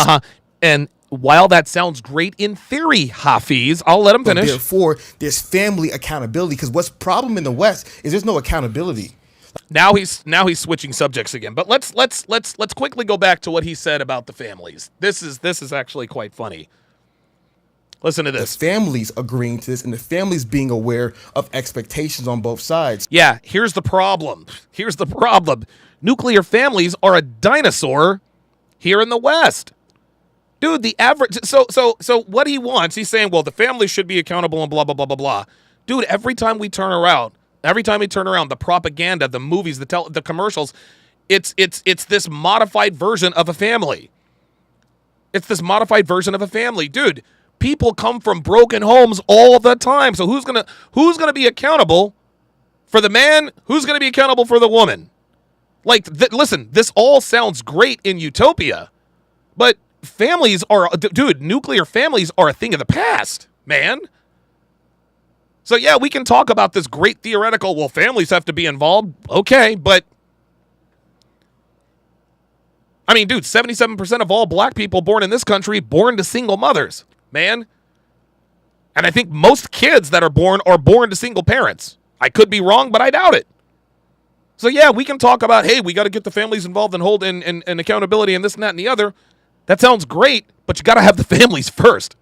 And while that sounds great in theory, Hafiz, I'll let him finish. But therefore, there's family accountability, because what's problem in the West is there's no accountability. Now he's switching subjects again. But let's quickly go back to what he said about the families. This is actually quite funny. Listen to this. The families agreeing to this and the families being aware of expectations on both sides. Yeah, here's the problem. Nuclear families are a dinosaur here in the West. Dude, the average so what he wants, he's saying, well, the family should be accountable and blah blah blah blah blah. Dude, every time we turn around, the propaganda, the movies, the commercials, it's this modified version of a family. Dude. People come from broken homes all the time. So who's gonna be accountable for the man? Who's gonna be accountable for the woman? Like, listen, this all sounds great in utopia, but families are, dude, nuclear families are a thing of the past, man. So yeah, we can talk about this great theoretical, well, families have to be involved. Okay, but I mean, dude, 77% of all black people born in this country born to single mothers. Man. And I think most kids that are born to single parents. I could be wrong, but I doubt it. So yeah, we can talk about, hey, we got to get the families involved and hold in accountability and this and that and the other. That sounds great, but you got to have the families first.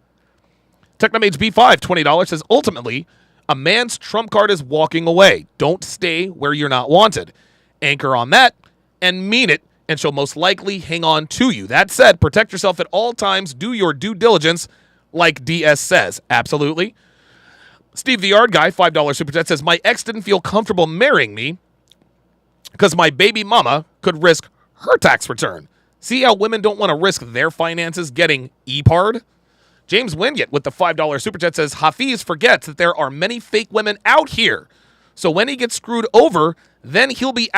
Technomage B5, $20, says, ultimately, a man's trump card is walking away. Don't stay where you're not wanted. Anchor on that and mean it, and she'll most likely hang on to you. That said, protect yourself at all times. Do your due diligence, like DS says. Absolutely. Steve the Yard Guy, $5 super chat, says, my ex didn't feel comfortable marrying me because my baby mama could risk her tax return. See how women don't want to risk their finances getting EPAR'd? James Wingett with the $5 super chat says, Hafiz forgets that there are many fake women out here. So when he gets screwed over, then he'll be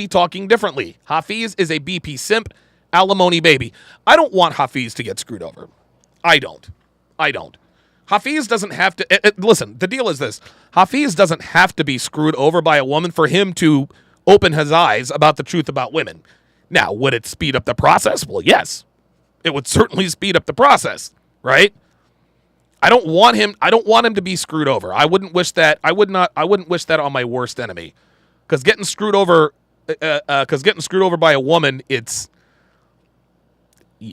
talking differently. Hafiz is a BP simp, alimony baby. I don't want Hafiz to get screwed over. I don't. Hafiz doesn't have to... listen, the deal is this. Hafiz doesn't have to be screwed over by a woman for him to open his eyes about the truth about women. Now, would it speed up the process? Well, yes. It would certainly speed up the process, right? I don't want him to be screwed over. I wouldn't wish that. I wouldn't wish that on my worst enemy. Because getting screwed over by a woman, it's,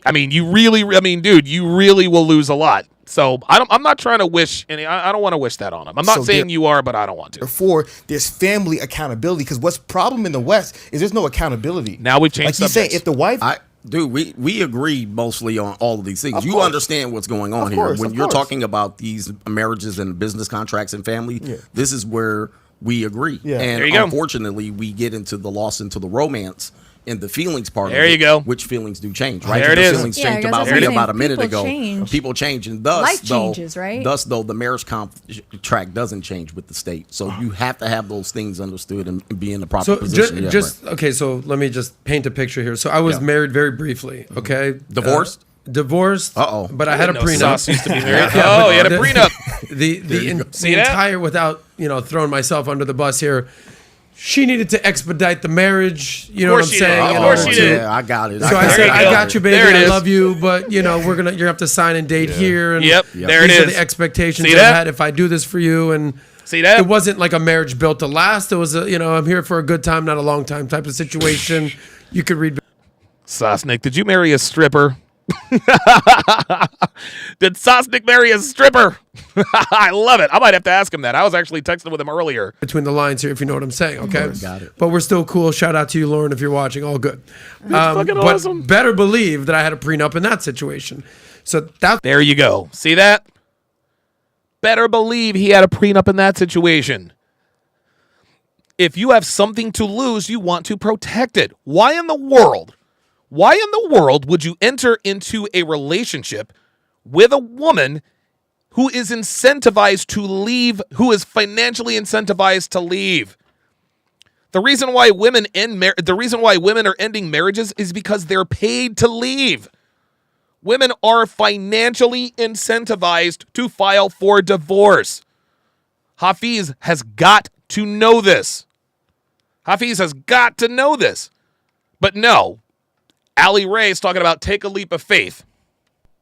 I mean, you really will lose a lot. So I'm not trying to wish any. I don't want to wish that on him. I'm not saying you are, but I don't want to. Therefore, there's family accountability, because what's problem in the West is there's no accountability. Now we've changed like subjects. You say, if the wife, we agree mostly on all of these things. Of you course. understand what's going on here. When you're talking about these marriages and business contracts and family, this is where we agree. Yeah. And there you go. unfortunately, we get into the romance in the feelings part There of it, you go. which feelings do change, right? There it the is. feelings Yeah, changed I guess about that's me what I'm about a saying. minute People ago. change. People change, and thus, Life changes, right? Thus, though, the marriage contract doesn't change with the state. So you have to have those things understood and be in the proper So position. okay, so let me just paint a picture here. So I was married very briefly, okay? Divorced? Divorced. Uh-oh. But I had a No, prenup. Sauce used to be married. Yeah, Oh, he had a the- prenup. The See that? entire, without throwing myself under the bus here, she needed to expedite the marriage. You know what I'm course she saying? did. in Of course order she to- did. Yeah, I got it. So I There said, you I go. got you, baby. There it I is. love you, but you have to sign and date here. And Yep, there it these are is. the expectations See I that? had if I do this for you. And See that? it wasn't like a marriage built to last. It was I'm here for a good time, not a long time type of situation. You could read. Sosnick, did you marry a stripper? Did Sosnick marry a stripper? I love it. I might have to ask him that. I was actually texting with him earlier. Between the lines here, if you know what I'm saying, okay? Got it. But we're still cool. Shout out to you, Lauren, if you're watching. All good. fucking but awesome. better believe that I had a prenup in that situation. So that's There you go. See that? Better believe he had a prenup in that situation. If you have something to lose, you want to protect it. Why in the world would you enter into a relationship with a woman who is incentivized to leave, who is financially incentivized to leave? The reason why women are ending marriages is because they're paid to leave. Women are financially incentivized to file for divorce. Hafiz has got to know this. Hafiz has got to know this. But no, Ali Ray is talking about take a leap of faith.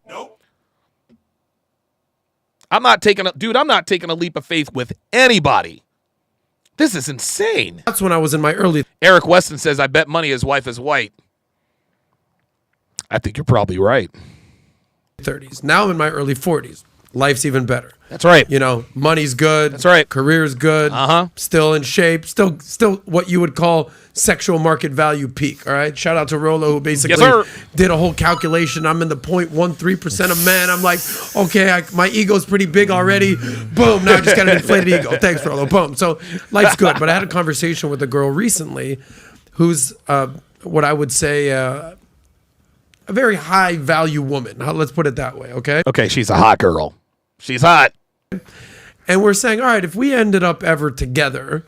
Nope. I'm not taking a leap of faith with anybody. This is insane. that's when I was in my early Eric Weston says, I bet money his wife is white. I think you're probably right. 30s. Now I'm in my early 40s. Life's even better. That's right. Money's good. That's right. Career's good. Uh-huh. Still in shape. Still what you would call sexual market value peak. All right. Shout out to Rolo, who basically Yes, sir. did a whole calculation. I'm in the 0.13% of men. I'm like, okay, my ego's pretty big already. Boom. Now I just got an inflated ego. Thanks, Rolo. Boom. So life's good. But I had a conversation with a girl recently who's what I would say a very high value woman. Let's put it that way. Okay. Okay, she's a hot girl. She's hot. And we're saying, all right, if we ended up ever together,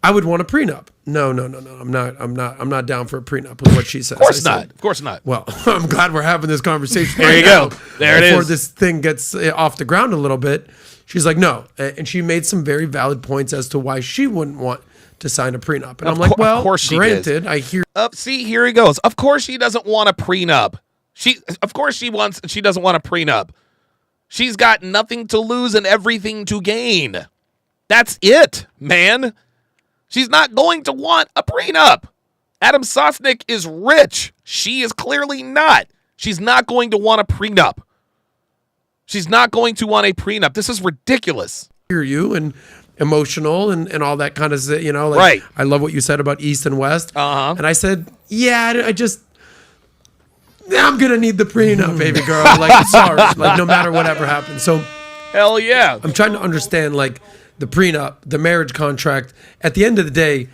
I would want a prenup. No. I'm not down for a prenup with what she says. Of course I not. said, Of course not. well, I'm glad we're having this conversation. There right you now go. There it before is. this thing gets off the ground a little bit. She's like, no. And she made some very valid points as to why she wouldn't want to sign a prenup. And I'm like, well, of course she granted, did. I hear See, here he goes. Of course she doesn't want a prenup. She doesn't want a prenup. She's got nothing to lose and everything to gain. That's it, man. She's not going to want a prenup. Adam Sosnick is rich. She is clearly not. She's not going to want a prenup. She's not going to want a prenup. This is ridiculous. you and emotional and all that kind of, like, Right. I love what you said about East and West. Uh-huh. And I said, yeah, I'm going to need the prenup, baby girl. Like, sorry, like, no matter whatever happens. So Hell yeah. I'm trying to understand, like, the prenup, the marriage contract. At the end of the day,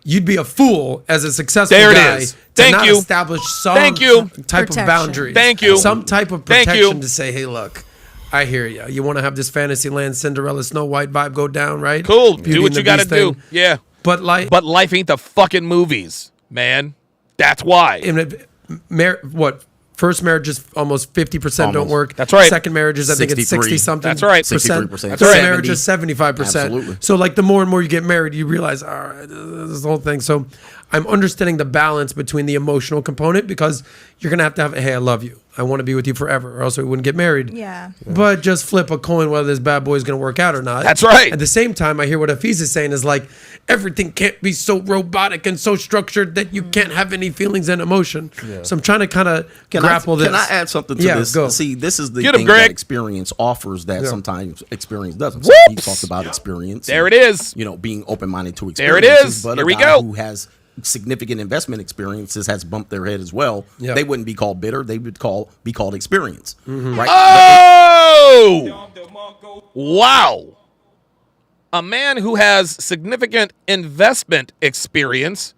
you'd be a fool as a successful There it guy is. to Thank not you. establish some Thank you. type Protection. of boundary. Thank you. Some type of Thank protection you. to say, hey, look, I hear you. You want to have this Fantasyland Cinderella Snow White vibe go down, right? Cool. Beauty Do what and the you got to Beast do. thing. Yeah. But like, But life ain't the fucking movies, man. That's why. First marriage is almost 50% don't Almost. work. That's right. Second marriage is, I think it's 63. 60 something. That's right. 63%. 63%. Third That's right. marriage is 75%. Absolutely. So like the more and more you get married, you realize, all right, this whole thing. So I'm understanding the balance between the emotional component, because you're going to have, hey, I love you. I want to be with you forever, or else we wouldn't get married. Yeah. But just flip a coin whether this bad boy is going to work out or not. That's right. At the same time, I hear what Hafiz is saying is like, everything can't be so robotic and so structured that you can't have any feelings and emotion. So I'm trying to kind of grapple this. Can I add something to Yeah, this? go. See, this is the Get 'em, thing Greg. that experience offers that sometimes experience doesn't. So he talked about experience. There and, it is. Being open-minded to There it experiences. is. But Here a we guy go. who has significant investment experiences has bumped their head as well. Yeah. They wouldn't be called bitter. They would be called experience. Mm-hmm. Right? Oh! Wow. A man who has significant investment experience,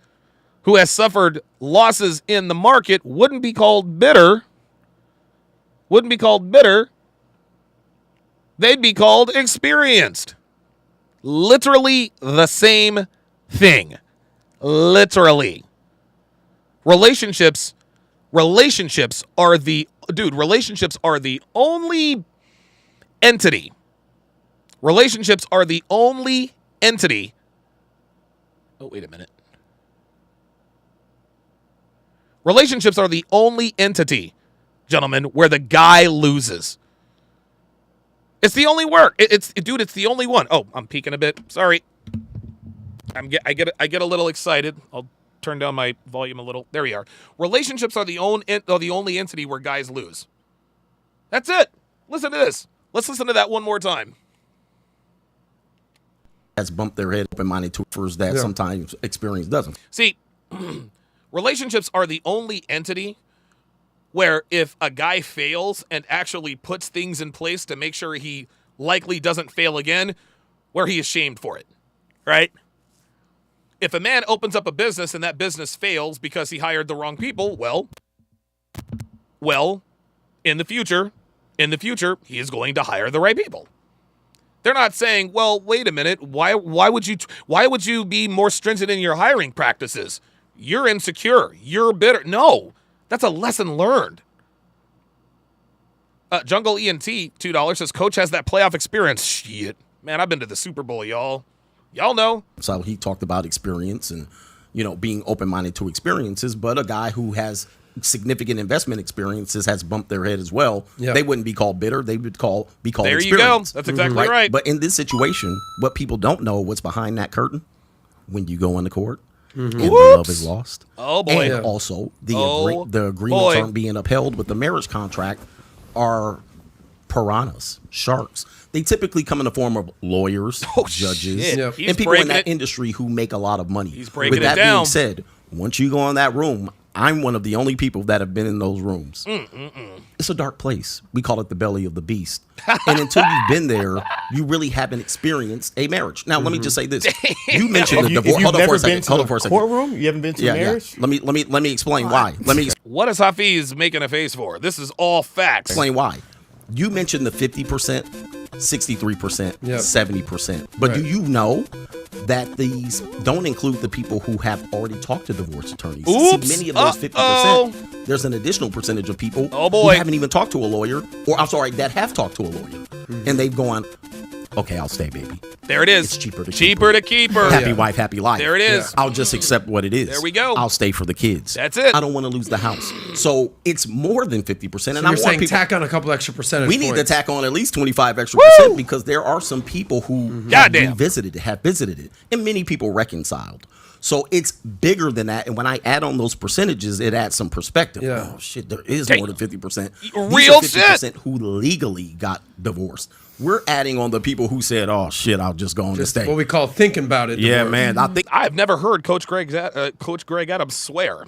who has suffered losses in the market wouldn't be called bitter. Wouldn't be called bitter. They'd be called experienced. Literally the same thing. Literally. Relationships are the only entity. Relationships are the only entity. Oh, wait a minute. Relationships are the only entity, gentlemen, where the guy loses. It's the only work. It's the only one. Oh, I'm peeking a bit. Sorry. I get a little excited. I'll turn down my volume a little. There we are. Relationships are the only entity where guys lose. That's it. Listen to this. Let's listen to that one more time. Has bumped their head open-minded to first that sometimes experience doesn't. See, relationships are the only entity where if a guy fails and actually puts things in place to make sure he likely doesn't fail again, where he is shamed for it, right? If a man opens up a business and that business fails because he hired the wrong people, well, in the future, he is going to hire the right people. They're not saying, well, wait a minute, why would you be more stringent in your hiring practices? You're insecure. You're bitter. No, that's a lesson learned. Jungle ENT, $2, says, Coach has that playoff experience. Shit. Man, I've been to the Super Bowl, y'all. Y'all know. So he talked about experience and, being open-minded to experiences, but a guy who has significant investment experiences has bumped their head as well. Yep. They wouldn't be called bitter. They would be called there experience. You go. That's exactly right. But in this situation, what people don't know, what's behind that curtain, when you go into court, and the love is lost. Oh, boy. And also, the agreements aren't being upheld with the marriage contract are piranhas, sharks. They typically come in the form of lawyers, judges, and people in that industry who make a lot of money. He's breaking it down. With that being said, once you go in that room, I'm one of the only people that have been in those rooms. It's a dark place. We call it the belly of the beast. And until you've been there, you really haven't experienced a marriage. Now, let me just say this. You mentioned the divorce. Hold on for a second. Courtroom? You haven't been to a marriage? Yeah. Let me explain why. What is Hafiz making a face for? This is all facts. Explain why. You mentioned the 50%, 63%, 70%. But do you know that these don't include the people who have already talked to divorce attorneys? Oops. See, many of those 50%, there's an additional percentage of people who haven't even talked to a lawyer, or I'm sorry, that have talked to a lawyer. And they've gone, okay, I'll stay, baby. There it is. It's cheaper to keep her. Happy wife, happy life. There it is. I'll just accept what it is. There we go. I'll stay for the kids. That's it. I don't want to lose the house. So it's more than 50%. And you're saying tack on a couple extra percentage points. We need to tack on at least 25 extra percent because there are some people who have visited it, and many people reconciled. So it's bigger than that. And when I add on those percentages, it adds some perspective. Yeah. Oh, shit, there is more than 50%. Real 50% shit. who legally got divorced. We're adding on the people who said, oh, shit, I'll just go on to stay. What we call thinking about it. Yeah, divorce. man. I've never heard Coach Greg Adams swear.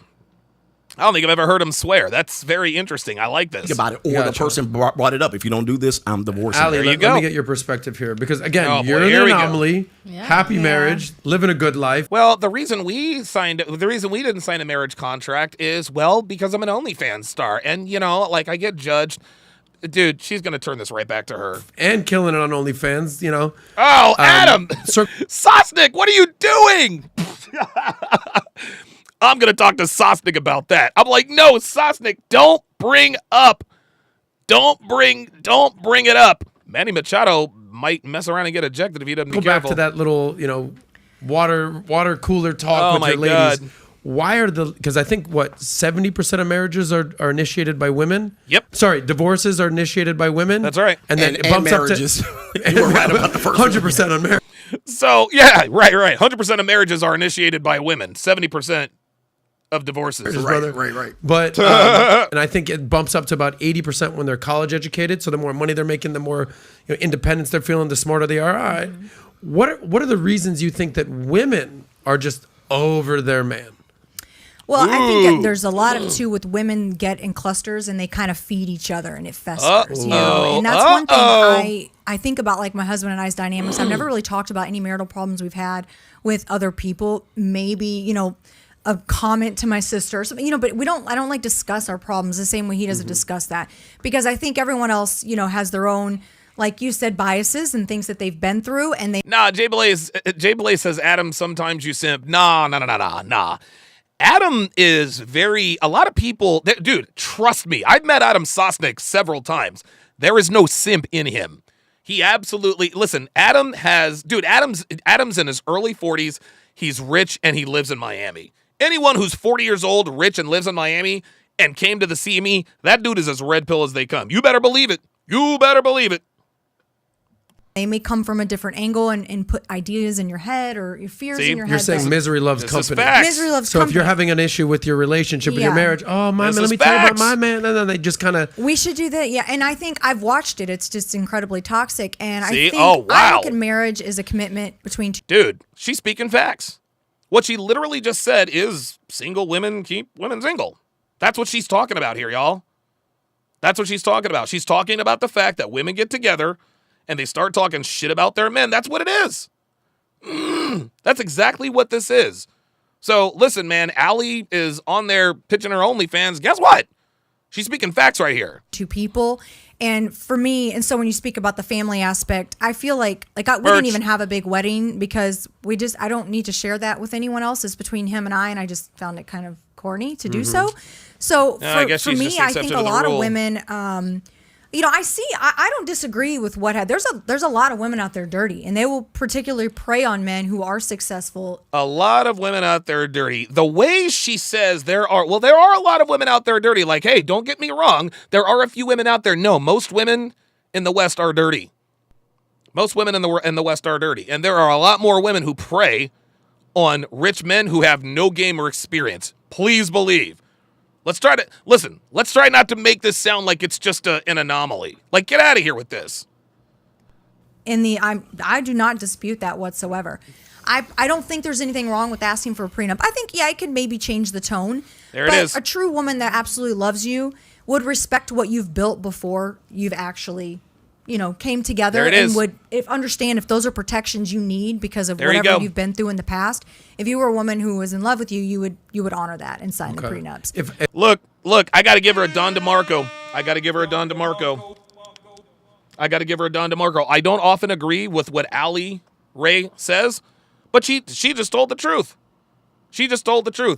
I don't think I've ever heard him swear. That's very interesting. I like this. Think about it. Or the person brought it up. If you don't do this, I'm divorcing. Ali, there let me get your perspective here. Because, again, you're an anomaly, happy marriage, living a good life. Well, the reason we didn't sign a marriage contract is, because I'm an OnlyFans star. And, I get judged. Dude, she's going to turn this right back to her. And killing it on OnlyFans, Oh, Adam! Sosnick, what are you doing? I'm going to talk to Sosnick about that. I'm like, no, Sosnick, don't bring it up. Manny Machado might mess around and get ejected if he doesn't be careful. Go back to that little, water cooler talk with your ladies. God. Why because I think 70% of marriages are initiated by women? Yep. Sorry, divorces are initiated by women. That's right. And then it bumps marriages. up to you were right about the first 100% on marriage. So, yeah, right. 100% of marriages are initiated by women. 70% of divorces. Right. But and I think it bumps up to about 80% when they're college educated. So the more money they're making, the more independence they're feeling, the smarter they are. All right. What are the reasons you think that women are just over their man? Well, I think there's a lot of too with women get in clusters and they kind of feed each other and it festers. And that's one thing I think about, like my husband and I's dynamics. I've never really talked about any marital problems we've had with other people. Maybe, a comment to my sister or something, you know, but I don't like discuss our problems the same way he doesn't discuss that, because I think everyone else, you know, has their own, like you said, biases and things that they've been through, and they. Nah, Jay Blaze says, Adam, sometimes you simp. Nah. Adam is a lot of people, dude, trust me. I've met Adam Sosnick several times. There is no simp in him. He absolutely, listen, Adam's in his early 40s. He's rich and he lives in Miami. Anyone who's 40 years old, rich, and lives in Miami and came to the CME, that dude is as red pill as they come. You better believe it. They may come from a different angle and put ideas in your head or your fears in your head. You're saying misery loves This company. is facts. Misery loves So company. if you're having an issue with your relationship or your Yeah. marriage, oh, my This man, let is me tell you about facts. my man. And then they just kind of. We should do that, yeah. And I think I've watched it. It's just incredibly toxic. And See? I think Oh, wow. I look at marriage as a commitment between two. Dude, she's speaking facts. What she literally just said is single women keep women single. That's what she's talking about here, y'all. That's what she's talking about. She's talking about the fact that women get together and they start talking shit about their men. That's what it is. That's exactly what this is. So listen, man, Allie is on there pitching her OnlyFans. Guess what? She's speaking facts right here. Two people. And for me, and so when you speak about the family aspect, I feel like we Merch. didn't even have a big wedding because I don't need to share that with anyone else. It's between him and I just found it kind of corny to do so. So Yeah, I guess for she's me, just I accepted think of a the lot of rule. women, you know, I don't disagree with there's a lot of women out there dirty, and they will particularly prey on men who are successful. A lot of women out there dirty. The way she says there are a lot of women out there dirty. Like, hey, don't get me wrong. There are a few women out there. No, most women in the West are dirty. Most women in the West are dirty. And there are a lot more women who prey on rich men who have no game or experience. Please believe. Let's try not to make this sound like it's just an anomaly. Like, get out of here with this. I do not dispute that whatsoever. I don't think there's anything wrong with asking for a prenup. I think, yeah, it could maybe change the tone. There it is. A true woman that absolutely loves you would respect what you've built before you've actually, you know, came together, There it and is. would understand if those are protections you need because of There you whatever go. you've been through in the past. If you were a woman who was in love with you, you would honor that and sign the prenups. Look, I got to give her a Don DeMarco. I don't often agree with what Allie Ray says, but she just told the truth.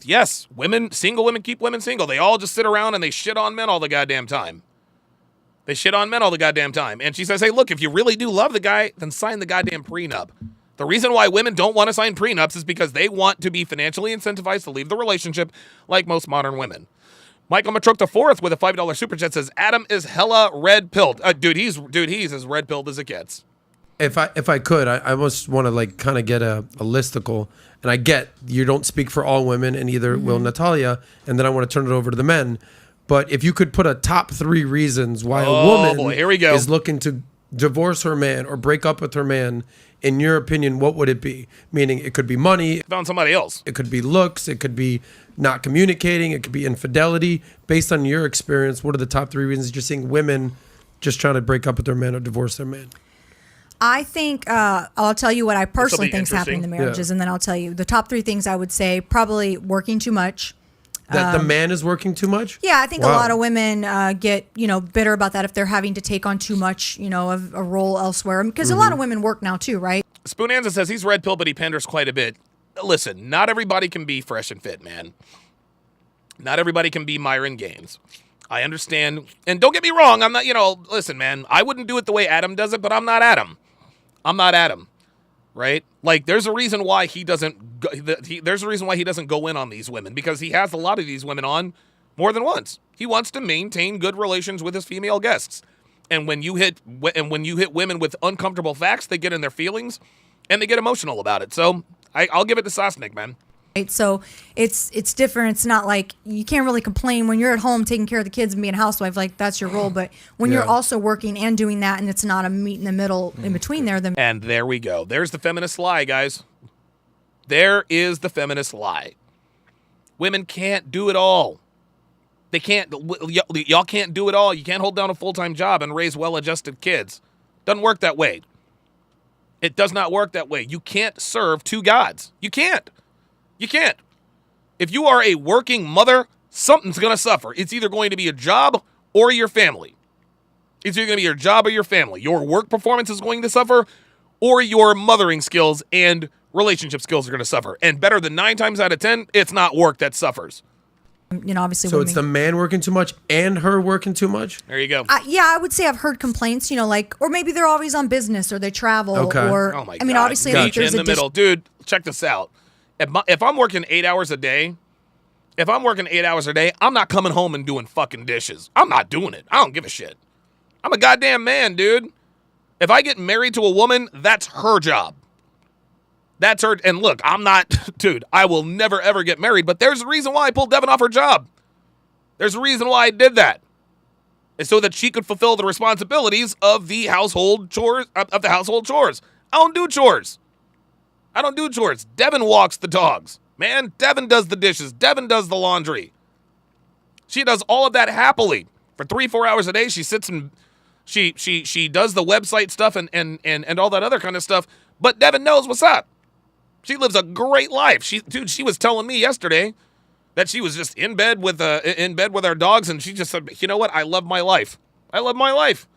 Yes, single women keep women single. They all just sit around and they shit on men all the goddamn time. And she says, hey, look, if you really do love the guy, then sign the goddamn prenup. The reason why women don't want to sign prenups is because they want to be financially incentivized to leave the relationship, like most modern women. Michael Matrok IV with a $5 super chat says, Adam is hella red pilled. He's as red pilled as it gets. If I could, I almost want to like kind of get a listicle, and I get you don't speak for all women, and either will Natalia, and then I want to turn it over to the men. But if you could put a top 3 reasons why a woman here we go. is looking to divorce her man or break up with her man, in your opinion, what would it be? Meaning it could be money, Found somebody else. it could be looks, it could be not communicating, it could be infidelity. Based on your experience, what are the top 3 reasons you're seeing women just trying to break up with their man or divorce their man? I think I'll tell you what I personally be think is happening in the interesting. marriages, and then I'll tell you the top 3 things I would say. Probably working too much. That the man is working too much? Yeah, I think Wow. a lot of women get, bitter about that if they're having to take on too much, of a role elsewhere. Because a lot of women work now too, right? Spoonanza says he's red pill, but he panders quite a bit. Listen, not everybody can be fresh and fit, man. Not everybody can be Myron Gaines. I understand. And don't get me wrong, I'm not, listen, man, I wouldn't do it the way Adam does it, but I'm not Adam. Right? Like, there's a reason why he doesn't go in on these women, because he has a lot of these women on more than once. He wants to maintain good relations with his female guests. And when you hit women with uncomfortable facts, they get in their feelings and they get emotional about it. So I'll give it to Sosnick, man. Right. So it's different. It's not like you can't really complain when you're at home taking care of the kids and being a housewife, like that's your role. But when you're also working and doing that, and it's not a meet in the middle in between there, then And there we go. There's the feminist lie, guys. There is the feminist lie. Women can't do it all. They can't. Y'all can't do it all. You can't hold down a full-time job and raise well-adjusted kids. Doesn't work that way. It does not work that way. You can't serve 2 gods. You can't. If you are a working mother, something's going to suffer. It's either going to be your job or your family. It's either going to be your job or your family. Your work performance is going to suffer, or your mothering skills and relationship skills are going to suffer. And better than 9 times out of 10, it's not work that suffers. Obviously, So women, it's the man working too much and her working too much? There you go. yeah, I would say I've heard complaints, or maybe they're always on business or they travel. Okay. Or, Oh my I mean, God. obviously, Meet like, there's in the middle. Dude, check this out. If I'm working 8 hours a day, I'm not coming home and doing fucking dishes. I'm not doing it. I don't give a shit. I'm a goddamn man, dude. If I get married to a woman, that's her job. That's her. And look, I'm not, dude, I will never, ever get married, but there's a reason why I pulled Devin off her job. There's a reason why I did that. It's so that she could fulfill the responsibilities of the household chores, I don't do chores. Devin walks the dogs. Man, Devin does the dishes. Devin does the laundry. She does all of that happily. For 3-4 hours a day, she sits and she does the website stuff and all that other kind of stuff. But Devin knows what's up. She lives a great life. She was telling me yesterday that she was just in bed with our dogs, and she just said, "You know what? I love my life. I love my life."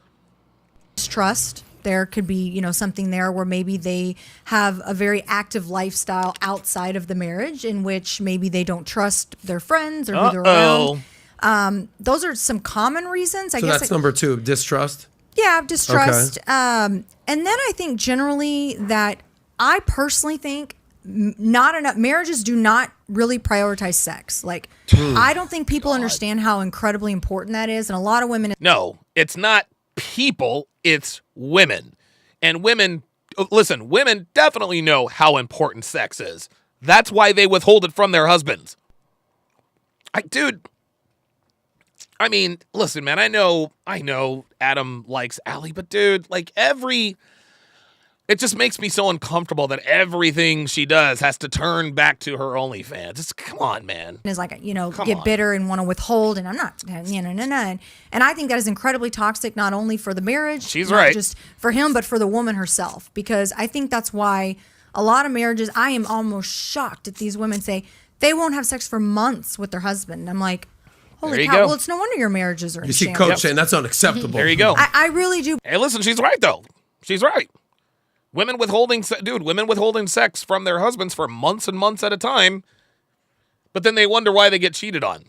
Distrust. There could be, something there where maybe they have a very active lifestyle outside of the marriage in which maybe they don't trust their friends or who they're around. Those are some common reasons. I So guess that's number 2, distrust? Yeah, distrust. Okay. And then I think generally that I personally think not enough marriages do not really prioritize sex. Like, I don't think people understand how incredibly important that is. And a lot of women. No, it's not people, it's women. And women definitely know how important sex is. That's why they withhold it from their husbands. Listen, man, I know Adam likes Allie, but dude, it just makes me so uncomfortable that everything she does has to turn back to her OnlyFans. Come on, man. Is get bitter and want to withhold, and I'm not, and I think that is incredibly toxic, not only for the marriage, she's not right, just for him, but for the woman herself, because I think that's why a lot of marriages, I am almost shocked at these women say they won't have sex for months with their husband. And I'm like, holy cow, well, it's no wonder your marriages are in You see shambles. Coach saying that's unacceptable. There you go. I really do. Hey, listen, she's right, though. She's right. Women withholding sex from their husbands for months and months at a time, but then they wonder why they get cheated on.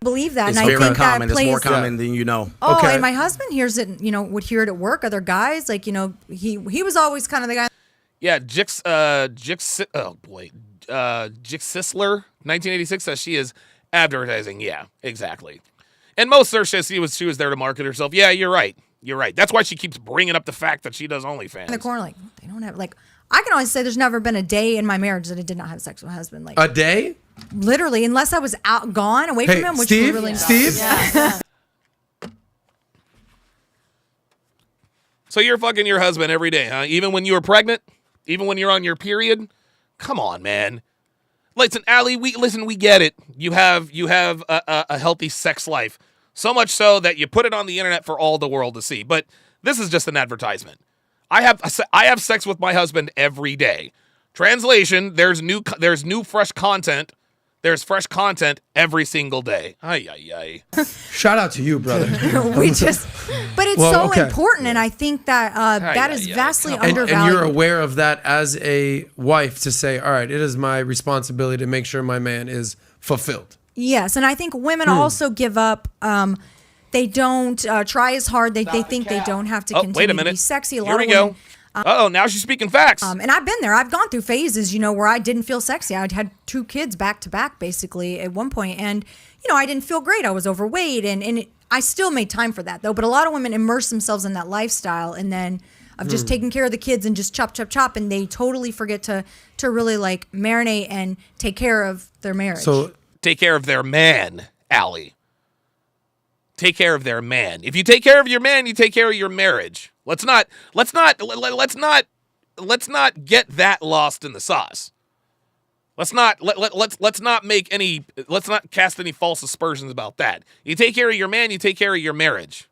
Believe that, It's and very I think common. that plays. It's more common than you know. Oh, Okay. and my husband hears it. Would hear it at work. Other guys, he was always kind of the guy. Yeah, Jix Sisler, 1986 says she is advertising. Yeah, exactly. And most search says she was there to market herself. Yeah, you're right. That's why she keeps bringing up the fact that she does OnlyFans. In the corner, they don't have I can always say there's never been a day in my marriage that I did not have sex with my husband. A day? Literally, unless I was gone away from him, which Steve? was really Steve? Yeah. So you're fucking your husband every day, huh? Even when you were pregnant? Even when you're on your period? Come on, man. Listen, Allie, we get it. You have a healthy sex life. So much so that you put it on the internet for all the world to see. But this is just an advertisement. I have sex with my husband every day. Translation, there's new fresh content. There's fresh content every single day. Ay, ay, ay. Shout out to you, brother. But it's important, and I think that that is vastly undervalued. And you're aware of that as a wife to say, all right, it is my responsibility to make sure my man is fulfilled. Yes, and I think women also give up. They don't try as hard. They think they don't have to continue to be sexy. Here we go. Now she's speaking facts. And I've been there. I've gone through phases, where I didn't feel sexy. I'd had 2 kids back to back, basically, at one point, and I didn't feel great. I was overweight, and I still made time for that, though. But a lot of women immerse themselves in that lifestyle, and then of just taking care of the kids and just chop, and they totally forget to really marinate and take care of their marriage. So take care of their man, Allie. Take care of their man. If you take care of your man, you take care of your marriage. Let's not get that lost in the sauce. Let's not cast any false aspersions about that. You take care of your man, you take care of your marriage.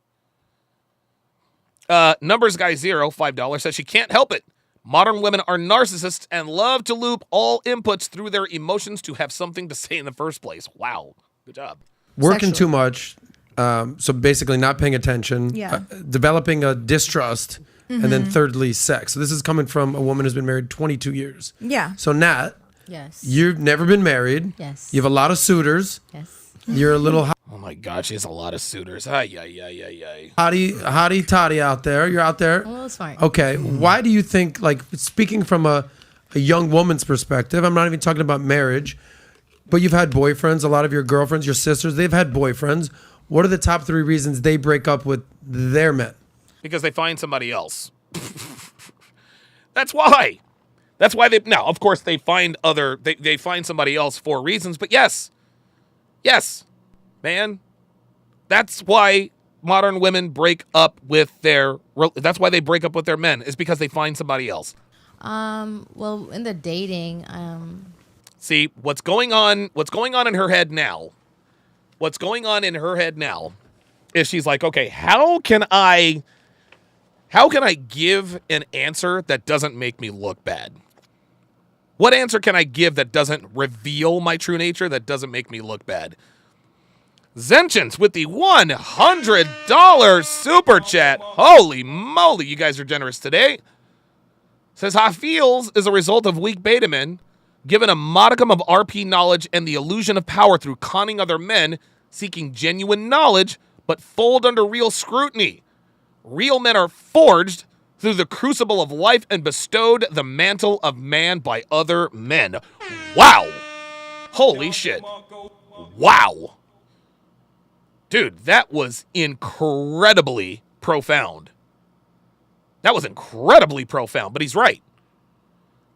Numbers guy 0, $5 says she can't help it, Modern women are narcissists and love to loop all inputs through their emotions to have something to say in the first place. Wow. Good job. Working too much. So basically not paying attention. Yeah. Developing a distrust. And then thirdly, sex. So this is coming from a woman who's been married 22 years. Yeah. So Nat, Yes. you've never been married. Yes. You have a lot of suitors. Yes. You're a little Oh my God, she has a lot of suitors. Ay, ay, ay, ay, ay. hottie toddy out there. You're out there. A little smart. Okay. Why do you think, like, speaking from a young woman's perspective, I'm not even talking about marriage, but you've had boyfriends, a lot of your girlfriends, your sisters, they've had boyfriends. What are the top 3 reasons they break up with their men? Because they find somebody else. That's why. That's why now, of course, they find they find somebody else for reasons, but yes, man, that's why modern women break up with that's why they break up with their men, is because they find somebody else. Well, in the dating, See, what's going on in her head now? What's going on in her head now is she's like, okay, how can I give an answer that doesn't make me look bad? What answer can I give that doesn't reveal my true nature, that doesn't make me look bad? Zenchins with the $100 super chat. Holy moly, you guys are generous today. Says, Hafiz is a result of weak beta men, given a modicum of RP knowledge and the illusion of power through conning other men, seeking genuine knowledge, but fold under real scrutiny. Real men are forged through the crucible of life and bestowed the mantle of man by other men. Wow. Holy shit. Wow. Dude, that was incredibly profound. That was incredibly profound, but he's right.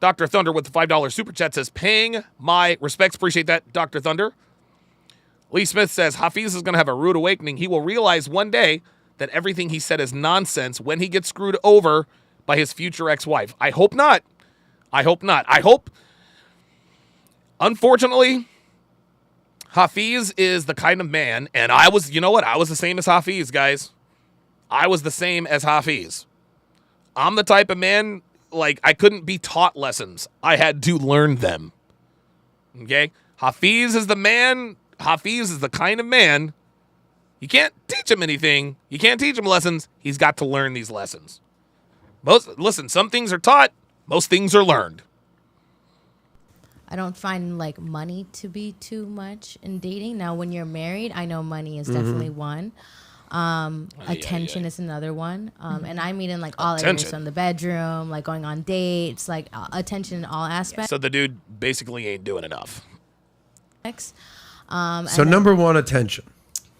Dr. Thunder with the $5 super chat says, paying my respects. Appreciate that, Dr. Thunder. Lee Smith says, Hafiz is going to have a rude awakening. He will realize one day that everything he said is nonsense when he gets screwed over by his future ex-wife. I hope not. I hope not. I hope, unfortunately, Hafiz is the kind of man, and I was, you know what? I was the same as Hafiz, guys. I was the same as Hafiz. I'm the type of man, like, I couldn't be taught lessons. I had to learn them. Okay? Hafiz is the man. Hafiz is the kind of man. You can't teach him anything. You can't teach him lessons. He's got to learn these lessons. Listen, some things are taught. Most things are learned. I don't find like money to be too much in dating. Now, when you're married, I know money is definitely one. Attention is another one. And I mean in like all areas, from the bedroom, like going on dates, like attention in all aspects. So the dude basically ain't doing enough. So number 1, attention.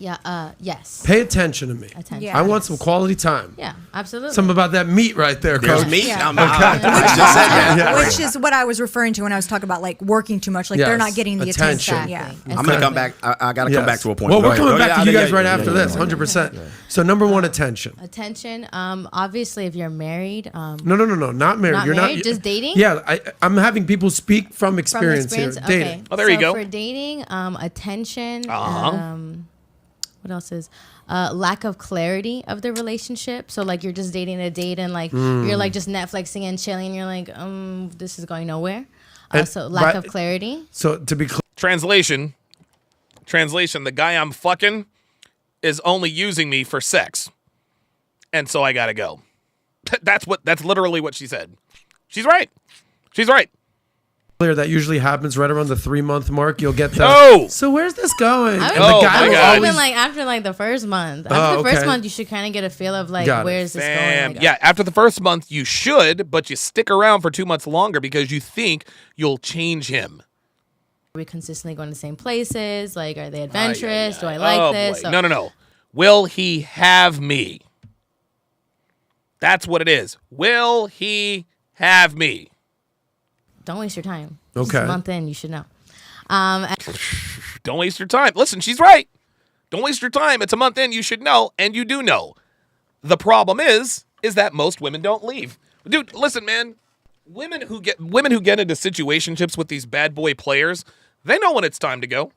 Yeah, yes. Pay attention to me. Attention. Yeah. I want some quality time. Yeah, absolutely. Something about that meat right there, There's Coach. meat. Yeah. I just said that. Which is what I was referring to when I was talking about like working too much. Like they're Yes. not getting the Attention. attention. Yeah. I'm going to come back. I got to come back to a point. Well, Go we're ahead. coming Oh, back yeah, to you yeah, guys yeah, right yeah, after yeah, this, yeah. 100%. So number 1, attention. Attention. Obviously, if you're married, No, not married. Not You're married, not just dating? Yeah, I'm having people speak from from experience, experience, here. okay. Dating. Oh, there you So go. For dating, attention. Uh-huh. What else is lack of clarity of the relationship? So like you're just dating a date and like you're like just Netflixing and chilling and you're like, this is going nowhere. So lack of clarity. So to be clear, Translation, the guy I'm fucking is only using me for sex. And so I gotta go. That's literally what she said. She's right. that usually happens right around the 3-month mark. You'll get the. Oh! So where's this going? I And would Oh, the guy my will God. even always. like after like the first month. After Oh, the first okay. month, you should kind of get a feel of like Got it. where is this Bam. going? Like, Yeah, after the first month, you should, but you stick around for 2 months longer because you think you'll change him. Are we consistently going to the same places? Like, are they adventurous? Do I like Oh, this? boy. No. Will he have me? That's what it is. Will he have me? Don't waste your time. Okay. Just a month in, you should know. Don't waste your time. Listen, she's right. Don't waste your time. It's a month in. You should know, and you do know. The problem is that most women don't leave. Dude, listen, man. Women who get into situationships with these bad boy players, they know when it's time to go.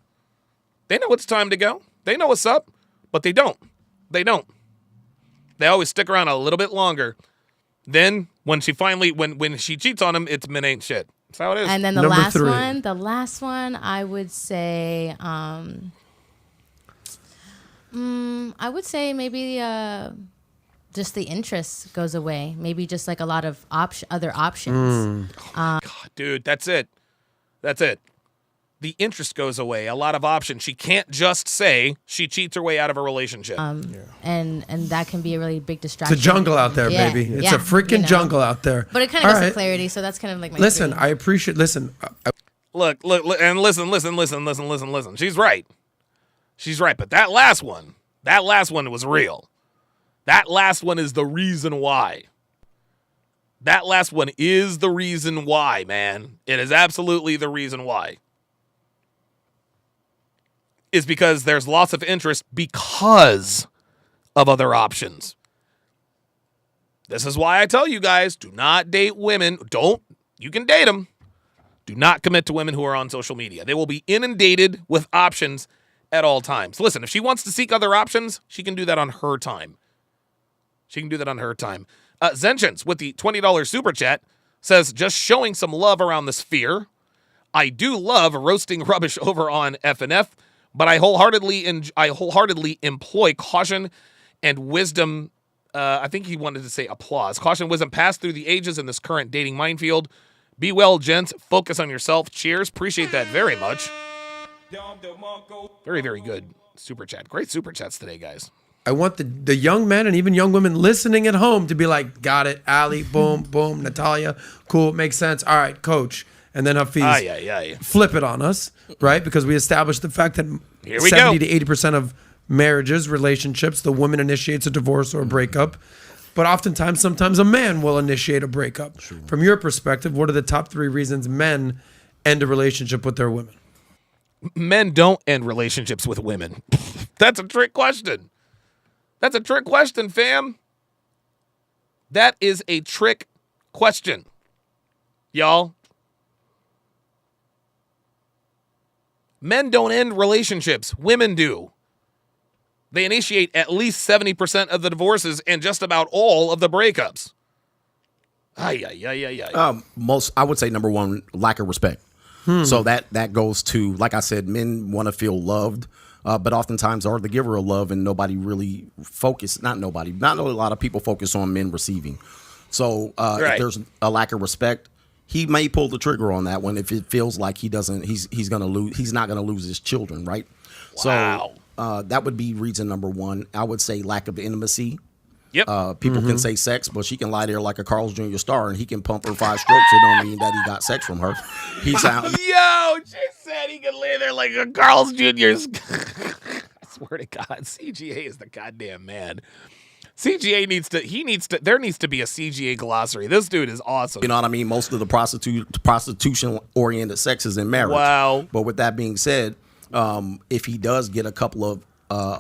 They know it's time to go. They know what's up, but they don't. They always stick around a little bit longer. Then When she finally, when she cheats on him, it's men ain't shit. That's how it is. And then the Number last 3. one, I would say, maybe just the interest goes away. Maybe just like a lot of other options. God, dude, that's it. That's it. The interest goes away. A lot of options. She can't just say she cheats her way out of a relationship. And that can be a really big distraction. It's a jungle out there, Yeah, baby. It's yeah, a freaking jungle out there. But it kind of All gives right. some clarity, so that's kind of like my Listen, 3. I appreciate. Listen, Look, and listen. She's right. She's right. But that last one was real. That last one is the reason why. That last one is the reason why, man. It is absolutely the reason why. Is because there's lots of interest because of other options. This is why I tell you guys, do not date women. You can date them. Do not commit to women who are on social media. They will be inundated with options at all times. Listen, if she wants to seek other options, she can do that on her time. Zenchens with the $20 super chat says, just showing some love around the sphere. I do love roasting rubbish over on FNF, but I wholeheartedly employ caution and wisdom. I think he wanted to say applause. Caution, wisdom, pass through the ages in this current dating minefield. Be well, gents. Focus on yourself. Cheers. Appreciate that very much. Very, very good super chat. Great super chats today, guys. I want the young men and even young women listening at home to be like, got it, Ali, boom, boom, Natalia, cool, makes sense. All right, coach. And then Hafiz, flip it on us, right? Because we established the fact that 70 to 80% of marriages, relationships, the woman initiates a divorce or a breakup. But sometimes a man will initiate a breakup. Sure. From your perspective, what are the top 3 reasons men end a relationship with their women? Men don't end relationships with women. That's a trick question. That's a trick question, fam. That is a trick question. Y'all. Men don't end relationships. Women do. They initiate at least 70% of the divorces and just about all of the breakups. I would say number 1, lack of respect. So that goes to, like I said, men want to feel loved, but oftentimes are the giver of love, and nobody really not a lot of people focus on men receiving. So if there's a lack of respect, he may pull the trigger on that one if it feels like he's not going to lose his children, right? Wow. So that would be reason number 1. I would say lack of intimacy. Yep. People can say sex, but she can lie there like a Carl's Jr. star, and he can pump her 5 strokes. It don't mean that he got sex from her. He's out. Yo, she said he can lay there like a Carl's Jr. I swear to God, CGA is the goddamn man. CGA there needs to be a CGA glossary. This dude is awesome. You know what I mean? Most of the prostitution-oriented sex is in marriage. Wow. But with that being said, if he does get a couple of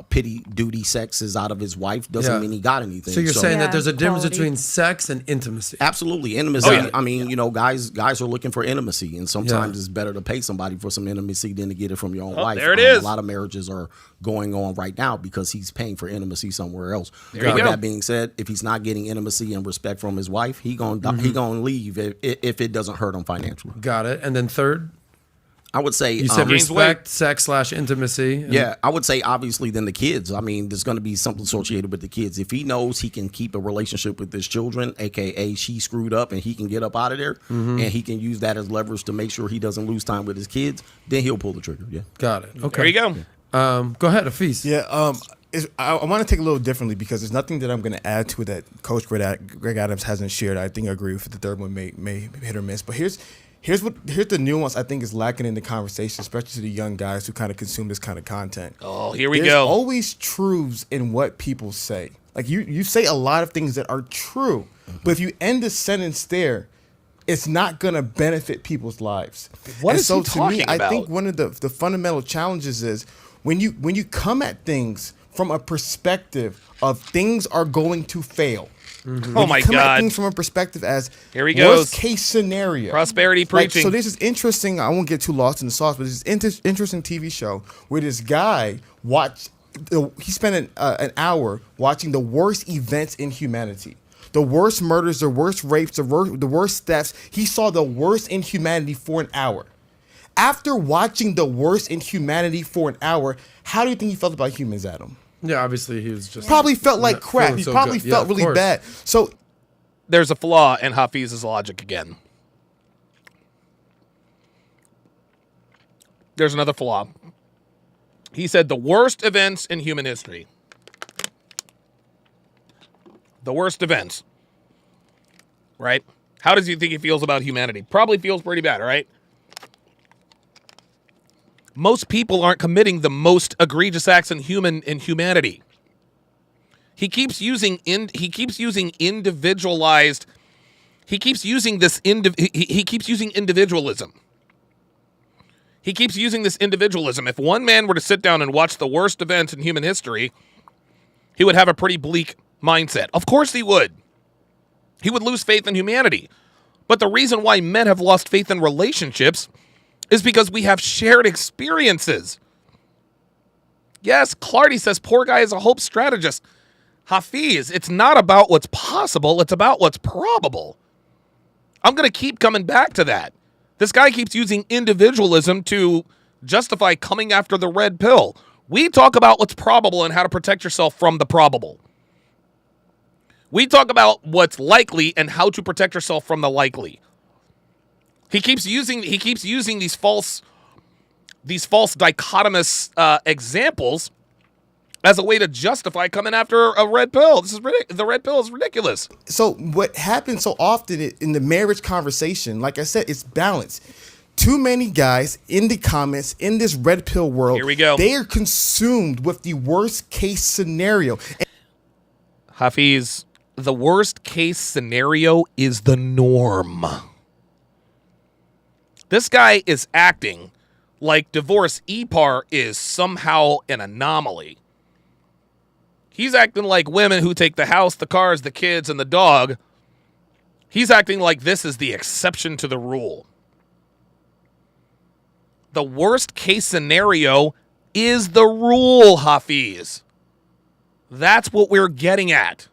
pity duty sexes out of his wife, doesn't mean he got anything. So you're saying that there's a difference between sex and intimacy. Absolutely. Intimacy. I mean, guys are looking for intimacy, and sometimes it's better to pay somebody for some intimacy than to get it from your own wife. There it is. A lot of marriages are going on right now because he's paying for intimacy somewhere else. There you With go. that being said, if he's not getting intimacy and respect from his wife, he gonna leave if it doesn't hurt him financially. Got it. And then third? I would say you said respect, sex / intimacy. Yeah, I would say obviously then the kids. I mean, there's going to be something associated with the kids. If he knows he can keep a relationship with his children, aka she screwed up and he can get up out of there, and he can use that as leverage to make sure he doesn't lose time with his kids, then he'll pull the trigger. Yeah, got it. Okay, there you go. Go ahead, Hafiz. Yeah, I want to take a little differently because there's nothing that I'm going to add to it that Coach Greg Adams hasn't shared. I think I agree with the third one may hit or miss, but here's the nuance I think is lacking in the conversation, especially to the young guys who kind of consume this kind of content. Oh, here we There's go. always truths in what people say. Like you say a lot of things that are true, but if you end the sentence there, it's not going to benefit people's lives. What and is so he talking to me, about? I think one of the fundamental challenges is when you come at things from a perspective of things are going to fail. Mm-hmm. Oh my come at God! things from a perspective as here he goes. Worst case scenario, prosperity preaching. So this is interesting. I won't get too lost in the sauce, but this is interesting TV show where this guy he spent an hour watching the worst events in humanity. the worst murders, the worst rapes, the worst thefts. He saw the worst inhumanity for an hour. After watching the worst inhumanity for an hour, how do you think he felt about humans, Adam? Yeah, obviously he was just Probably felt like crap. He so probably good. Yeah, felt of really course. bad. So There's a flaw in Hafiz's logic again. There's another flaw. He said the worst events in human history. The worst events. Right? How does he think he feels about humanity? Probably feels pretty bad, right? Most people aren't committing the most egregious acts in humanity. He keeps using individualized. He keeps using individualism. He keeps using this individualism. If one man were to sit down and watch the worst events in human history, he would have a pretty bleak mindset. Of course he would. He would lose faith in humanity. But the reason why men have lost faith in relationships is because we have shared experiences. Yes, Clardy says poor guy is a hope strategist. Hafiz, it's not about what's possible, it's about what's probable. I'm going to keep coming back to that. This guy keeps using individualism to justify coming after the red pill. We talk about what's probable and how to protect yourself from the probable. We talk about what's likely and how to protect yourself from the likely. He keeps using these false dichotomous examples as a way to justify coming after a red pill. The red pill is ridiculous. So what happens so often in the marriage conversation, like I said, it's balance. Too many guys in the comments in this red pill world, here we go. They are consumed with the worst case scenario. Hafiz, the worst case scenario is the norm. This guy is acting like divorce EPAR is somehow an anomaly. He's acting like women who take the house, the cars, the kids, and the dog. He's acting like this is the exception to the rule. The worst case scenario is the rule, Hafiz. That's what we're getting at.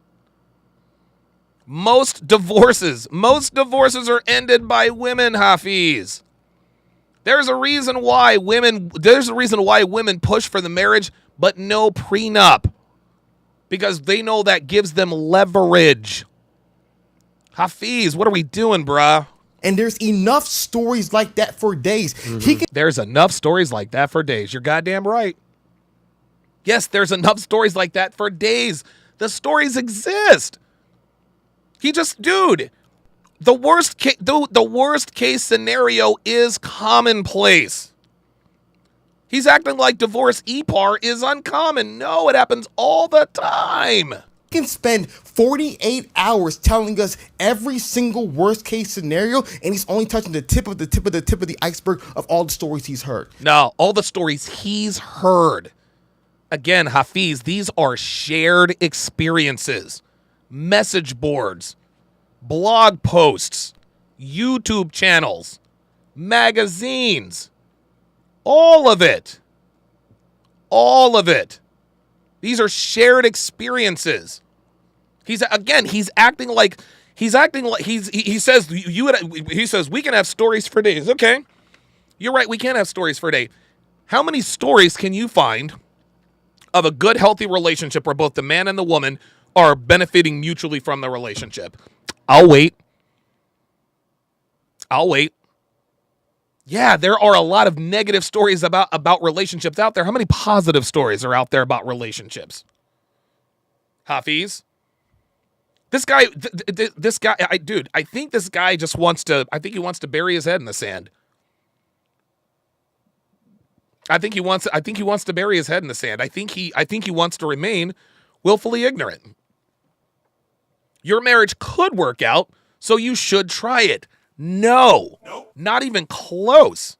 Most divorces are ended by women, Hafiz. There's a reason why women push for the marriage but no prenup. Because they know that gives them leverage. Hafiz, what are we doing, bruh? And there's enough stories like that for days. There's enough stories like that for days. You're goddamn right. Yes, there's enough stories like that for days. The stories exist. The worst case scenario is commonplace. He's acting like divorce EPAR is uncommon. No, it happens all the time. He can spend 48 hours telling us every single worst case scenario, and he's only touching the tip of the iceberg of all the stories he's heard. No, all the stories he's heard. Again, Hafiz, these are shared experiences. Message boards, blog posts, YouTube channels, magazines. All of it. These are shared experiences. He says we can have stories for days. Okay. You're right, we can have stories for a day. How many stories can you find of a good, healthy relationship where both the man and the woman are benefiting mutually from the relationship? I'll wait. Yeah, there are a lot of negative stories about relationships out there. How many positive stories are out there about relationships? Hafiz? This guy, I think this guy just wants to bury his head in the sand. I think he wants to bury his head in the sand. I think he wants to remain willfully ignorant. Your marriage could work out, so you should try it. No, not even close.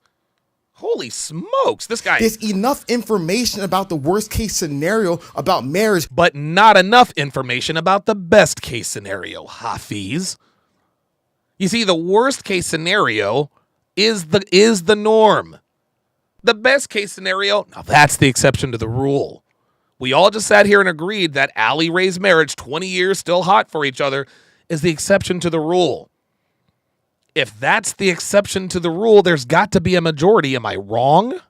Holy smokes, this guy. There's enough information about the worst case scenario about marriage, but not enough information about the best case scenario, Hafiz. You see, the worst case scenario is the norm. The best case scenario, now that's the exception to the rule. We all just sat here and agreed that Allie Ray's marriage, 20 years still hot for each other, is the exception to the rule. If that's the exception to the rule, there's got to be a majority. Am I wrong?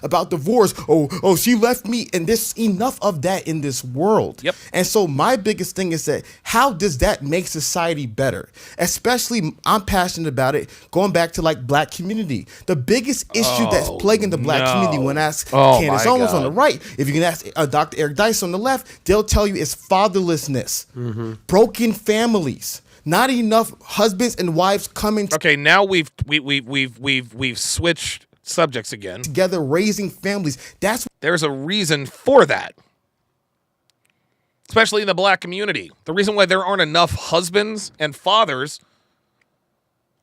About divorce. Oh, she left me, and there's enough of that in this world. Yep. And so my biggest thing is that how does that make society better? Especially, I'm passionate about it. Going back to like black community, the biggest issue that's plaguing the black community. When I ask Candace Owens on the right, if you can ask Dr. Eric Dice on the left, they'll tell you it's fatherlessness, broken families. Not enough husbands and wives coming Okay, now we've switched subjects again. together, raising families. There's a reason for that, especially in the black community. The reason why there aren't enough husbands and fathers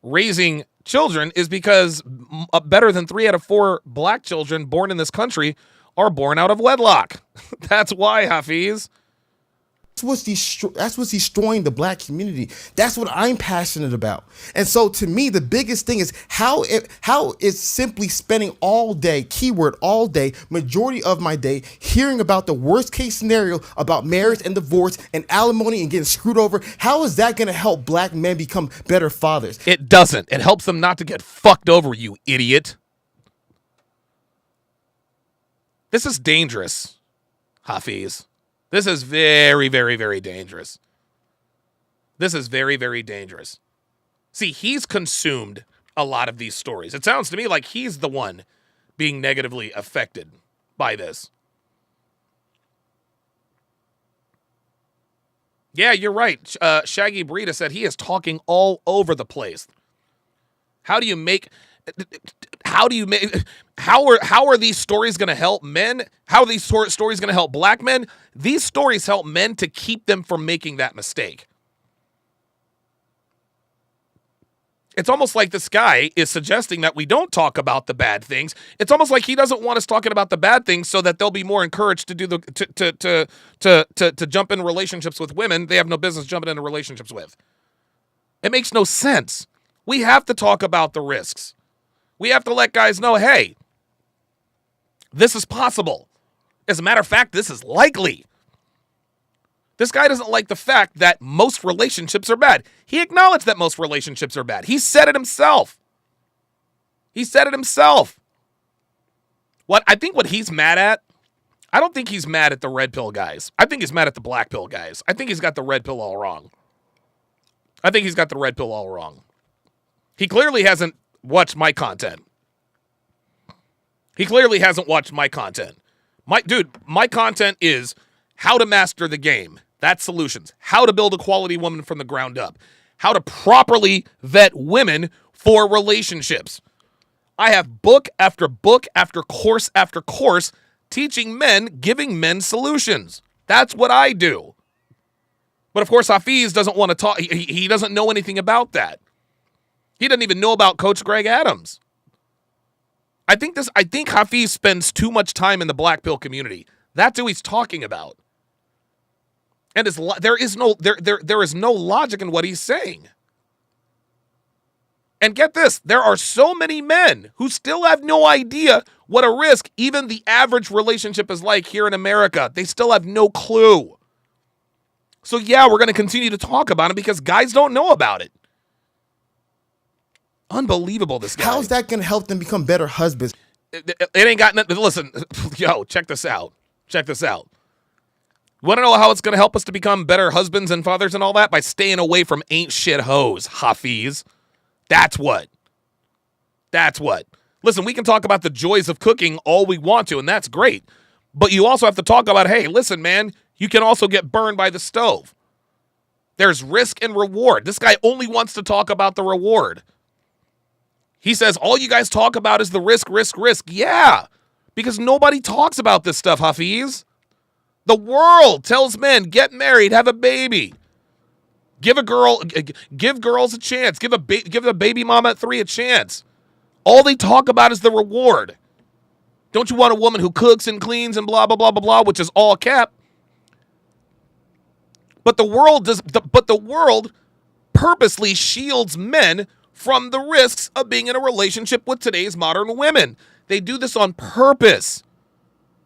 raising children is because better than 3 out of 4 black children born in this country are born out of wedlock. That's why, Hafiz. That's what's destroying the black community. That's what I'm passionate about. And so to me, the biggest thing is how is simply spending all day, keyword all day, majority of my day, hearing about the worst case scenario about marriage and divorce and alimony and getting screwed over. How is that going to help black men become better fathers? It doesn't. It helps them not to get fucked over, you idiot. This is dangerous, Hafiz. This is very, very, very dangerous. This is very, very dangerous. See, he's consumed a lot of these stories. It sounds to me like he's the one being negatively affected by this. Yeah, you're right. Shaggy Burrito said he is talking all over the place. How are these stories going to help men? How are these stories going to help black men? These stories help men to keep them from making that mistake. It's almost like this guy is suggesting that we don't talk about the bad things. It's almost like he doesn't want us talking about the bad things so that they'll be more encouraged to do to jump in relationships with women they have no business jumping into relationships with. It makes no sense. We have to talk about the risks. We have to let guys know, hey, this is possible. As a matter of fact, this is likely. This guy doesn't like the fact that most relationships are bad. He acknowledged that most relationships are bad. He said it himself. What he's mad at, I don't think he's mad at the red pill guys. I think he's mad at the black pill guys. I think he's got the red pill all wrong. He clearly hasn't watched my content. My content is how to master the game. That's solutions. How to build a quality woman from the ground up. How to properly vet women for relationships. I have book after book after course teaching men, giving men solutions. That's what I do. But of course, Hafiz doesn't want to talk. He doesn't know anything about that. He doesn't even know about Coach Greg Adams. I think Hafiz spends too much time in the black pill community. That's who he's talking about. And there is no logic in what he's saying. And get this, there are so many men who still have no idea what a risk even the average relationship is like here in America. They still have no clue. So yeah, we're going to continue to talk about it because guys don't know about it. Unbelievable, this guy. How's that going to help them become better husbands? It ain't got nothing. Listen, yo, check this out. You want to know how it's going to help us to become better husbands and fathers and all that? By staying away from ain't shit hoes, Hafiz. That's what. Listen, we can talk about the joys of cooking all we want to, and that's great. But you also have to talk about, hey, listen, man, you can also get burned by the stove. There's risk and reward. This guy only wants to talk about the reward. He says, all you guys talk about is the risk. Yeah, because nobody talks about this stuff, Hafiz. The world tells men, get married, have a baby. Give girls a chance. Give the baby mama at 3 a chance. All they talk about is the reward. Don't you want a woman who cooks and cleans and blah, blah, blah, blah, blah, which is all cap. But the world purposely shields men from the risks of being in a relationship with today's modern women. They do this on purpose.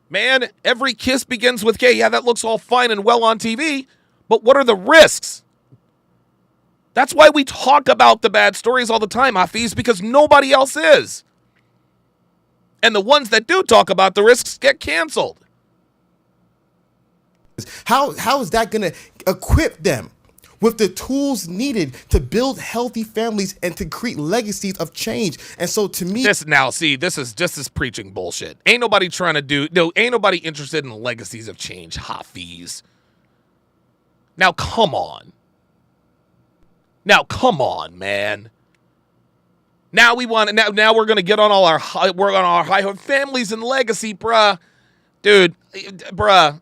Man, every kiss begins with K. Yeah, that looks all fine and well on TV, but what are the risks? That's why we talk about the bad stories all the time, Hafiz, because nobody else is. And the ones that do talk about the risks get canceled. How is that going to equip them with the tools needed to build healthy families and to create legacies of change? And so to me, this is just this preaching bullshit. Ain't nobody interested in legacies of change, Hafiz. Now come on, man. Now we're gonna get on our high families and legacy, bruh. Dude, bruh,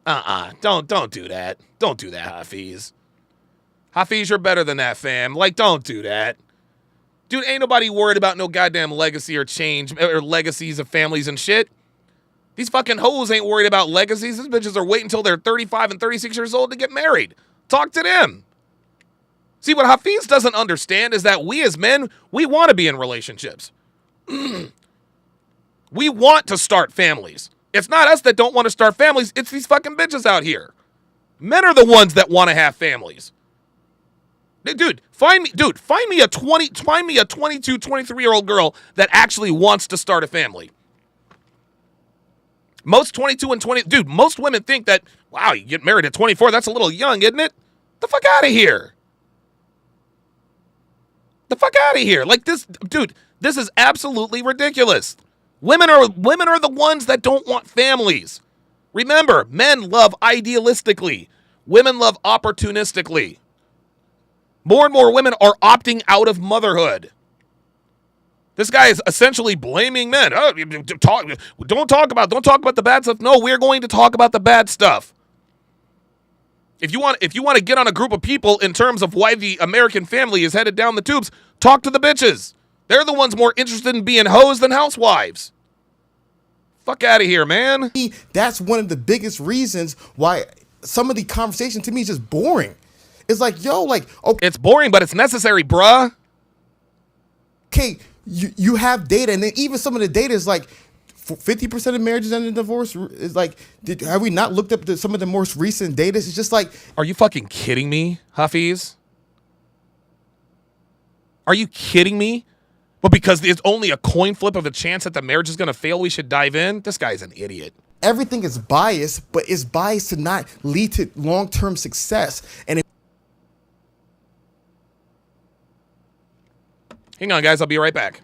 don't do that. Don't do that, Hafiz. Hafiz, you're better than that, fam. Like, don't do that. Dude, ain't nobody worried about no goddamn legacy or change or legacies of families and shit. These fucking hoes ain't worried about legacies. These bitches are waiting until they're 35 and 36 years old to get married. Talk to them. See, what Hafiz doesn't understand is that we as men, we want to be in relationships. We want to start families. It's not us that don't want to start families. It's these fucking bitches out here. Men are the ones that want to have families. Dude, find me a 22, 23-year-old girl that actually wants to start a family. Most 22 and 20, dude, most women think that, wow, you get married at 24, that's a little young, isn't it? The fuck out of here. The fuck out of here. Like this, dude, this is absolutely ridiculous. Women are the ones that don't want families. Remember, men love idealistically. Women love opportunistically. More and more women are opting out of motherhood. This guy is essentially blaming men. Oh, don't talk about the bad stuff. No, we're going to talk about the bad stuff. If you want to get on a group of people in terms of why the American family is headed down the tubes, talk to the bitches. They're the ones more interested in being hoes than housewives. Fuck out of here, man. That's one of the biggest reasons why some of the conversation to me is just boring. It's like, yo, like, okay. It's boring, but it's necessary, bruh. Okay, you have data, and then even some of the data is like 50% of marriages end in divorce. Is like, have we not looked up some of the most recent data? It's just like, are you fucking kidding me, Hafiz? Are you kidding me? But because it's only a coin flip of a chance that the marriage is going to fail, we should dive in? This guy's an idiot. Everything is biased, but it's biased to not lead to long-term success. And hang on, guys. I'll be right back.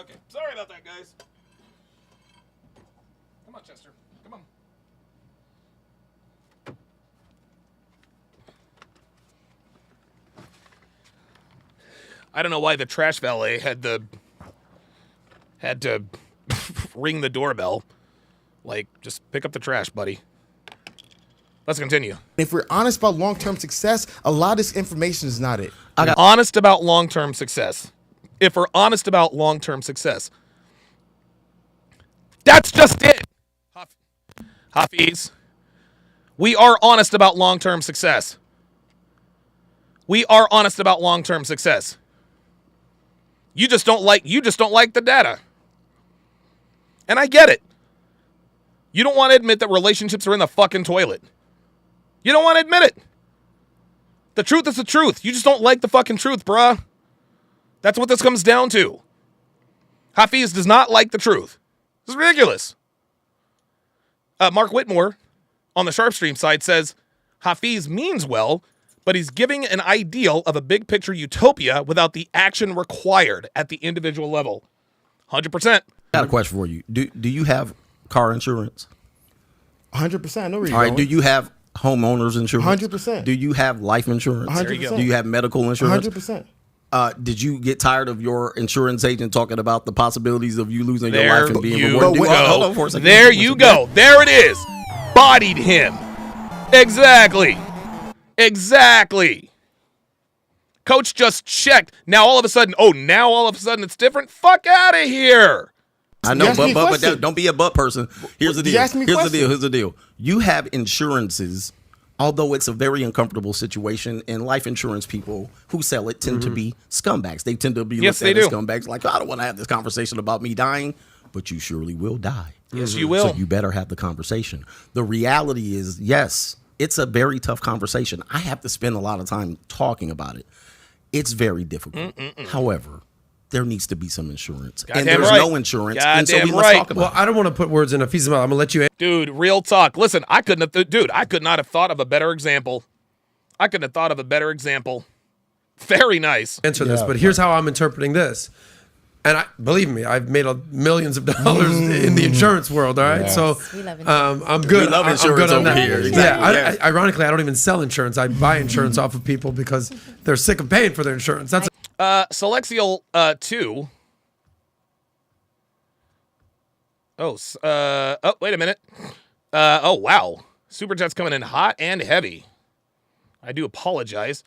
Okay, sorry about that, guys. Come on, Chester. Come on. I don't know why the trash valet had to ring the doorbell. Like, just pick up the trash, buddy. Let's continue. If we're honest about long-term success, a lot of this information is not it. Honest about long-term success. If we're honest about long-term success. That's just it. Hafiz. We are honest about long-term success. We are honest about long-term success. You just don't like the data. And I get it. You don't want to admit that relationships are in the fucking toilet. You don't want to admit it. The truth is the truth. You just don't like the fucking truth, bruh. That's what this comes down to. Hafiz does not like the truth. This is ridiculous. Mark Whitmore on the Sharpstream side says, Hafiz means well, but he's giving an ideal of a big picture utopia without the action required at the individual level. 100%. I got a question for you. Do you have car insurance? 100%. No, all right. Do you have homeowners insurance? 100%. Do you have life insurance? 100%. Do you have medical insurance? 100%. Did you get tired of your insurance agent talking about the possibilities of you losing your There life and being you rewarded? go. Hold on for a second. There you go. There it is. Bodied him. Exactly. Coach just checked. Now all of a sudden it's different? Fuck out of here. I know, You asked me a but question. don't be a butt person. Here's the deal. You asked me a question. Here's the deal. You have insurances, although it's a very uncomfortable situation, and life insurance people who sell it tend to be scumbags. They tend to be Yes, looked they at as do. scumbags. Like, I don't want to have this conversation about me dying, but you surely will die. Yes, you will. So you better have the conversation. The reality is, yes, it's a very tough conversation. I have to spend a lot of time talking about it. It's very difficult. However, there needs to be some insurance. Goddamn and there's right. no insurance. And so Goddamn let's right. talk about Well, I don't want to put words in Hafiz's mouth. I'm gonna let you. Dude, real talk. Listen, I could not have thought of a better example. Very nice. Answer this, but here's how I'm interpreting this. And believe me, I've made millions of dollars in the insurance world. All right, so We love insurance. I'm good. We love I'm insurance good on over that. here. Yeah, Exactly, yes. ironically, I don't even sell insurance. I buy insurance off of people because they're sick of paying for their insurance. That's Selexial 2. Wait a minute. Oh, wow. Super Chat's coming in hot and heavy. I do apologize.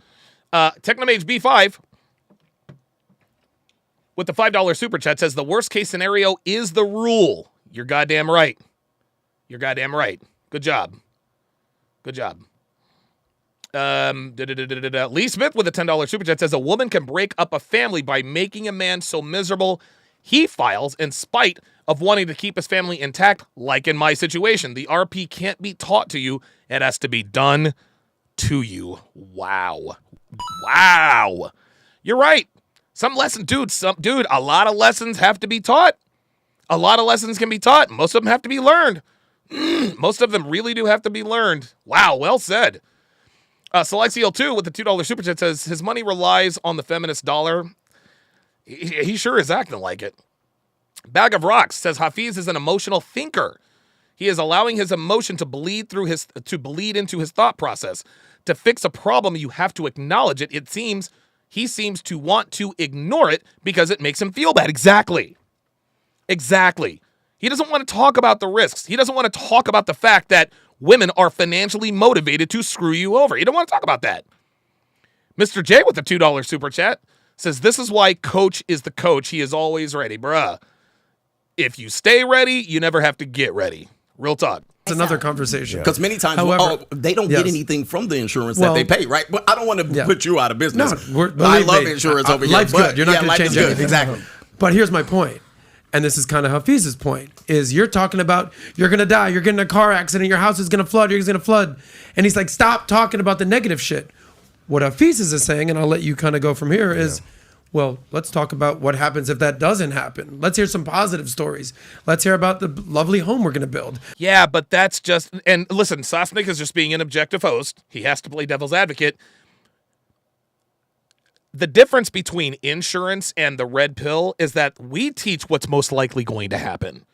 Technomage B5 with the $5 Super Chat says the worst case scenario is the rule. You're goddamn right. Good job. Lee Smith with a $10 Super Chat says a woman can break up a family by making a man so miserable he files in spite of wanting to keep his family intact, like in my situation. The RP can't be taught to you. It has to be done to you. Wow. You're right. A lot of lessons have to be taught. A lot of lessons can be taught. Most of them have to be learned. Most of them really do have to be learned. Wow, well said. Selexial 2 with the $2 Super Chat says his money relies on the feminist dollar. He sure is acting like it. Bag of Rocks says Hafiz is an emotional thinker. He is allowing his emotion to bleed into his thought process. To fix a problem, you have to acknowledge it. He seems to want to ignore it because it makes him feel bad. Exactly. He doesn't want to talk about the risks. He doesn't want to talk about the fact that women are financially motivated to screw you over. He don't want to talk about that. Mr. J with the $2 Super Chat says, this is why coach is the coach. He is always ready. Bruh, if you stay ready, you never have to get ready. Real talk. It's another conversation. Because many times However, they don't get anything from the insurance that they pay, right? But I don't want to put you out of business. No, I love insurance over here. Life's good. You're not going to change anything. Exactly. But here's my point. And this is kind of Hafiz's point, is you're talking about you're going to die, you're getting in a car accident, your house is going to flood, you're going to flood. And he's like, stop talking about the negative shit. What Hafiz is saying, and I'll let you kind of go from here, is, well, let's talk about what happens if that doesn't happen. Let's hear some positive stories. Let's hear about the lovely home we're going to build. Yeah, but that's just, and listen, Sosnick is just being an objective host. He has to play devil's advocate. The difference between insurance and the red pill is that we teach what's most likely going to happen.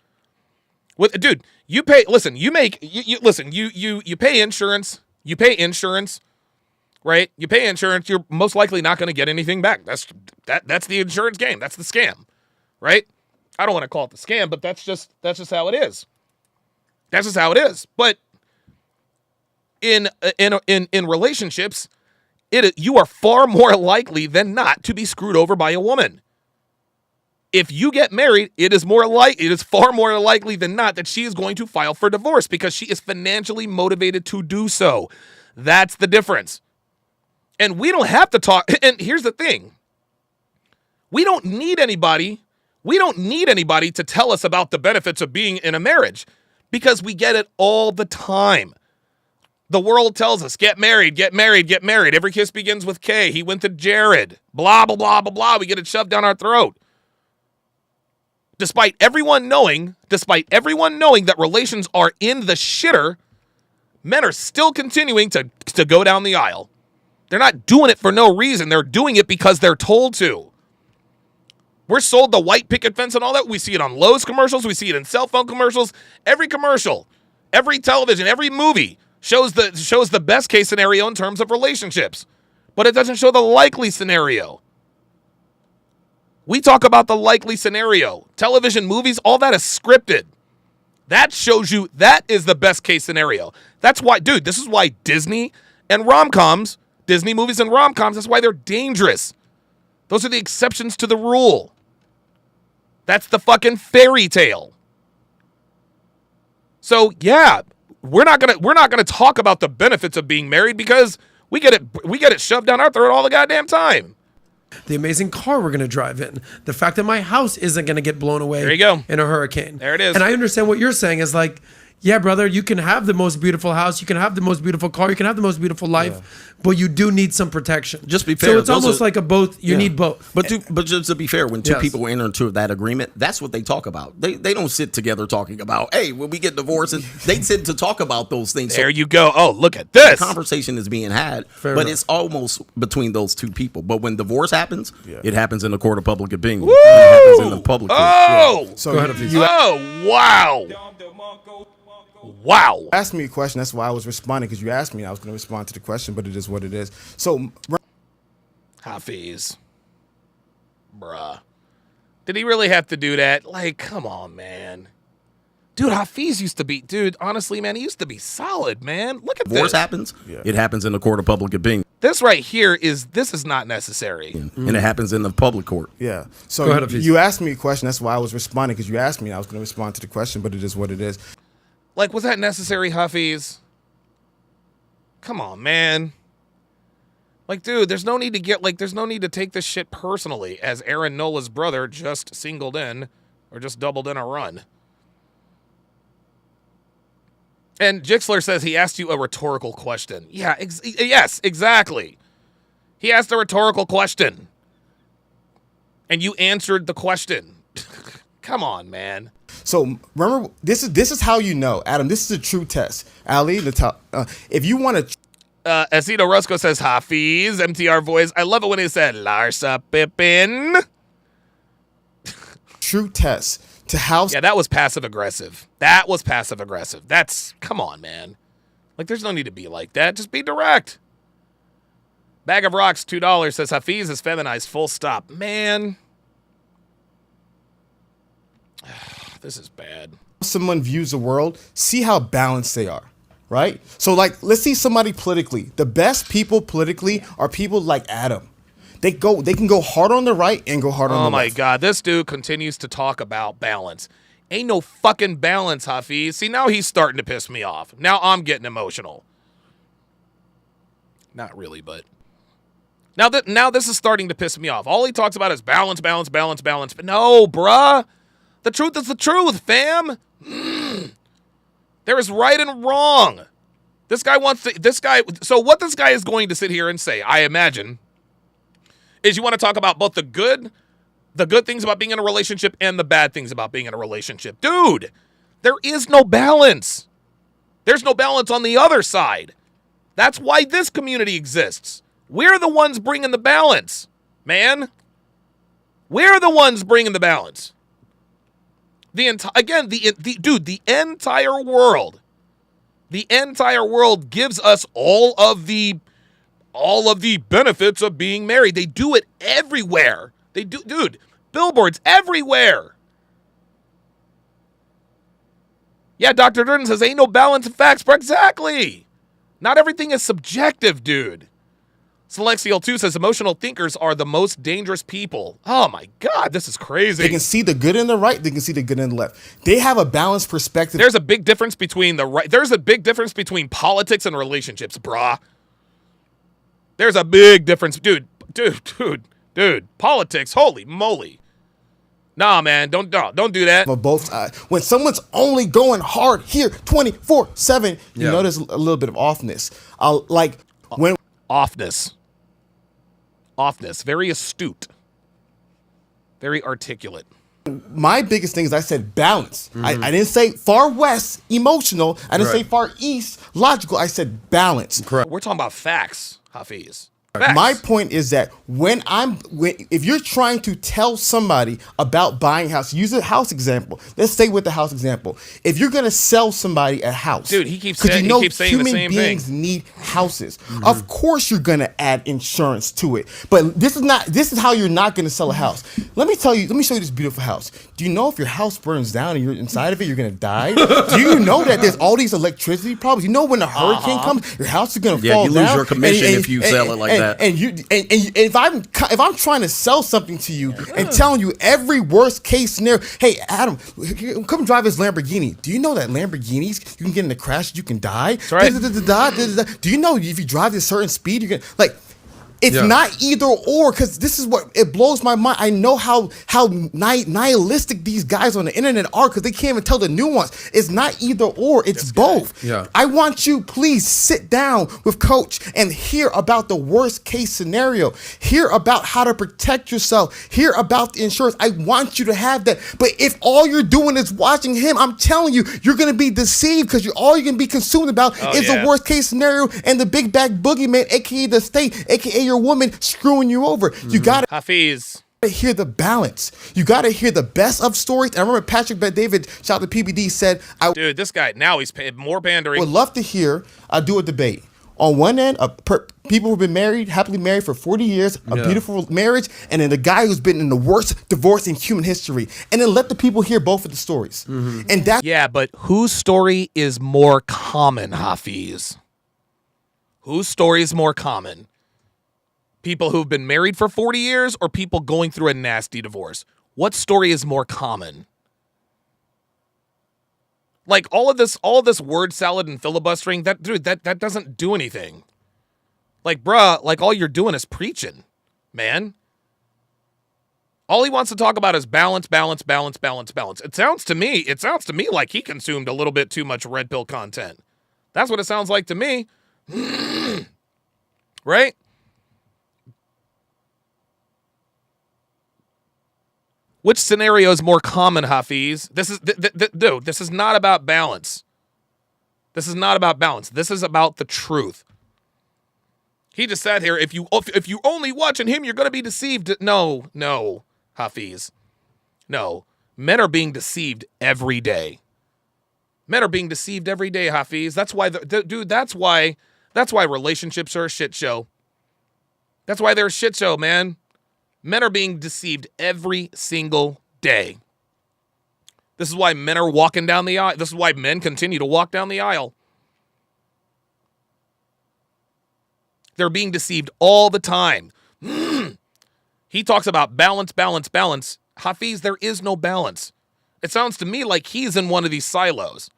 Dude, you pay. Listen, you pay insurance. You pay insurance, right? You pay insurance. You're most likely not going to get anything back. That's the insurance game. That's the scam, right? I don't want to call it the scam, but that's just how it is. That's just how it is. But in relationships, you are far more likely than not to be screwed over by a woman. If you get married, it is far more likely than not that she is going to file for divorce because she is financially motivated to do so. That's the difference. And we don't have to talk. And here's the thing. We don't need anybody to tell us about the benefits of being in a marriage because we get it all the time. The world tells us, get married, get married, get married. Every kiss begins with K. He went to Jared. Blah, blah, blah, blah, blah. We get it shoved down our throat. Despite everyone knowing that relations are in the shitter, men are still continuing to go down the aisle. They're not doing it for no reason. They're doing it because they're told to. We're sold the white picket fence and all that. We see it on Lowe's commercials. We see it in cell phone commercials. Every commercial, every television, every movie shows the best case scenario in terms of relationships, but it doesn't show the likely scenario. We talk about the likely scenario. Television, movies, all that is scripted. That shows you that is the best case scenario. That's why, dude, this is why Disney and rom-coms, Disney movies and rom-coms, that's why they're dangerous. Those are the exceptions to the rule. That's the fucking fairy tale. So yeah, we're not gonna talk about the benefits of being married because we get it shoved down our throat all the goddamn time. The amazing car we're going to drive in. The fact that my house isn't going to get blown away There you go. in a hurricane. There it is. And I understand what you're saying is like, yeah, brother, you can have the most beautiful house, you can have the most beautiful car, you can have the most beautiful life, but you do need some protection. Just be fair. So it's almost like a both. You need both. But just to be fair, when two Yes. people enter into that agreement, that's what they talk about. They don't sit together talking about, hey, when we get divorced, and they sit to talk about those things. There you go. Oh, look at this. The conversation is being had, Fair but enough. it's almost between those two people. But when divorce happens, it happens in the court of public opinion. Woo! It happens in the public court. Oh, So Go ahead, Hafiz. oh, wow. Wow. asked me a question. That's why I was responding, because you asked me. I was going to respond to the question, but it is what it is. So Hafiz. Bruh. Did he really have to do that? Like, come on, man. Dude, Hafiz used to be, honestly, man, he used to be solid, man. Look at Divorce this. happens, it happens in the court of public opinion. This right here this is not necessary. And it happens in the public court. yeah. So Go ahead, Hafiz. you asked me a question. That's why I was responding, because you asked me. I was going to respond to the question, but it is what it is. Like, was that necessary, Hafiz? Come on, man. Like, dude, there's no need to take this shit personally, as Aaron Nola's brother just singled in, or just doubled in a run. And Jixler says he asked you a rhetorical question. Yeah, yes, exactly. He asked a rhetorical question. And you answered the question. Come on, man. So remember, this is how you know, Adam. This is a true test. Ali, if you want to. Asito Roscoe says, Hafiz, MTR voice. I love it when he said, Larsa Pippin. True test to how. Yeah, that was passive aggressive. That's, come on, man. Like, there's no need to be like that. Just be direct. Bag of Rocks, $2 says, Hafiz is feminized, full stop. Man. This is bad. Someone views the world, see how balanced they are, right? So, like, let's see somebody politically. The best people politically are people like Adam. They can go hard on the right and go hard on the left. Oh my God, this dude continues to talk about balance. Ain't no fucking balance, Hafiz. See, now he's starting to piss me off. Now I'm getting emotional. Not really, but now this is starting to piss me off. All he talks about is balance, balance, balance, balance. But no, bruh. The truth is the truth, fam. There is right and wrong. So what this guy is going to sit here and say, I imagine, is you want to talk about both the good things about being in a relationship and the bad things about being in a relationship. Dude, there is no balance. There's no balance on the other side. That's why this community exists. We're the ones bringing the balance, man. We're the ones bringing the balance. The entire world gives us all of the benefits of being married. They do it everywhere. They do, dude, billboards everywhere. Yeah, Dr. Durden says ain't no balance in facts, but exactly. Not everything is subjective, dude. Celexial 2 says emotional thinkers are the most dangerous people. Oh my God, this is crazy. They can see the good in the right. They can see the good in the left. They have a balanced perspective. There's a big difference between there's a big difference between politics and relationships, brah. There's a big difference, dude. Politics, holy moly. Nah, man, don't do that. Of both sides. When someone's only going hard here 24/7, you notice a little bit of offness. Offness, very astute, very articulate. My biggest thing is I said balance. I didn't say far west emotional. I didn't say far east logical. I said balance. Correct. We're talking about facts, Hafiz. My point is that if you're trying to tell somebody about buying a house, use a house example. Let's stay with the house example. If you're gonna sell somebody a house, dude, he keeps saying the same human thing. beings need houses. Of course, you're gonna add insurance to it, but this is how you're not gonna sell a house. Let me show you this beautiful house. Do you know if your house burns down and you're inside of it, you're gonna die? Do you know that there's all these electricity problems? You know when a hurricane comes, your house is gonna fall down. You lose your commission if you sell it like that. And if I'm trying to sell something to you and telling you every worst case scenario, hey Adam, come drive this Lamborghini. Do you know that Lamborghinis you can get in a crash, you can die? That's right. Do you know if you drive this certain speed, you can It's not either or, because this is what it blows my mind. I know how nihilistic these guys on the internet are, because they can't even tell the nuance. It's not either or, it's both. Yeah. I want you, please sit down with Coach and hear about the worst case scenario. Hear about how to protect yourself. Hear about the insurance. I want you to have that. But if all you're doing is watching him, I'm telling you, you're going to be deceived, because all you're going to be consumed about is the worst case scenario and the big bad boogeyman, aka the state, aka your woman screwing you over. You gotta Hafiz. hear the balance. You gotta hear the best of stories. And I remember Patrick Bet-David, shout out to PBD, said, Dude, this guy, now he's more pandering. would love to hear, do a debate. On one end, people who've been married, happily married for 40 years, a beautiful marriage, and then the guy who's been in the worst divorce in human history. And then let the people hear both of the stories. And that But whose story is more common, Hafiz? Whose story is more common? People who've been married for 40 years or people going through a nasty divorce? What story is more common? Like all of this word salad and filibustering, that doesn't do anything. Like, bruh, like all you're doing is preaching, man. All he wants to talk about is balance, balance, balance, balance, balance. It sounds to me like he consumed a little bit too much red pill content. That's what it sounds like to me. Right? Which scenario is more common, Hafiz? This is dude, this is not about balance. This is not about balance. This is about the truth. He just sat here, if you only watching him, you're going to be deceived. No, Hafiz. No. Men are being deceived every day. Men are being deceived every day, Hafiz. That's why that's why relationships are a shit show. That's why they're a shit show, man. Men are being deceived every single day. This is why men are walking down the aisle. This is why men continue to walk down the aisle. They're being deceived all the time. He talks about balance, balance, balance. Hafiz, there is no balance. It sounds to me like he's in one of these silos.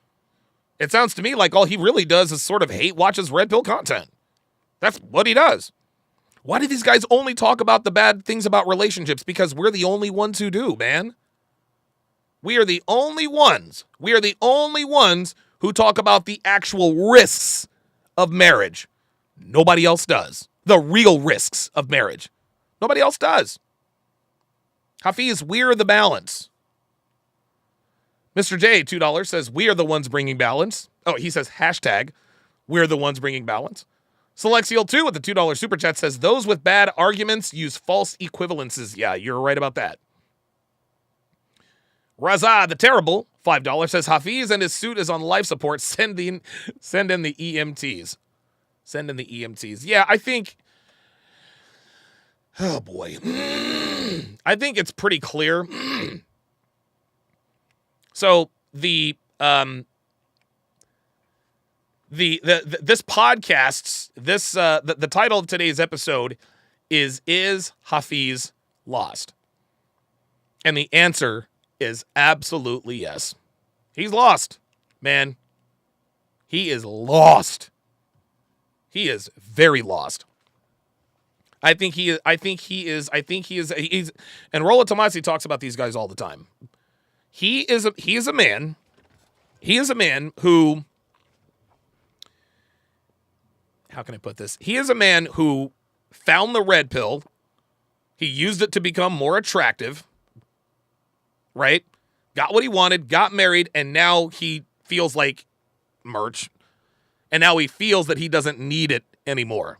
It sounds to me like all he really does is sort of watches red pill content. That's what he does. Why do these guys only talk about the bad things about relationships? Because we're the only ones who do, man. We are the only ones. We are the only ones who talk about the actual risks of marriage. Nobody else does. The real risks of marriage. Nobody else does. Hafiz, we're the balance. Mr. J, $2, says, we are the ones bringing balance. Oh, he says, hashtag, we're the ones bringing balance. Selexial2 with the $2 super chat says, those with bad arguments use false equivalences. Yeah, you're right about that. Raza the Terrible, $5, says, Hafiz and his suit is on life support. Send in the EMTs. Send in the EMTs. Yeah, I think... Oh, boy. I think it's pretty clear. So, this podcast's the title of today's episode is Hafiz lost? And the answer is absolutely yes. He's lost, man. He is lost. He is very lost. I think he is, and Rollo Tomasi talks about these guys all the time. He is a man who, how can I put this? He is a man who found the red pill. He used it to become more attractive, right? Got what he wanted, got married, and now he feels like merch. And now he feels that he doesn't need it anymore.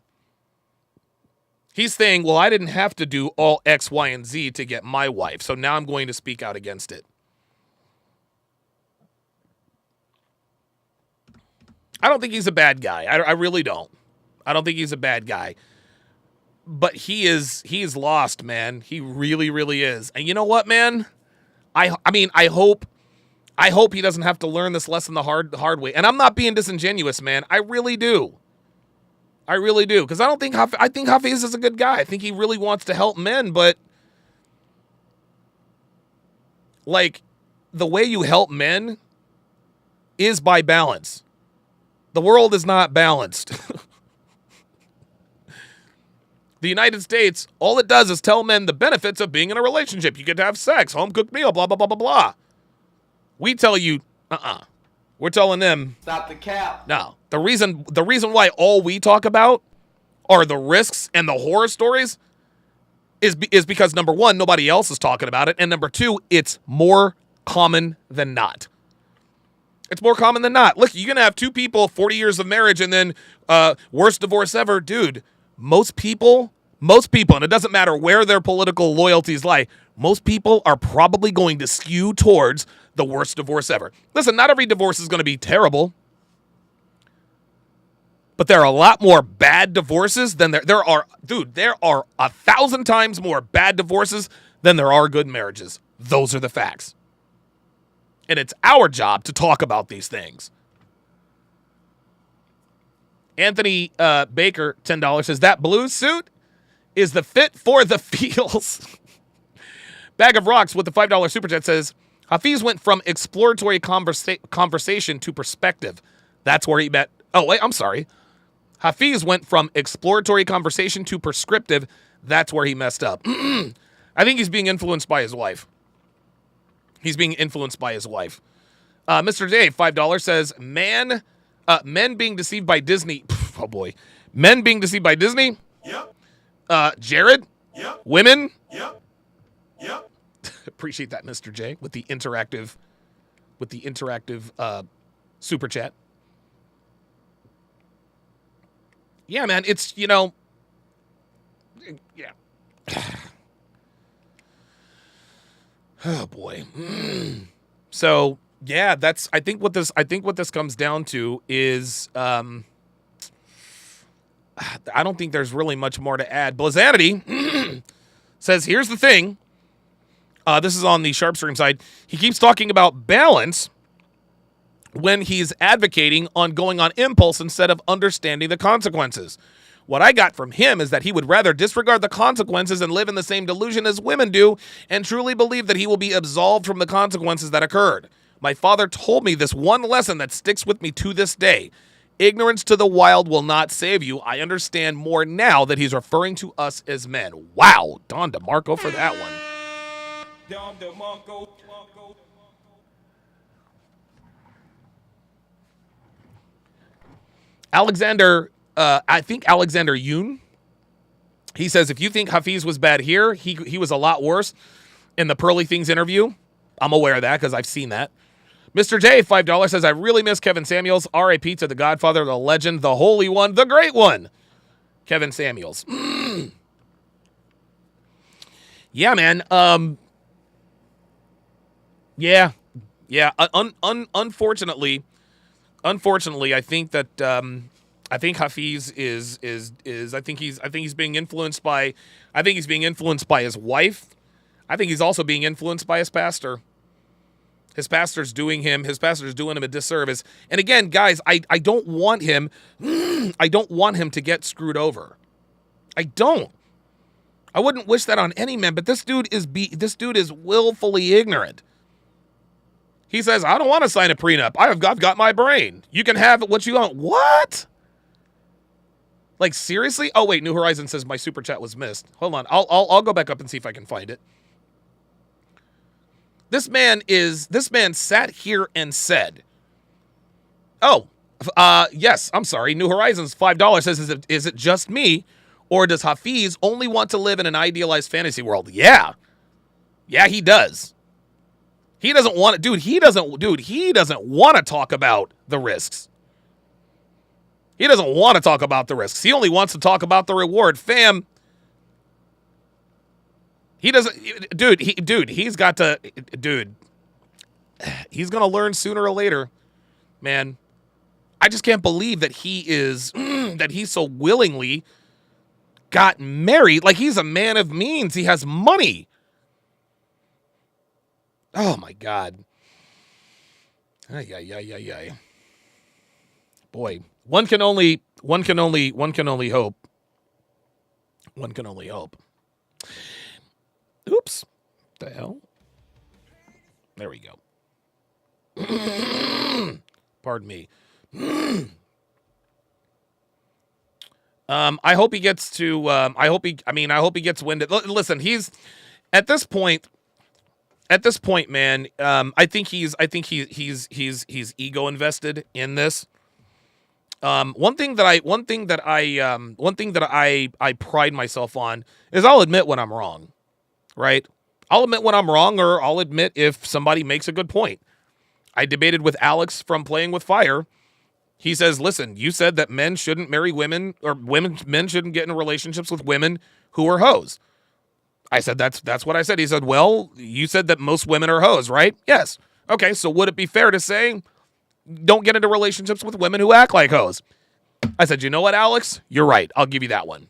He's saying, well, I didn't have to do all X, Y, and Z to get my wife, so now I'm going to speak out against it. I don't think he's a bad guy. I really don't. I don't think he's a bad guy. But he is lost, man. He really, really is. And you know what, man? I hope he doesn't have to learn this lesson the hard way. And I'm not being disingenuous, man. I really do. I really do. Because I think Hafiz is a good guy. I think he really wants to help men, but like the way you help men is by balance. The world is not balanced. The United States, all it does is tell men the benefits of being in a relationship. You get to have sex, home-cooked meal, blah, blah, blah, blah, blah. We tell you, We're telling them, Stop the cap. no. The reason why all we talk about are the risks and the horror stories is because, number one, nobody else is talking about it, and number two, it's more common than not. It's more common than not. Look, you're going to have two people, 40 years of marriage, and then worst divorce ever. Dude, most people, and it doesn't matter where their political loyalties lie, most people are probably going to skew towards the worst divorce ever. Listen, not every divorce is going to be terrible, but there are a lot more bad divorces than there are 1,000 times more bad divorces than there are good marriages. Those are the facts. And it's our job to talk about these things. Anthony Baker, $10, says, that blue suit is the fit for the feels. Bag of Rocks with the $5 super chat says, Hafiz went from exploratory conversation to perspective. That's where he met. Oh, wait, I'm sorry. Hafiz went from exploratory conversation to prescriptive. That's where he messed up. I think he's being influenced by his wife. He's being influenced by his wife. Mr. Dave, $5 says, men being deceived by Disney. Oh, boy. Men being deceived by Disney. Yep. Jared. Yep. Women. Yep. Yep. Appreciate that, Mr. J, with the interactive super chat. Yeah, man, it's, yeah. Oh boy. So, yeah, I think what this comes down to is I don't think there's really much more to add. Blazanity says, here's the thing. This is on the Sharpstream side. He keeps talking about balance when he's advocating on going on impulse instead of understanding the consequences. What I got from him is that he would rather disregard the consequences and live in the same delusion as women do and truly believe that he will be absolved from the consequences that occurred. My father told me this one lesson that sticks with me to this day. Ignorance to the wild will not save you. I understand more now that he's referring to us as men. Wow, Don DeMarco for that one. Don DeMarco. Alexander, I think Alexander Yoon, he says, if you think Hafiz was bad here, he was a lot worse in the Pearly Things interview. I'm aware of that because I've seen that. Mr. J, $5 says, I really miss Kevin Samuels. R.I.P. to the Godfather, the legend, the Holy One, the Great One. Kevin Samuels. Yeah, man. Yeah. Unfortunately, I think that I think Hafiz is I think he's being influenced by his wife. I think he's also being influenced by his pastor. His pastor's doing him a disservice. And again, guys, I don't want him to get screwed over. I don't. I wouldn't wish that on any man, but this dude is willfully ignorant. He says, I don't want to sign a prenup. I've got my brain. You can have what you want. What? Like, seriously? Oh, wait, New Horizon says my super chat was missed. Hold on. I'll go back up and see if I can find it. This man sat here and said, yes, I'm sorry. New Horizons, $5 says, is it just me, or does Hafiz only want to live in an idealized fantasy world? Yeah. Yeah, he does. He doesn't want to, he doesn't want to talk about the risks. He doesn't want to talk about the risks. He only wants to talk about the reward. Fam, He doesn't, dude, he's got to, he's going to learn sooner or later, man. I just can't believe that he is, that he so willingly got married. Like, he's a man of means. He has money. Oh my God. Ay. Boy, one can only hope. One can only hope. Oops. The hell? There we go. Pardon me. I hope he gets to. I hope he gets winded. Listen, he's at this point. At this point, man, I think he's ego invested in this. One thing that I pride myself on is I'll admit when I'm wrong, right? I'll admit when I'm wrong, or I'll admit if somebody makes a good point. I debated with Alex from Playing with Fire. He says, listen, you said that men shouldn't marry women, or men shouldn't get in relationships with women who are hoes. I said, that's what I said. He said, well, you said that most women are hoes, right? Yes. Okay, so would it be fair to say don't get into relationships with women who act like hoes? I said, you know what, Alex? You're right. I'll give you that one.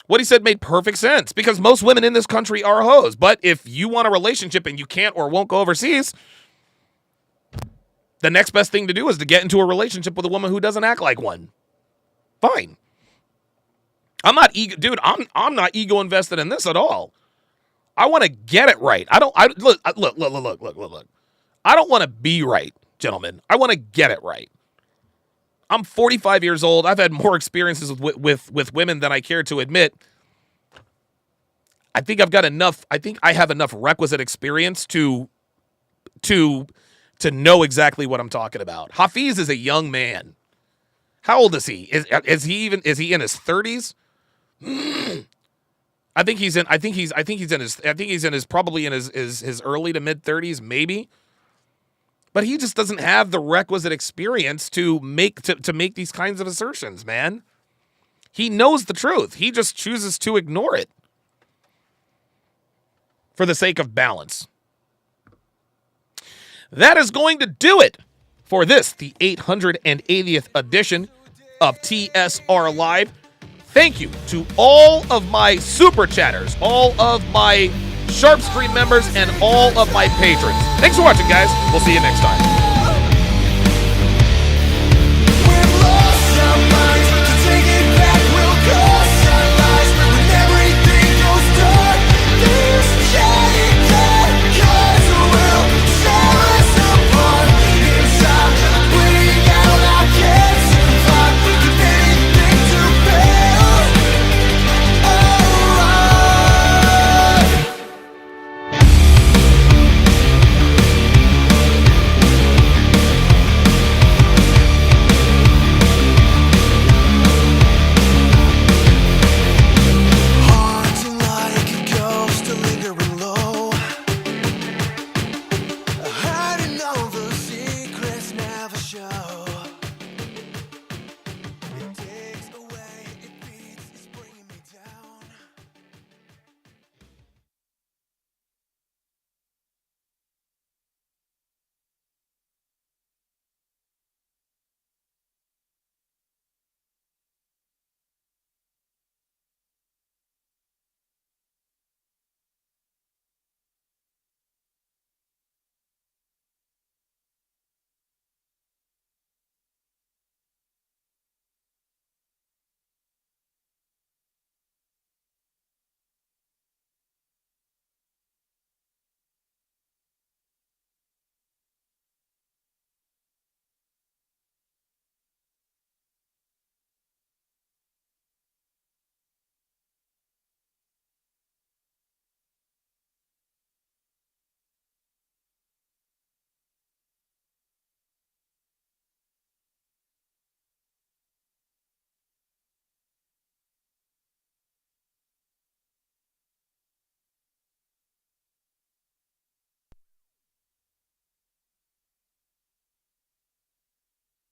What he said made perfect sense, because most women in this country are hoes. But if you want a relationship and you can't or won't go overseas, the next best thing to do is to get into a relationship with a woman who doesn't act like one. Fine. I'm not ego invested in this at all. I want to get it right. Look. I don't want to be right, gentlemen. I want to get it right. I'm 45 years old. I've had more experiences with women than I care to admit. I think I've got enough. I think I have enough requisite experience to know exactly what I'm talking about. Hafiz is a young man. How old is he? Is he in his 30s? I think he's probably in his early to mid 30s, maybe. But he just doesn't have the requisite experience to make these kinds of assertions, man. He knows the truth. He just chooses to ignore it for the sake of balance. That is going to do it for this, the 880th edition of TSR Live. Thank you to all of my super chatters, all of my Sharp Stream members, and all of my patrons. Thanks for watching, guys. We'll see you next time.